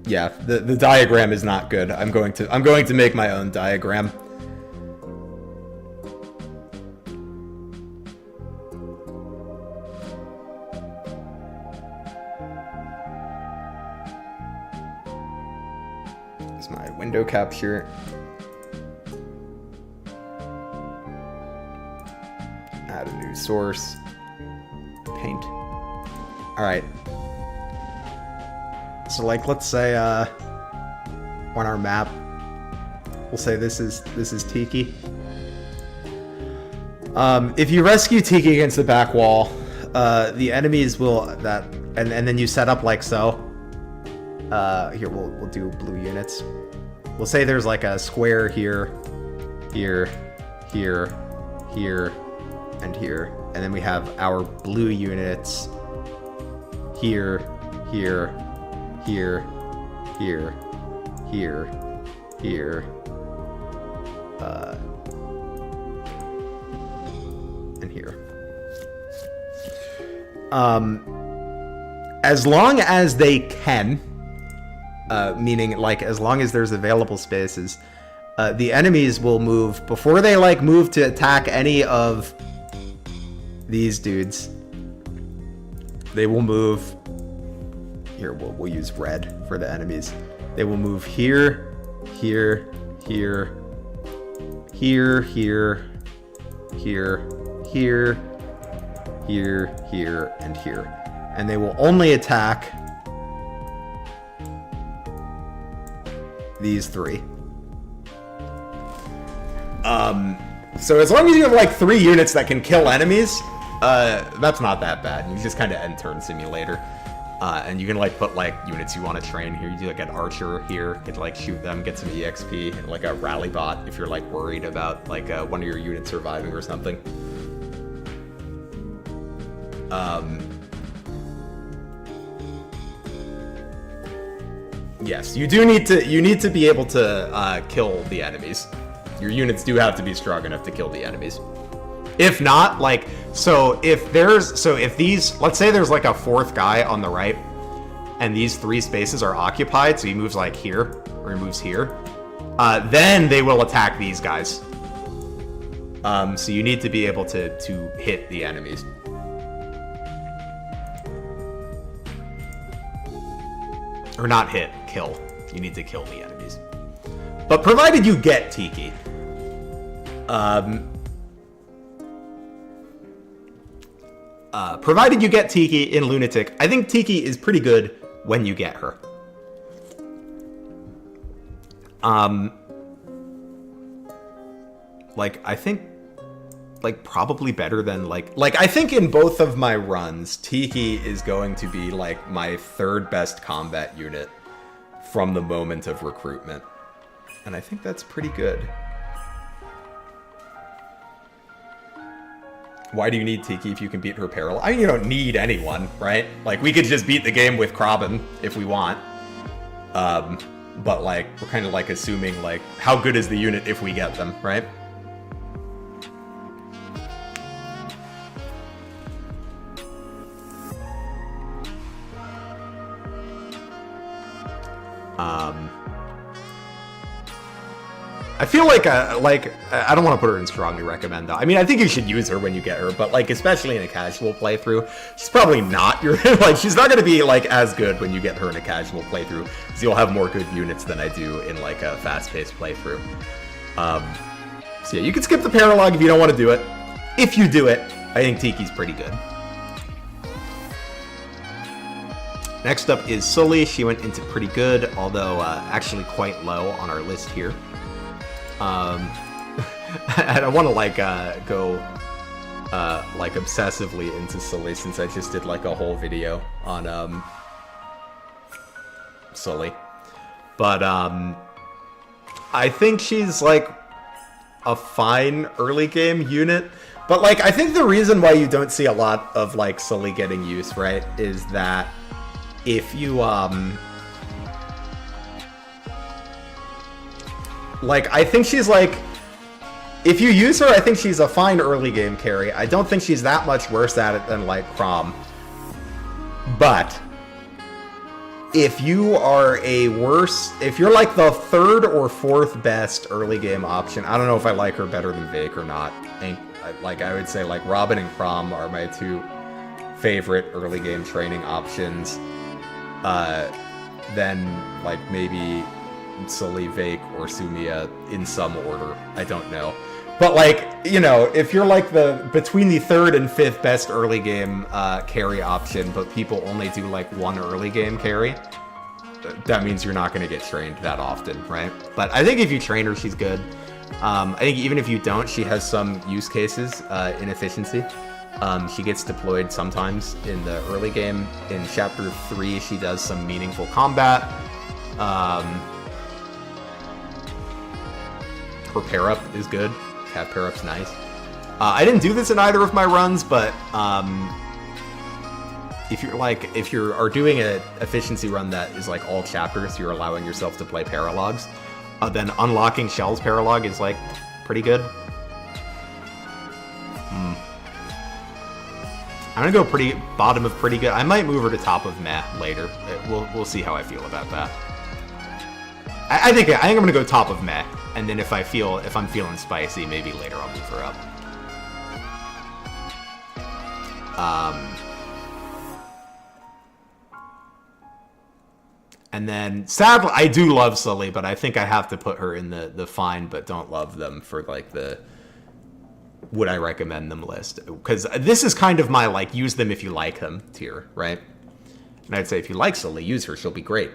A: Yeah, the diagram is not good. I'm going to make my own diagram. It's my window capture. Add a new source. Paint. All right. So like, let's say on our map, we'll say this is Tiki. If you rescue Tiki against the back wall, the enemies will and then you set up like so. Here we'll do blue units. We'll say there's like a square here, here, here, here, and here, and then we have our blue units here, here, here, here, here, here, and here. As long as they can, meaning like as long as there's available spaces, the enemies will move before they like move to attack any of these dudes. They will move. Here, we'll use red for the enemies. They will move here, here, here, here, here, here, here, here, here, and here. And they will only attack these three. So as long as you have like 3 units that can kill enemies, that's not that bad. You just kind of end turn simulator. And you can like put like units you want to train here. You do like an archer here, get to like shoot them, get some EXP, and like a rally bot if you're like worried about like one of your units surviving or something. Yes, you need to be able to kill the enemies. Your units do have to be strong enough to kill the enemies. If not, like, if these, let's say there's like a 4th guy on the right, and these 3 spaces are occupied, so he moves like here, or he moves here, then they will attack these guys. So you need to be able to hit the enemies. Or not hit, kill. You need to kill the enemies. But provided you get Tiki, provided you get Tiki in Lunatic, I think Tiki is pretty good when you get her. Like, I think, like, probably better than, like, I think in both of my runs, Tiki is going to be, like, my 3rd best combat unit from the moment of recruitment. And I think that's pretty good. Why do you need Tiki if you can beat her parallel? I mean, you don't need anyone, right? Like, we could just beat the game with Krabben if we want. But, like, we're kind of, like, assuming, like, how good is the unit if we get them, right? I feel like I don't want to put her in strongly recommend though. I mean, I think you should use her when you get her, but like especially in a casual playthrough, she's probably not your like she's not going to be like as good when you get her in a casual playthrough, because you'll have more good units than I do in like a fast-paced playthrough. So yeah, you can skip the paralog if you don't want to do it. If you do it, I think Tiki's pretty good. Next up is Sully. She went into pretty good, although actually quite low on our list here. And I want to like go like obsessively into Sully since I just did like a whole video on Sully. But I think she's like a fine early game unit. But like I think the reason why you don't see a lot of like Sully getting use, right, is that if you like I think she's like, if you use her, I think she's a fine early game carry. I don't think she's that much worse at it than like Chrom. But if you are if you're like the third or fourth best early game option, I don't know if I like her better than Vake or not. And like I would say like Robin and Chrom are my two favorite early game training options. Then like maybe Sully, Vake, or Sumia in some order. I don't know. But like, you know, if you're like between the third and fifth best early game carry option, but people only do like one early game carry, that means you're not going to get trained that often, right? But I think if you train her, she's good. I think even if you don't, she has some use cases in efficiency. She gets deployed sometimes in the early game. In Chapter 3, she does some meaningful combat. Her pair-up is good. Cat pair-up's nice. I didn't do this in either of my runs, but if you are doing an efficiency run that is like all chapters, you're allowing yourself to play paralogs, then unlocking Shell's paralog is like pretty good. I'm gonna go pretty bottom of pretty good. I might move her to top of meh later. We'll see how I feel about that. I think I'm gonna go top of meh, and then if I'm feeling spicy, maybe later I'll move her up. And then sadly, I do love Sully, but I think I have to put her in the fine but don't love them for like the would I recommend them list, because this is kind of my like use them if you like them tier, right? And I'd say if you like Sully, use her, she'll be great.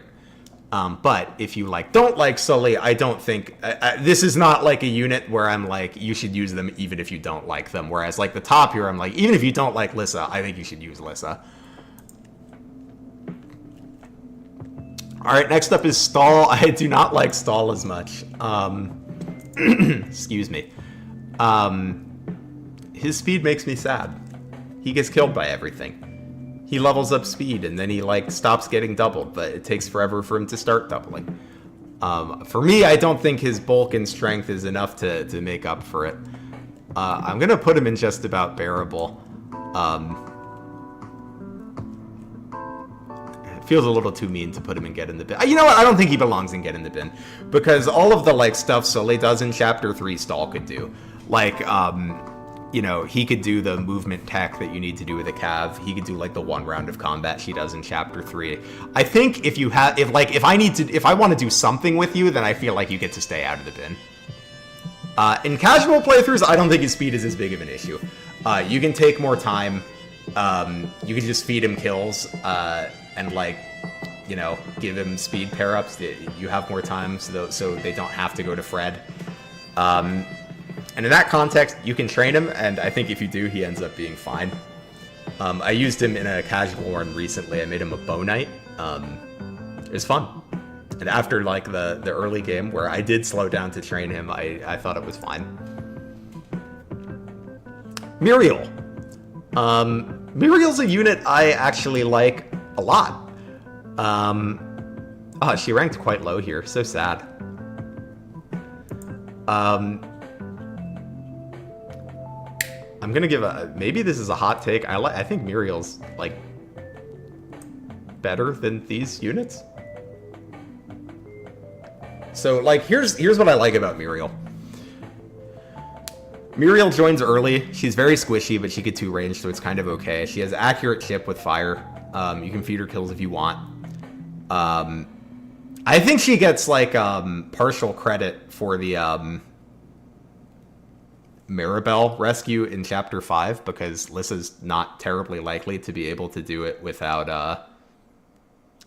A: But if you like don't like Sully, I don't think this is not like a unit where I'm like you should use them even if you don't like them. Whereas like the top here, I'm like even if you don't like Lissa, I think you should use Lissa. All right, next up is Stall. I do not like Stall as much. Excuse me. His speed makes me sad. He gets killed by everything. He levels up speed and then he like stops getting doubled, but it takes forever for him to start doubling. For me, I don't think his bulk and strength is enough to make up for it. I'm gonna put him in just about bearable. It feels a little too mean to put him in get in the bin. You know what? I don't think he belongs in get in the bin, because all of the like stuff Sully does in Chapter 3, Stall could do. Like, you know, he could do the movement tech that you need to do with a Cav. He could do like the one round of combat she does in Chapter 3. I think if I want to do something with you, then I feel like you get to stay out of the bin. In casual playthroughs, I don't think his speed is as big of an issue. You can take more time. You can just feed him kills, and like, you know, give him speed pair-ups. You have more time so they don't have to go to Fred. And in that context, you can train him, and I think if you do, he ends up being fine. I used him in a casual run recently. I made him a bow knight. It was fun. And after like the early game where I did slow down to train him, I thought it was fine. Muriel. Muriel's a unit I actually like a lot. Oh, she ranked quite low here. So sad. I'm gonna give maybe this is a hot take. I think Muriel's like better than these units. So like here's what I like about Muriel. Muriel joins early. She's very squishy, but she get 2 range, so it's kind of okay. She has accurate chip with fire. You can feed her kills if you want. I think she gets like partial credit for the Maribel rescue in Chapter 5, because Lissa's not terribly likely to be able to do it without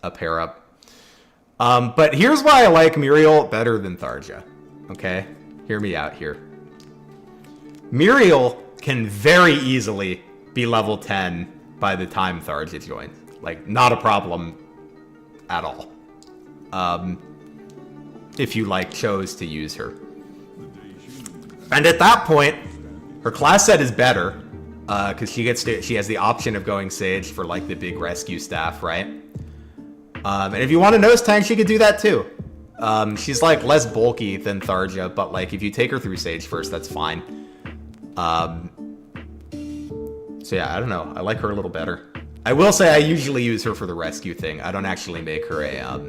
A: a pair up. But here's why I like Muriel better than Tharja. Okay? Hear me out here. Muriel can very easily be level 10 by the time Tharja joins. Like, not a problem at all. If you, like, chose to use her. And at that point, her class set is better. Because she has the option of going Sage for, like, the big rescue staff, right? And if you want a nose tank, she could do that too. She's like less bulky than Tharja, but like if you take her through Sage first, that's fine. So yeah, I don't know. I like her a little better. I will say I usually use her for the rescue thing. I don't actually make her a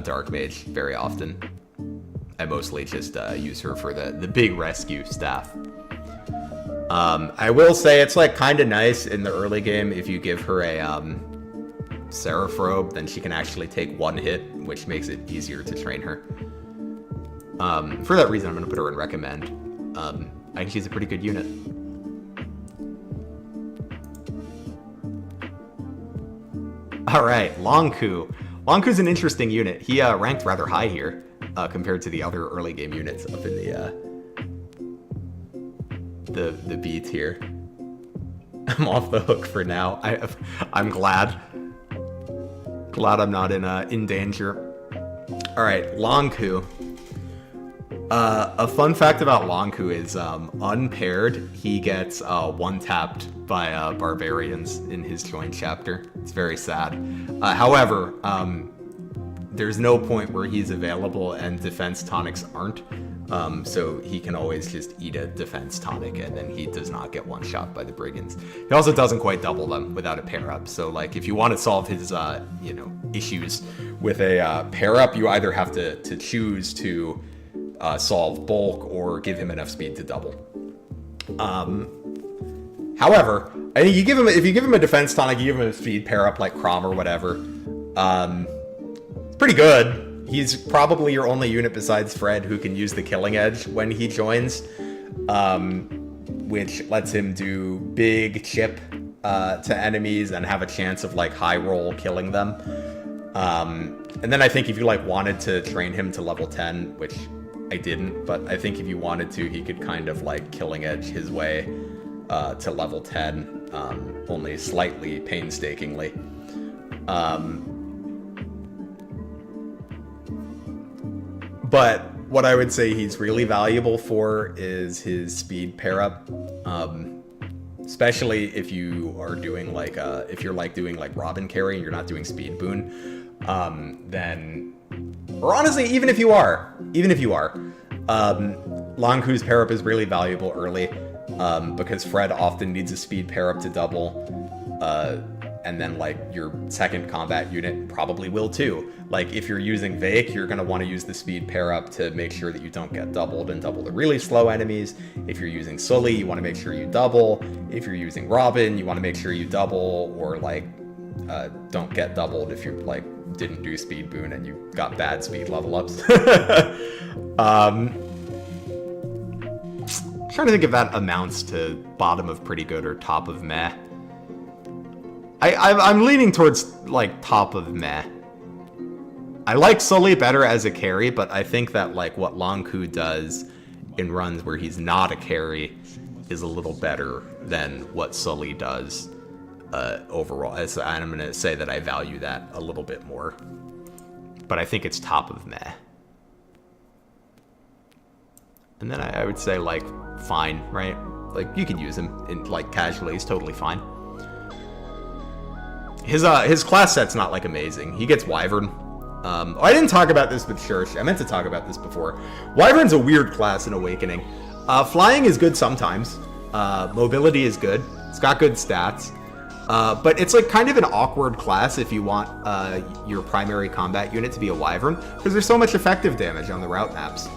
A: dark mage very often. I mostly just use her for the big rescue staff. I will say it's like kind of nice in the early game if you give her a Seraph Robe, then she can actually take one hit, which makes it easier to train her. For that reason, I'm going to put her in recommend. I think she's a pretty good unit. Alright, Longku. Longku's an interesting unit. He ranked rather high here compared to the other early game units up in the B tier. I'm off the hook for now. I'm glad. Glad I'm not in danger. Alright, Longku. A fun fact about Longku is unpaired, he gets one-tapped by barbarians in his join chapter. It's very sad. However, there's no point where he's available and defense tonics aren't. So he can always just eat a defense tonic and then he does not get one shot by the brigands. He also doesn't quite double them without a pair up. So like if you want to solve his issues with a pair up, you either have to choose to solve bulk or give him enough speed to double. However, I think if you give him a defense tonic, you give him a speed pair up like Crom or whatever. It's pretty good. He's probably your only unit besides Fred who can use the Killing Edge when he joins, which lets him do big chip to enemies and have a chance of like high roll killing them. And then I think if you like wanted to train him to level 10, which I didn't, but I think if you wanted to, he could kind of like Killing Edge his way to level 10, only slightly painstakingly. But what I would say he's really valuable for is his speed pair up. Especially if you are doing like, if you're like doing like Robin carry and you're not doing speed boon, then, or honestly, even if you are, Longku's pair up is really valuable early, because Fred often needs a speed pair up to double, and then like your second combat unit probably will too. Like if you're using Vake, you're gonna want to use the speed pair up to make sure that you don't get doubled and double the really slow enemies. If you're using Sully, you want to make sure you double. If you're using Robin, you want to make sure you double or like don't get doubled if you like didn't do speed boon and you got bad speed level ups. Trying to think if that amounts to bottom of pretty good or top of meh. I'm leaning towards like top of meh. I like Sully better as a carry, but I think that like what Longku does in runs where he's not a carry is a little better than what Sully does overall. And I'm going to say that I value that a little bit more. But I think it's top of meh. And then I would say like fine, right? Like you could use him in like casually, he's totally fine. His class set's not like amazing. He gets Wyvern. I didn't talk about this with Church. I meant to talk about this before. Wyvern's a weird class in Awakening. Flying is good sometimes. Mobility is good. It's got good stats. But it's like kind of an awkward class if you want your primary combat unit to be a Wyvern, because there's so much effective damage on the route maps.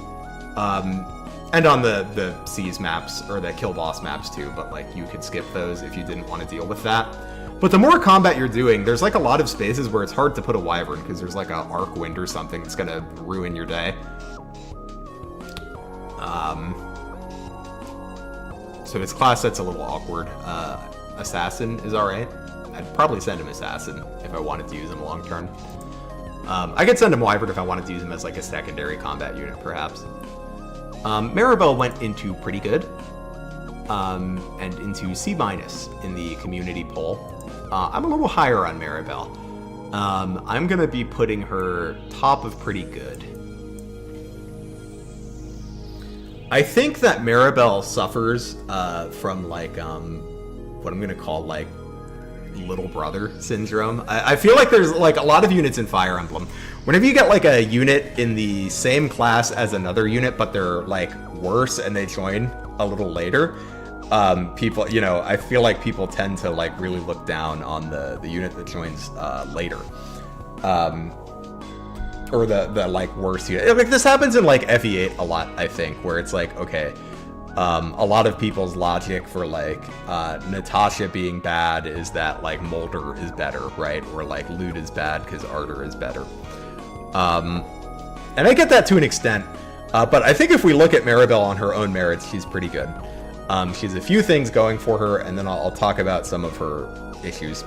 A: And on the Seas maps, or the Kill Boss maps too, but like you could skip those if you didn't want to deal with that. But the more combat you're doing, there's like a lot of spaces where it's hard to put a Wyvern because there's like a Arc Wind or something that's gonna ruin your day. So his class set's a little awkward. Assassin is alright. I'd probably send him Assassin if I wanted to use him long term. I could send him Wyvern if I wanted to use him as like a secondary combat unit, perhaps. Maribel went into pretty good, and into C- in the community poll. I'm a little higher on Maribel. I'm gonna be putting her top of pretty good. I think that Maribel suffers from like what I'm gonna call like little brother syndrome. I feel like there's like a lot of units in Fire Emblem. Whenever you get like a unit in the same class as another unit, but they're like worse and they join a little later, people, you know, I feel like people tend to like really look down on the unit that joins later. Or the like worse unit. Like this happens in like FE8 a lot, I think, where it's like, okay, a lot of people's logic for like Natasha being bad is that like Molder is better, right? Or like Lute is bad because Ardor is better. And I get that to an extent, but I think if we look at Maribel on her own merits, she's pretty good. She has a few things going for her, and then I'll talk about some of her issues.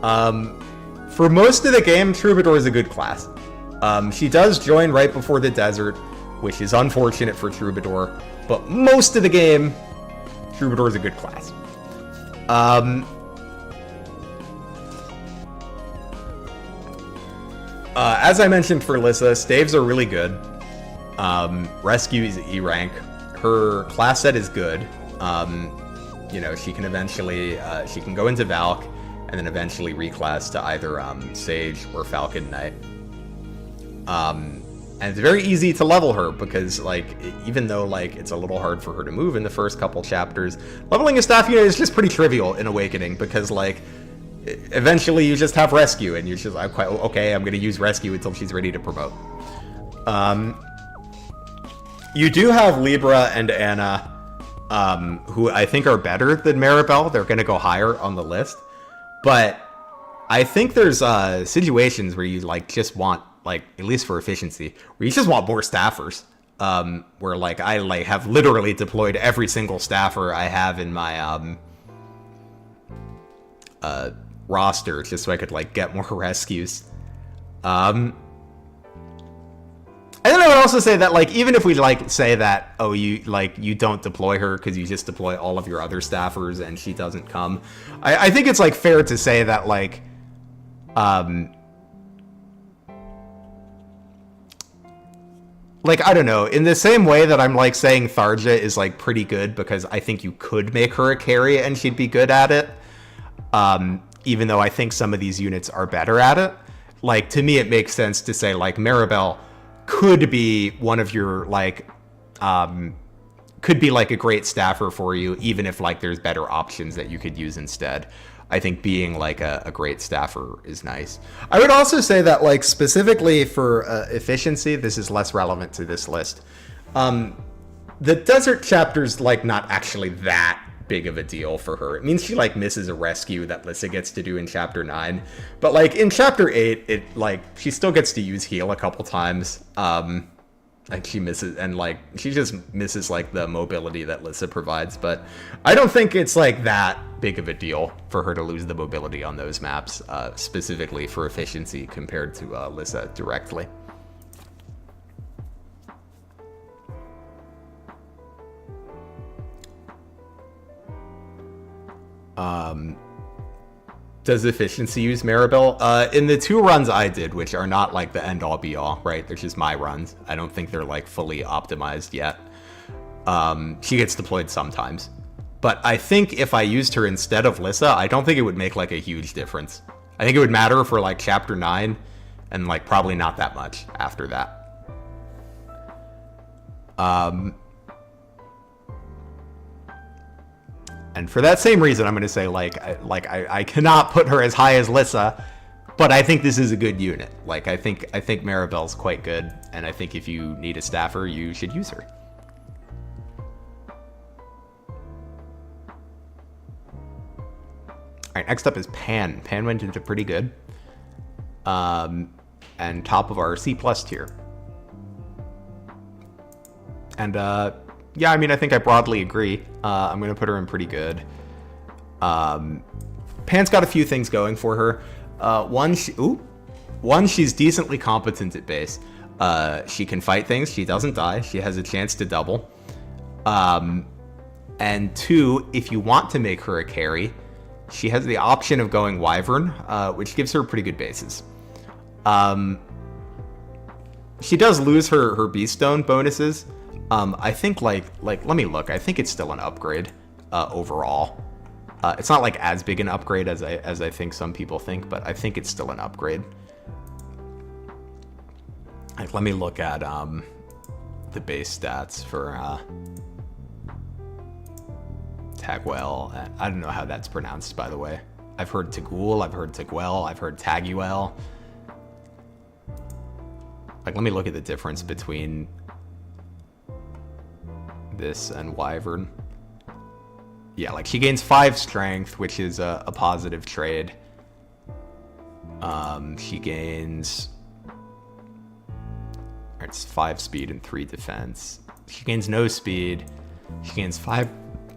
A: For most of the game, Troubadour is a good class. She does join right before the desert, which is unfortunate for Troubadour, but most of the game, Troubadour is a good class. As I mentioned for Lissa, staves are really good. Rescue is E rank. Her class set is good. You know, she can eventually, she can go into Valk, and then eventually reclass to either Sage or Falcon Knight. And it's very easy to level her because, like, even though like it's a little hard for her to move in the first couple chapters, leveling a staff unit is just pretty trivial in Awakening because, like, eventually you just have Rescue and you're just I'm quite okay. I'm gonna use Rescue until she's ready to promote. You do have Libra and Anna, who I think are better than Maribel. They're gonna go higher on the list, but I think there's situations where you like just want, like, at least for efficiency, where you just want more staffers. Where like I like have literally deployed every single staffer I have in my roster just so I could like get more rescues. And then I would also say that, like, even if we like say that, oh, you don't deploy her because you just deploy all of your other staffers and she doesn't come, I think it's like fair to say that like I don't know, in the same way that I'm like saying Tharja is like pretty good because I think you could make her a carry and she'd be good at it, even though I think some of these units are better at it. Like, to me it makes sense to say like Maribel could be one of your like could be like a great staffer for you, even if like there's better options that you could use instead. I think being like a great staffer is nice. I would also say that, like, specifically for efficiency, this is less relevant to this list. The desert chapter's like not actually that big of a deal for her. It means she like misses a rescue that Lissa gets to do in chapter 9, but like in chapter 8 it like she still gets to use heal a couple times. Like she misses, and like she just misses like the mobility that Lissa provides, but I don't think it's like that big of a deal for her to lose the mobility on those maps, specifically for efficiency compared to Lissa directly. Does efficiency use Maribel? In the 2 runs I did, which are not like the end-all be-all, right? They're just my runs. I don't think they're like fully optimized yet. She gets deployed sometimes. But I think if I used her instead of Lissa, I don't think it would make like a huge difference. I think it would matter for like chapter 9, and like probably not that much after that. And for that same reason, I'm going to say I cannot put her as high as Lissa, but I think this is a good unit. Like I think Maribel's quite good, and I think if you need a staffer, you should use her. All right, next up is Pan. Pan went into pretty good, and top of our C+ tier. And yeah, I mean, I think I broadly agree. I'm going to put her in pretty good. Pan's got a few things going for her. One, she's decently competent at base. She can fight things. She doesn't die. She has a chance to double. And two, if you want to make her a carry, she has the option of going Wyvern, which gives her pretty good bases. She does lose her Beast Stone bonuses. I think like let me look. I think it's still an upgrade overall. It's not like as big an upgrade as I think some people think, but I think it's still an upgrade. Like, let me look at the base stats for Tagwell. I don't know how that's pronounced, by the way. I've heard Tagul, I've heard Tagwell, I've heard Taguel. Like, let me look at the difference between this and Wyvern. Yeah, like, she gains 5 strength, which is a positive trade. She gains... It's 5 speed and 3 defense. She gains no speed. She gains 5...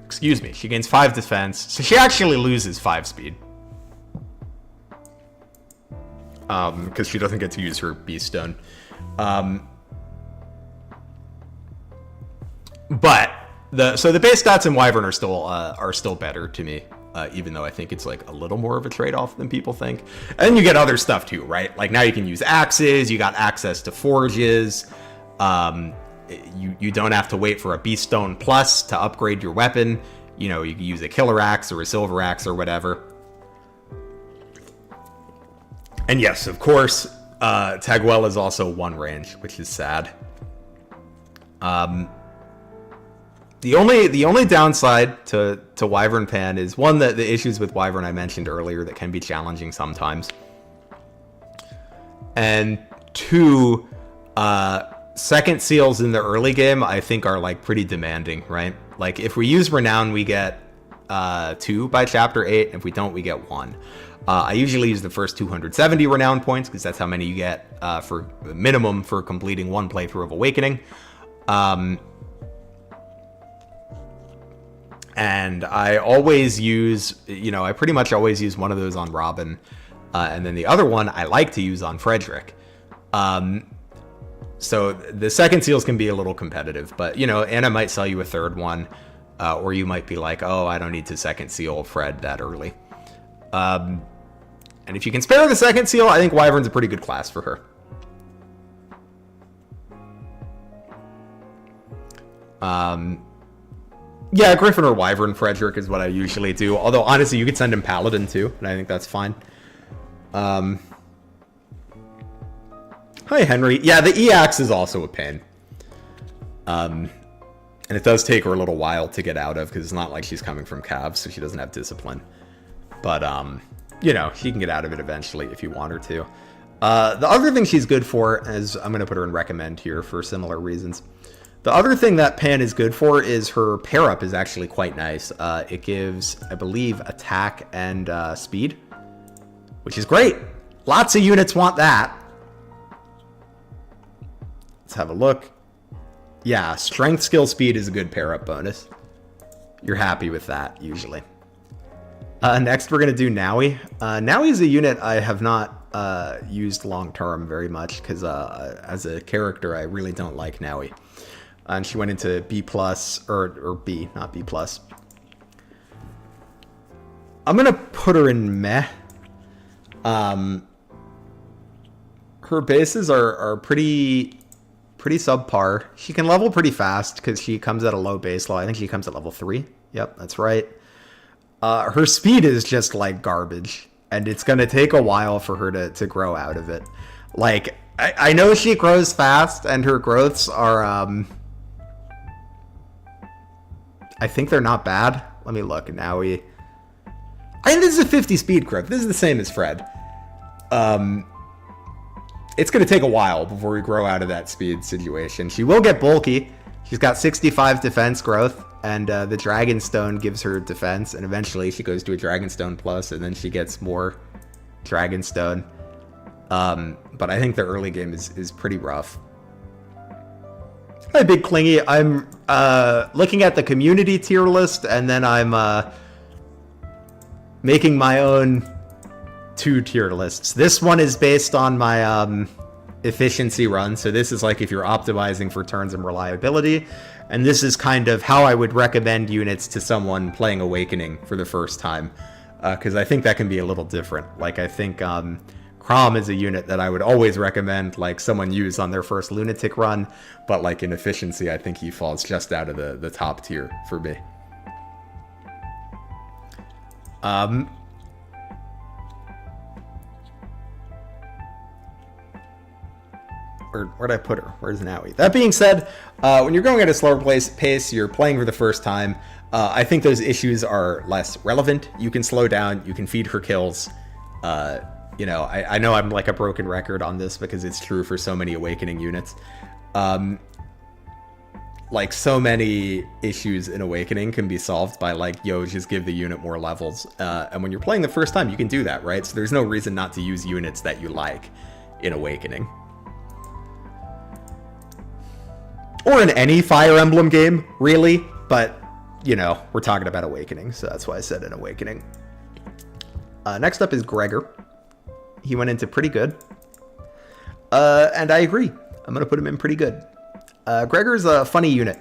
A: Excuse me. She gains 5 defense. So she actually loses 5 speed. Because she doesn't get to use her Beast Stone. But the base stats in Wyvern are still better to me, even though I think it's like a little more of a trade-off than people think. And you get other stuff too, right? Like now you can use axes, you got access to forges. You don't have to wait for a Beast Stone Plus to upgrade your weapon. You know, you can use a killer axe or a silver axe or whatever. And yes, of course, Tagwell is also 1 range, which is sad. The only downside to Wyvern Pan is, one, that the issues with Wyvern I mentioned earlier that can be challenging sometimes. And 2, second seals in the early game I think are like pretty demanding, right? Like if we use Renown, we get 2 by chapter 8. If we don't, we get 1. I usually use the first 270 Renown points because that's how many you get for the minimum for completing 1 playthrough of Awakening. And I always use, I pretty much always use one of those on Robin. And then the other one I like to use on Frederick. So the second seals can be a little competitive, but, Anna might sell you a third one. Or you might be like, oh, I don't need to second seal Fred that early. And if you can spare the second seal, I think Wyvern's a pretty good class for her. Yeah, Griffin or Wyvern Frederick is what I usually do. Although, honestly, you could send him Paladin, too, and I think that's fine. Hi, Henry. Yeah, the E-Axe is also a pain. And it does take her a little while to get out of, because it's not like she's coming from Cavs, so she doesn't have discipline. But, she can get out of it eventually if you want her to. The other thing she's good for is, I'm going to put her in recommend here for similar reasons. The other thing that Pan is good for is her pair-up is actually quite nice. It gives, I believe, attack and speed, which is great. Lots of units want that. Let's have a look. Yeah, strength, skill, speed is a good pair-up bonus. You're happy with that, usually. Next, we're going to do Nowy. Nowy is a unit I have not used long-term very much, because as a character, I really don't like Nowy. And she went into B+, or B, not B+. I'm going to put her in meh. Her bases are pretty subpar. She can level pretty fast because she comes at a low base level. I think she comes at level 3. Yep, that's right. Her speed is just like garbage, and it's going to take a while for her to grow out of it. Like, I know she grows fast, and her growths are, I think they're not bad. Let me look. Now I think this is a 50 speed growth. This is the same as Fred. It's going to take a while before we grow out of that speed situation. She will get bulky. She's got 65 defense growth, and the Dragonstone gives her defense, and eventually she goes to a Dragonstone Plus, and then she gets more Dragonstone. But I think the early game is pretty rough. Hi, Big Clingy. I'm looking at the community tier list, and then I'm making my own 2 tier lists. This one is based on my efficiency run. So this is like if you're optimizing for turns and reliability. And this is kind of how I would recommend units to someone playing Awakening for the first time. Because I think that can be a little different. Like, I think Crom is a unit that I would always recommend, like, someone use on their first Lunatic run. But, like, in efficiency, I think he falls just out of the top tier for me. Where'd I put her? Where's Annoy? That being said, when you're going at a slower pace, you're playing for the first time, I think those issues are less relevant. You can slow down, you can feed her kills. You know, I know I'm like a broken record on this because it's true for so many Awakening units. Like, so many issues in Awakening can be solved by, like, yo, just give the unit more levels. And when you're playing the first time, you can do that, right? So there's no reason not to use units that you like in Awakening. Or in any Fire Emblem game, really. But, you know, we're talking about Awakening, so that's why I said an Awakening. Next up is Gregor. He went into pretty good. And I agree. I'm going to put him in pretty good. Gregor's a funny unit.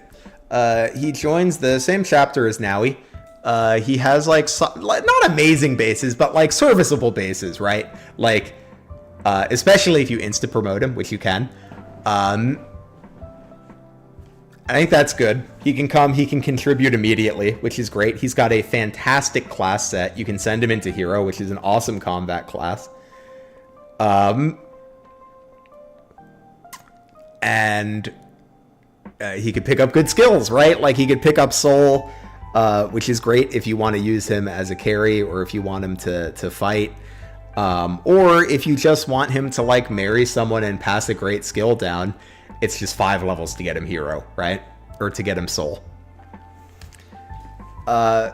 A: He joins the same chapter as Nowy. He has, like, not amazing bases, but, like, serviceable bases, right? Like, especially if you insta-promote him, which you can. I think that's good. He can come, he can contribute immediately, which is great. He's got a fantastic class set. You can send him into Hero, which is an awesome combat class. And he could pick up good skills, right? Like, he could pick up Soul, which is great if you want to use him as a carry or if you want him to fight. Or if you just want him to, like, marry someone and pass a great skill down. It's just 5 levels to get him Hero, right? Or to get him Soul. I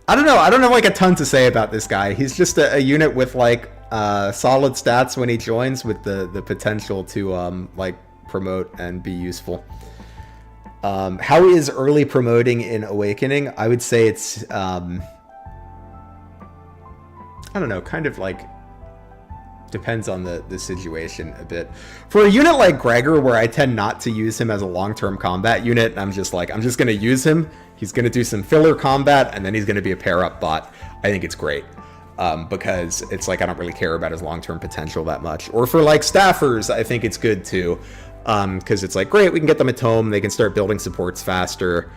A: don't know. I don't have, like, a ton to say about this guy. He's just a unit with, like, solid stats when he joins, with the potential to, like, promote and be useful. How is early promoting in Awakening? I would say it's, I don't know, kind of, like, depends on the situation a bit. For a unit like Gregor, where I tend not to use him as a long-term combat unit, I'm just going to use him. He's going to do some filler combat, and then he's going to be a pair-up bot. I think it's great. Because it's like I don't really care about his long-term potential that much. Or for, like, staffers, I think it's good too. Because it's like, great, we can get them at home. They can start building supports faster.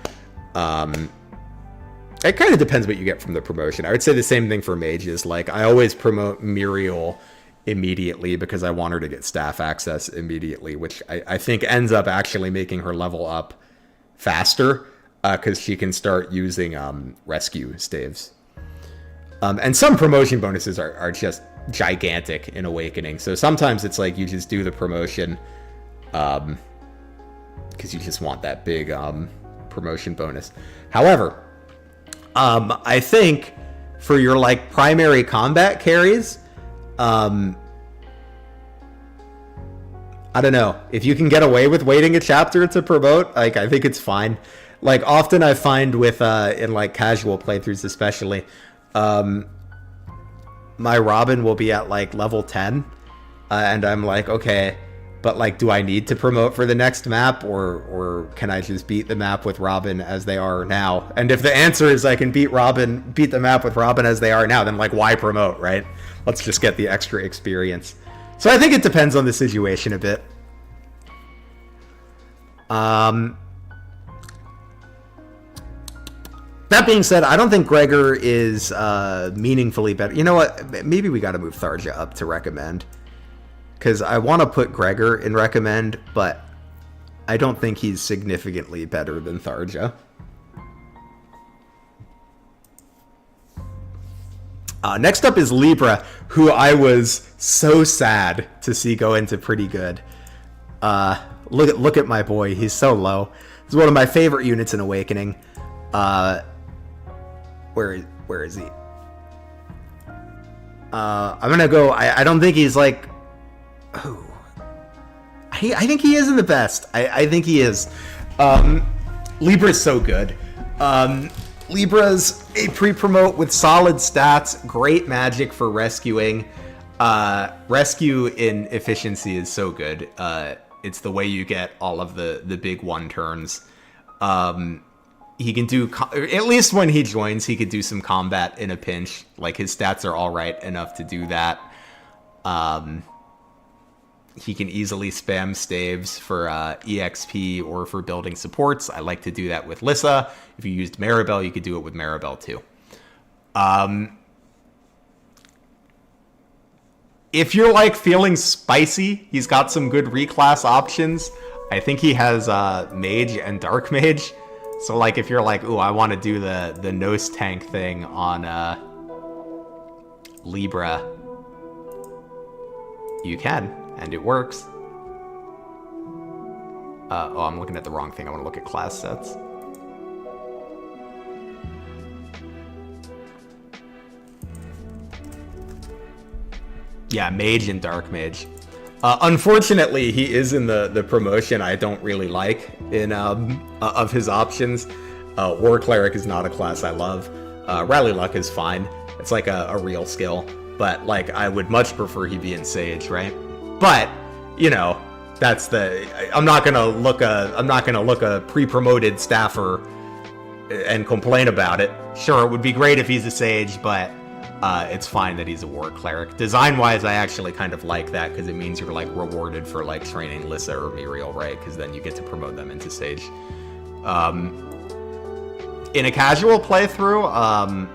A: It kind of depends what you get from the promotion. I would say the same thing for mages. Like, I always promote Muriel immediately because I want her to get staff access immediately, which I think ends up actually making her level up faster because she can start using rescue staves. And some promotion bonuses are just gigantic in Awakening. So sometimes it's like you just do the promotion because you just want that big promotion bonus. However, I think for your, like, primary combat carries, I don't know. If you can get away with waiting a chapter to promote, like, I think it's fine. Like, often I find with, in, like, casual playthroughs especially, my Robin will be at, like, level 10, and I'm like, okay, but, like, do I need to promote for the next map, or can I just beat the map with Robin as they are now? And if the answer is I can beat the map with Robin as they are now, then, like, why promote, right? Let's just get the extra experience. So I think it depends on the situation a bit. That being said, I don't think Gregor is meaningfully better. You know what? Maybe we got to move Tharja up to recommend. Because I want to put Gregor in recommend, but I don't think he's significantly better than Tharja. Next up is Libra, who I was so sad to see go into pretty good. Look at my boy. He's so low. He's one of my favorite units in Awakening. Where is he? I'm gonna go. I don't think he's like. Oh, I think he isn't the best. I think he is. Libra's so good. Libra's a pre-promote with solid stats, great magic for rescuing. Rescue in efficiency is so good. It's the way you get all of the big one turns. He can do, at least when he joins, he could do some combat in a pinch. Like, his stats are all right enough to do that. He can easily spam staves for EXP or for building supports. I like to do that with Lissa. If you used Maribel, you could do it with Maribel too. If you're like feeling spicy, he's got some good reclass options. I think he has Mage and Dark Mage. So like if you're like, ooh, I want to do the nose tank thing on Libra, you can, and it works. Oh, I'm looking at the wrong thing. I want to look at class sets. Yeah, Mage and Dark Mage. Unfortunately, he is in the promotion I don't really like in of his options. War Cleric is not a class I love. Rally Luck is fine. It's like a real skill, but like I would much prefer he be in Sage, right? But you know, that's the. I'm not gonna look a pre-promoted staffer and complain about it. Sure, it would be great if he's a Sage, but. It's fine that he's a War Cleric. Design-wise, I actually kind of like that because it means you're like rewarded for like training Lissa or Muriel, right? Because then you get to promote them into Sage. In a casual playthrough,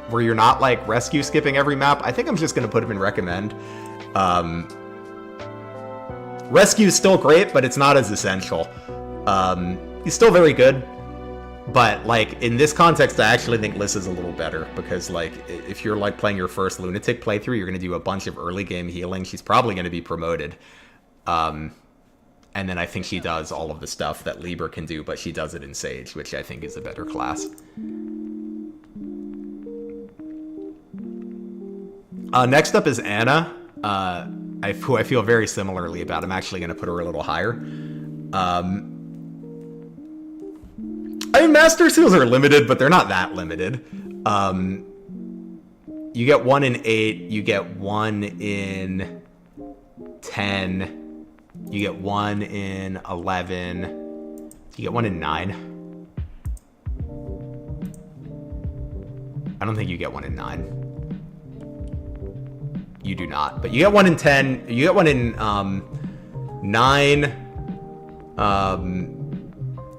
A: where you're not like rescue skipping every map, I think I'm just gonna put him in recommend. Rescue is still great, but it's not as essential. He's still very good. But, like, in this context, I actually think Lissa's a little better, because, like, if you're, like, playing your first Lunatic playthrough, you're going to do a bunch of early game healing. She's probably going to be promoted. And then I think she does all of the stuff that Libra can do, but she does it in Sage, which I think is a better class. Next up is Anna, who I feel very similarly about. I'm actually going to put her a little higher. I mean, Master Seals are limited, but they're not that limited. You get 1 in 8, you get 1 in 10, you get 1 in 11, you get 1 in 9. I don't think you get 1 in 9. You do not, but you get 1 in 10, you get 1 in 9,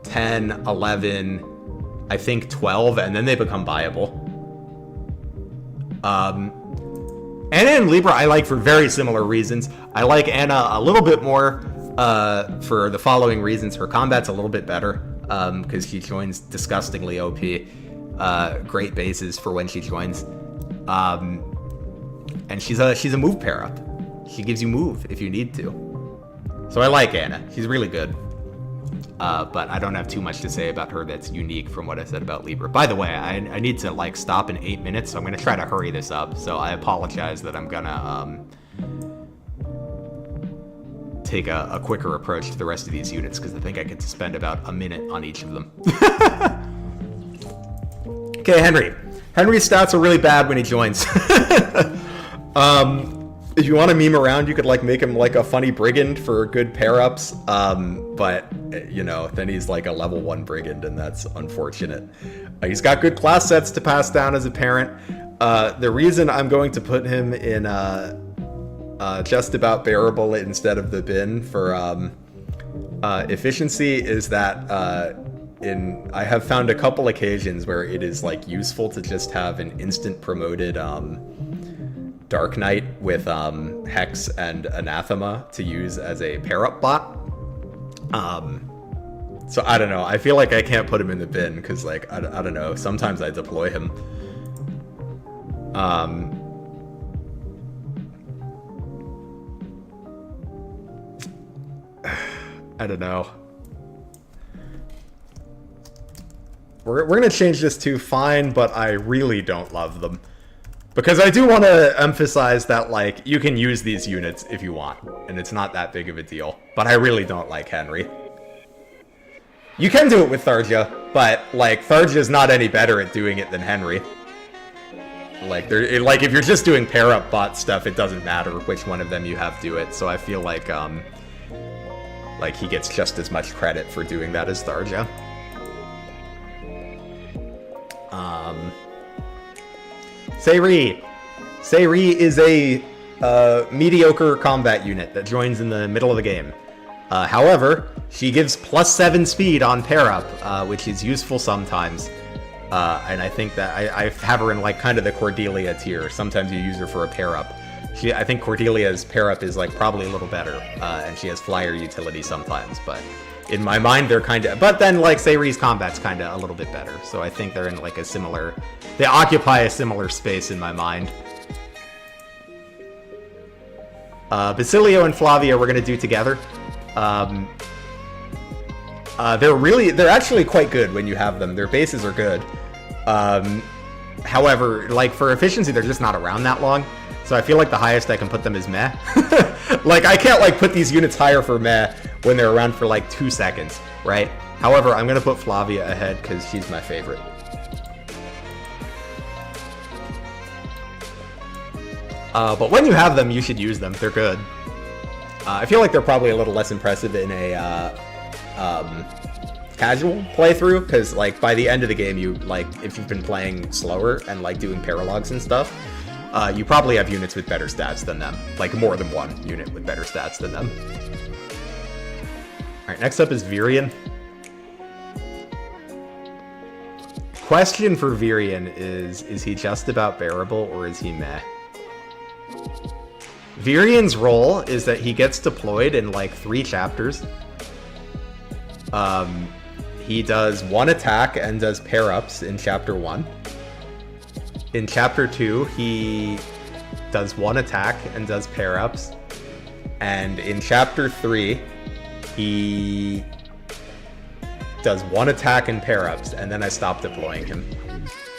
A: 10, 11, I think 12, and then they become viable. Anna and Libra I like for very similar reasons. I like Anna a little bit more for the following reasons. Her combat's a little bit better because she joins disgustingly OP. Great bases for when she joins. And she's a move pair up. She gives you move if you need to. So I like Anna. She's really good. But I don't have too much to say about her that's unique from what I said about Libra. By the way, I need to like stop in 8 minutes, so I'm gonna try to hurry this up. So I apologize that I'm gonna take a quicker approach to the rest of these units because I think I get to spend about a minute on each of them. Okay, Henry. Henry's stats are really bad when he joins. If you want to meme around, you could like make him like a funny brigand for good pair-ups. But you know, then he's like a level 1 brigand, and that's unfortunate. He's got good class sets to pass down as a parent. The reason I'm going to put him in just about bearable instead of the bin for efficiency is that I have found a couple occasions where it is like useful to just have an instant promoted Dark Knight with Hex and Anathema to use as a pair-up bot. So I don't know. I feel like I can't put him in the bin because, like, I don't know. Sometimes I deploy him. I don't know. We're gonna change this to fine, but I really don't love them. Because I do want to emphasize that, like, you can use these units if you want, and it's not that big of a deal. But I really don't like Henry. You can do it with Tharja, but, like, Tharja's not any better at doing it than Henry. Like, if you're just doing pair-up bot stuff, it doesn't matter which one of them you have do it. So I feel like he gets just as much credit for doing that as Tharja. Sayri. Sayri is a mediocre combat unit that joins in the middle of the game. However, she gives +7 speed on pair-up, which is useful sometimes. And I think that I have her in, like, kind of the Cordelia tier. Sometimes you use her for a pair-up. I think Cordelia's pair-up is, like, probably a little better, and she has flyer utility sometimes, but in my mind, they're kind of... But then, like, Sayri's combat's kind of a little bit better, so I think they're in, like, a similar... They occupy a similar space in my mind. Basilio and Flavia we're gonna do together. They're actually quite good when you have them. Their bases are good. However, like, for efficiency, they're just not around that long. So I feel like the highest I can put them is meh. Like, I can't, like, put these units higher for meh when they're around for, like, 2 seconds, right? However, I'm gonna put Flavia ahead because she's my favorite. But when you have them, you should use them. They're good. I feel like they're probably a little less impressive in a casual playthrough, because, like, by the end of the game, you, like, if you've been playing slower and, like, doing paralogs and stuff, you probably have units with better stats than them. Like, more than one unit with better stats than them. Alright, next up is Virion. Question for Virion is he just about bearable, or is he meh? Virion's role is that he gets deployed in, like, 3 chapters. He does 1 attack and does pair-ups in Chapter 1. In Chapter 2, he does 1 attack and does pair-ups. And in Chapter 3, he does 1 attack and pair-ups, and then I stop deploying him.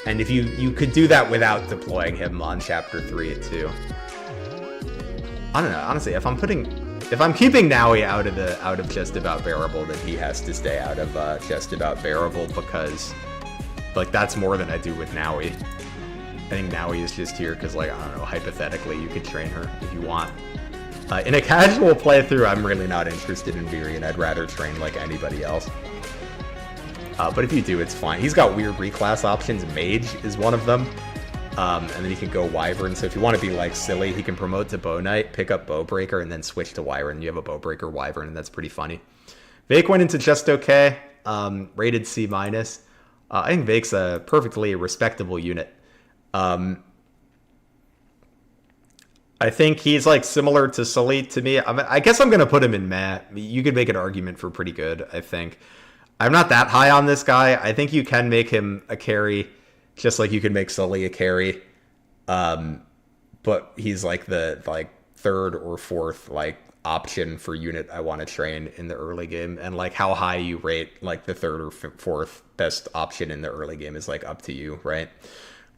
A: And if you could do that without deploying him on Chapter 3 too. I don't know, honestly, if I'm keeping Nowy out of just about bearable, then he has to stay out of just about bearable, because, like, that's more than I do with Nowy. I think Nowy is just here because, like, I don't know, hypothetically, you could train her if you want. In a casual playthrough, I'm really not interested in Virion. I'd rather train, like, anybody else. But if you do, it's fine. He's got weird reclass options. Mage is one of them. And then he can go Wyvern. So if you want to be, like, silly, he can promote to Bow Knight, pick up Bowbreaker, and then switch to Wyvern. You have a Bowbreaker Wyvern, and that's pretty funny. Vake went into just okay. Rated C-. I think Vake's a perfectly respectable unit. I think he's, like, similar to Sully to me. I guess I'm going to put him in meh. You could make an argument for pretty good, I think. I'm not that high on this guy. I think you can make him a carry, just like you could make Sully a carry. But he's, like, the, like, 3rd or 4th, like, option for unit I want to train in the early game. And, like, how high you rate, like, the 3rd or 4th best option in the early game is, like, up to you, right?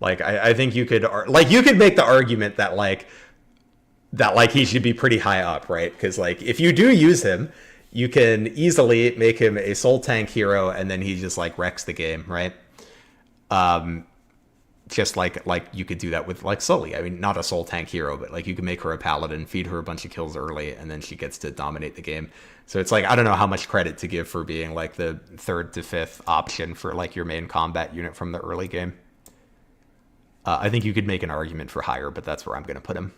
A: Like, I think you could, like, you could make the argument that, like, he should be pretty high up, right? Because, like, if you do use him, you can easily make him a soul tank hero, and then he just, like, wrecks the game, right? Just like you could do that with, like, Sully. I mean, not a soul tank hero, but, like, you can make her a paladin, feed her a bunch of kills early, and then she gets to dominate the game. So it's like, I don't know how much credit to give for being, like, the 3rd to 5th option for, like, your main combat unit from the early game. I think you could make an argument for higher, but that's where I'm going to put him.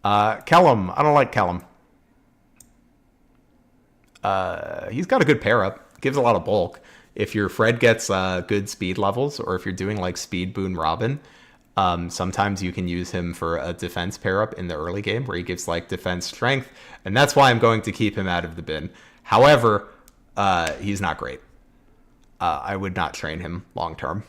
A: Kellum. I don't like Kellum. He's got a good pair-up. Gives a lot of bulk. If your Fred gets good speed levels, or if you're doing, like, Speed Boon Robin, sometimes you can use him for a defense pair-up in the early game, where he gives, like, defense strength, and that's why I'm going to keep him out of the bin. However, he's not great. I would not train him long-term.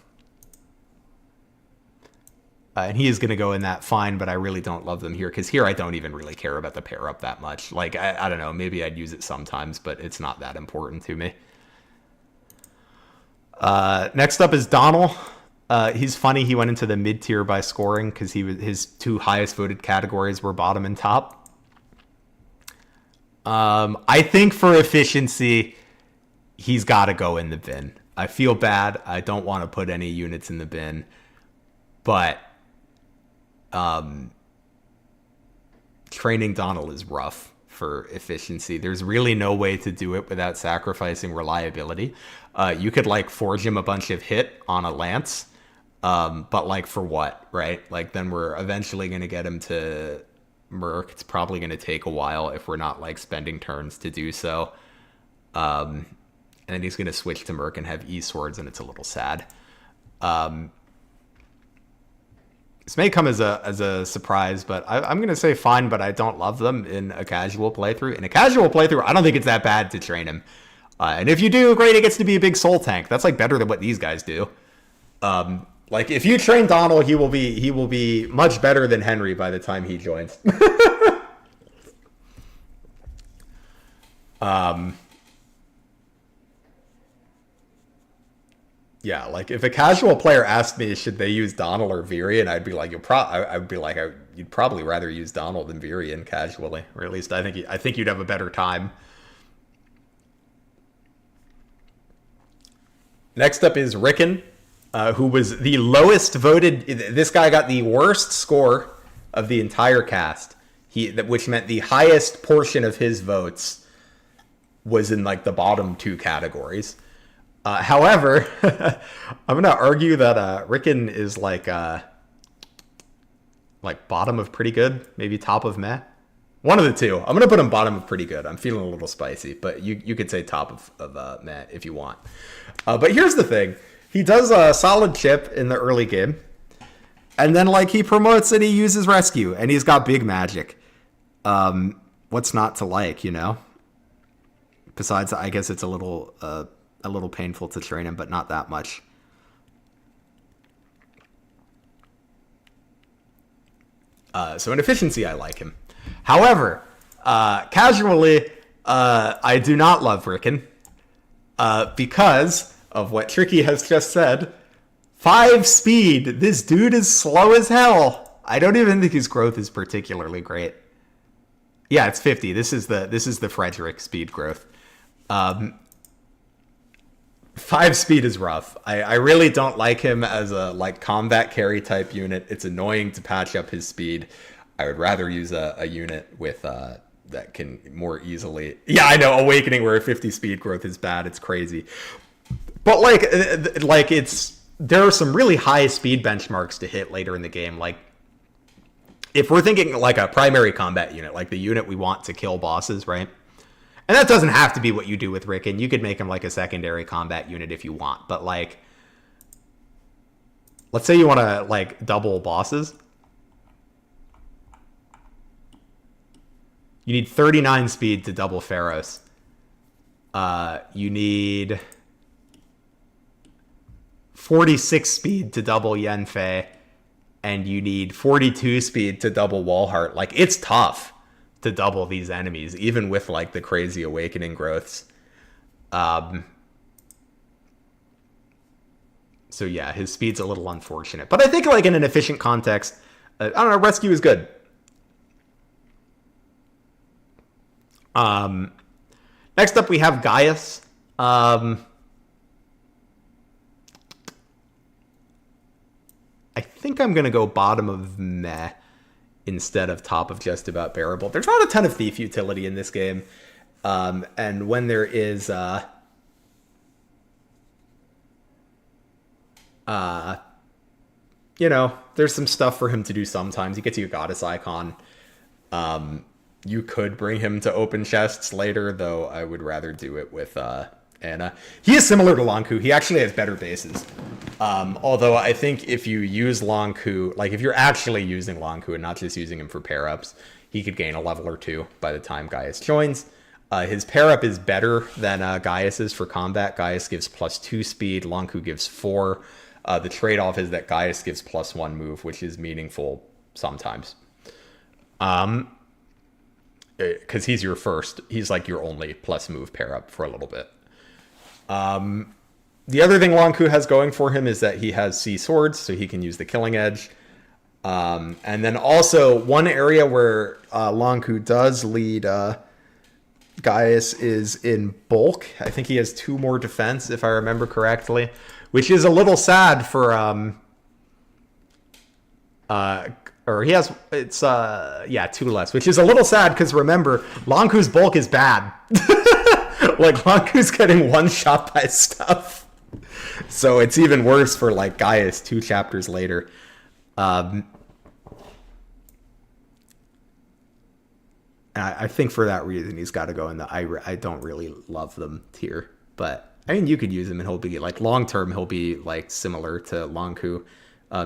A: And he is going to go in that fine, but I really don't love them here, because here I don't even really care about the pair-up that much. Like, I don't know, maybe I'd use it sometimes, but it's not that important to me. Next up is Donald. He's funny. He went into the mid-tier by scoring, because his 2 highest voted categories were bottom and top. I think for efficiency, he's got to go in the bin. I feel bad. I don't want to put any units in the bin, but training Donald is rough for efficiency. There's really no way to do it without sacrificing reliability. You could like forge him a bunch of hit on a lance, but like for what, right? Like then we're eventually going to get him to Merc. It's probably going to take a while if we're not like spending turns to do so. And then he's going to switch to Merc and have E-swords, and it's a little sad. This may come as a surprise, but I'm going to say fine, but I don't love them in a casual playthrough. In a casual playthrough, I don't think it's that bad to train him. And if you do, great, it gets to be a big soul tank. That's like better than what these guys do. Like if you train Donald, he will be much better than Henry by the time he joins. Yeah, like if a casual player asked me should they use Donald or Virion, I'd be like, you'd probably rather use Donald than Virion casually, or at least I think you'd have a better time. Next up is Rickon, who was the lowest voted. This guy got the worst score of the entire cast. Which meant the highest portion of his votes was in like the bottom two categories. However, I'm going to argue that Rickon is like bottom of pretty good, maybe top of meh. One of the two. I'm going to put him bottom of pretty good. I'm feeling a little spicy, but you could say top of meh if you want. But here's the thing. He does a solid chip in the early game, and then like he promotes and he uses rescue, and he's got big magic. What's not to like, you know? Besides, I guess it's a little painful to train him, but not that much. So in efficiency, I like him. However, casually, I do not love Rickon because of what Tricky has just said. 5 speed. This dude is slow as hell. I don't even think his growth is particularly great. Yeah, it's 50. This is the Frederick speed growth. 5 speed is rough. I really don't like him as a like combat carry type unit. It's annoying to patch up his speed. I would rather use a unit with that can more easily. Yeah, I know, Awakening where 50 speed growth is bad. It's crazy. But like there are some really high speed benchmarks to hit later in the game. Like if we're thinking like a primary combat unit, like the unit we want to kill bosses, right? And that doesn't have to be what you do with Rickon. You could make him like a secondary combat unit if you want. But like, let's say you want to like double bosses. You need 39 speed to double Pharaohs. You need 46 speed to double Yenfei. And you need 42 speed to double Walhart. Like, it's tough to double these enemies, even with like the crazy Awakening growths. So yeah, his speed's a little unfortunate, but I think like in an efficient context, I don't know, rescue is good. Next up we have Gaius. I think I'm gonna go bottom of meh instead of top of just about bearable. There's not a ton of thief utility in this game. And when there is, you know, there's some stuff for him to do sometimes. He gets you a goddess icon. You could bring him to open chests later, though I would rather do it with Anna. He is similar to Lonku. He actually has better bases. Although I think if you use Lonku, like if you're actually using Lonku and not just using him for pair-ups, he could gain a level or 2 by the time Gaius joins. His pair-up is better than Gaius's for combat. Gaius gives +2 speed, Lonku gives 4. The trade-off is that Gaius gives +1 move, which is meaningful sometimes. Because he's your first. He's like your only plus move pair-up for a little bit. The other thing Lonku has going for him is that he has Sea Swords, so he can use the Killing Edge. And then also, one area where Lonku does lead Gaius is in bulk. I think he has 2 more defense, if I remember correctly, which is a little sad for or he has 2 less, which is a little sad because remember, Lonku's bulk is bad. Like Lonku's getting one shot by stuff, so it's even worse for like Gaius 2 chapters later. I think for that reason he's got to go in the I don't really love them tier, but I mean you could use him and he'll be like long term he'll be like similar to Lonku,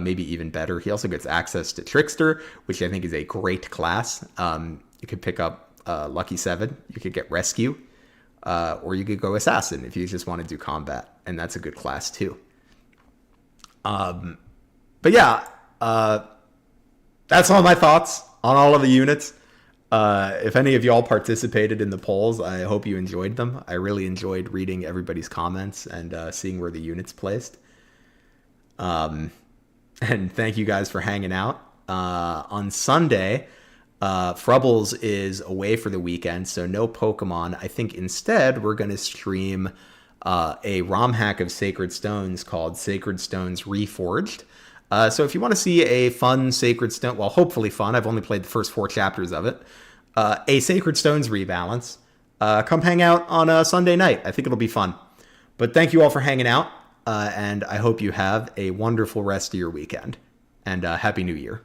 A: maybe even better. He also gets access to Trickster, which I think is a great class. You could pick up Lucky 7, you could get Rescue, or you could go Assassin if you just want to do combat, and that's a good class too. But yeah, that's all my thoughts on all of the units. If any of y'all participated in the polls, I hope you enjoyed them. I really enjoyed reading everybody's comments and seeing where the units placed. And thank you guys for hanging out. On Sunday, Frubbles is away for the weekend, so no Pokemon. I think instead we're going to stream a ROM hack of Sacred Stones called Sacred Stones Reforged. So if you want to see a fun Sacred Stone, well, hopefully fun, I've only played the first 4 chapters of it, a Sacred Stones rebalance, come hang out on a Sunday night. I think it'll be fun. But thank you all for hanging out, and I hope you have a wonderful rest of your weekend, and Happy New Year.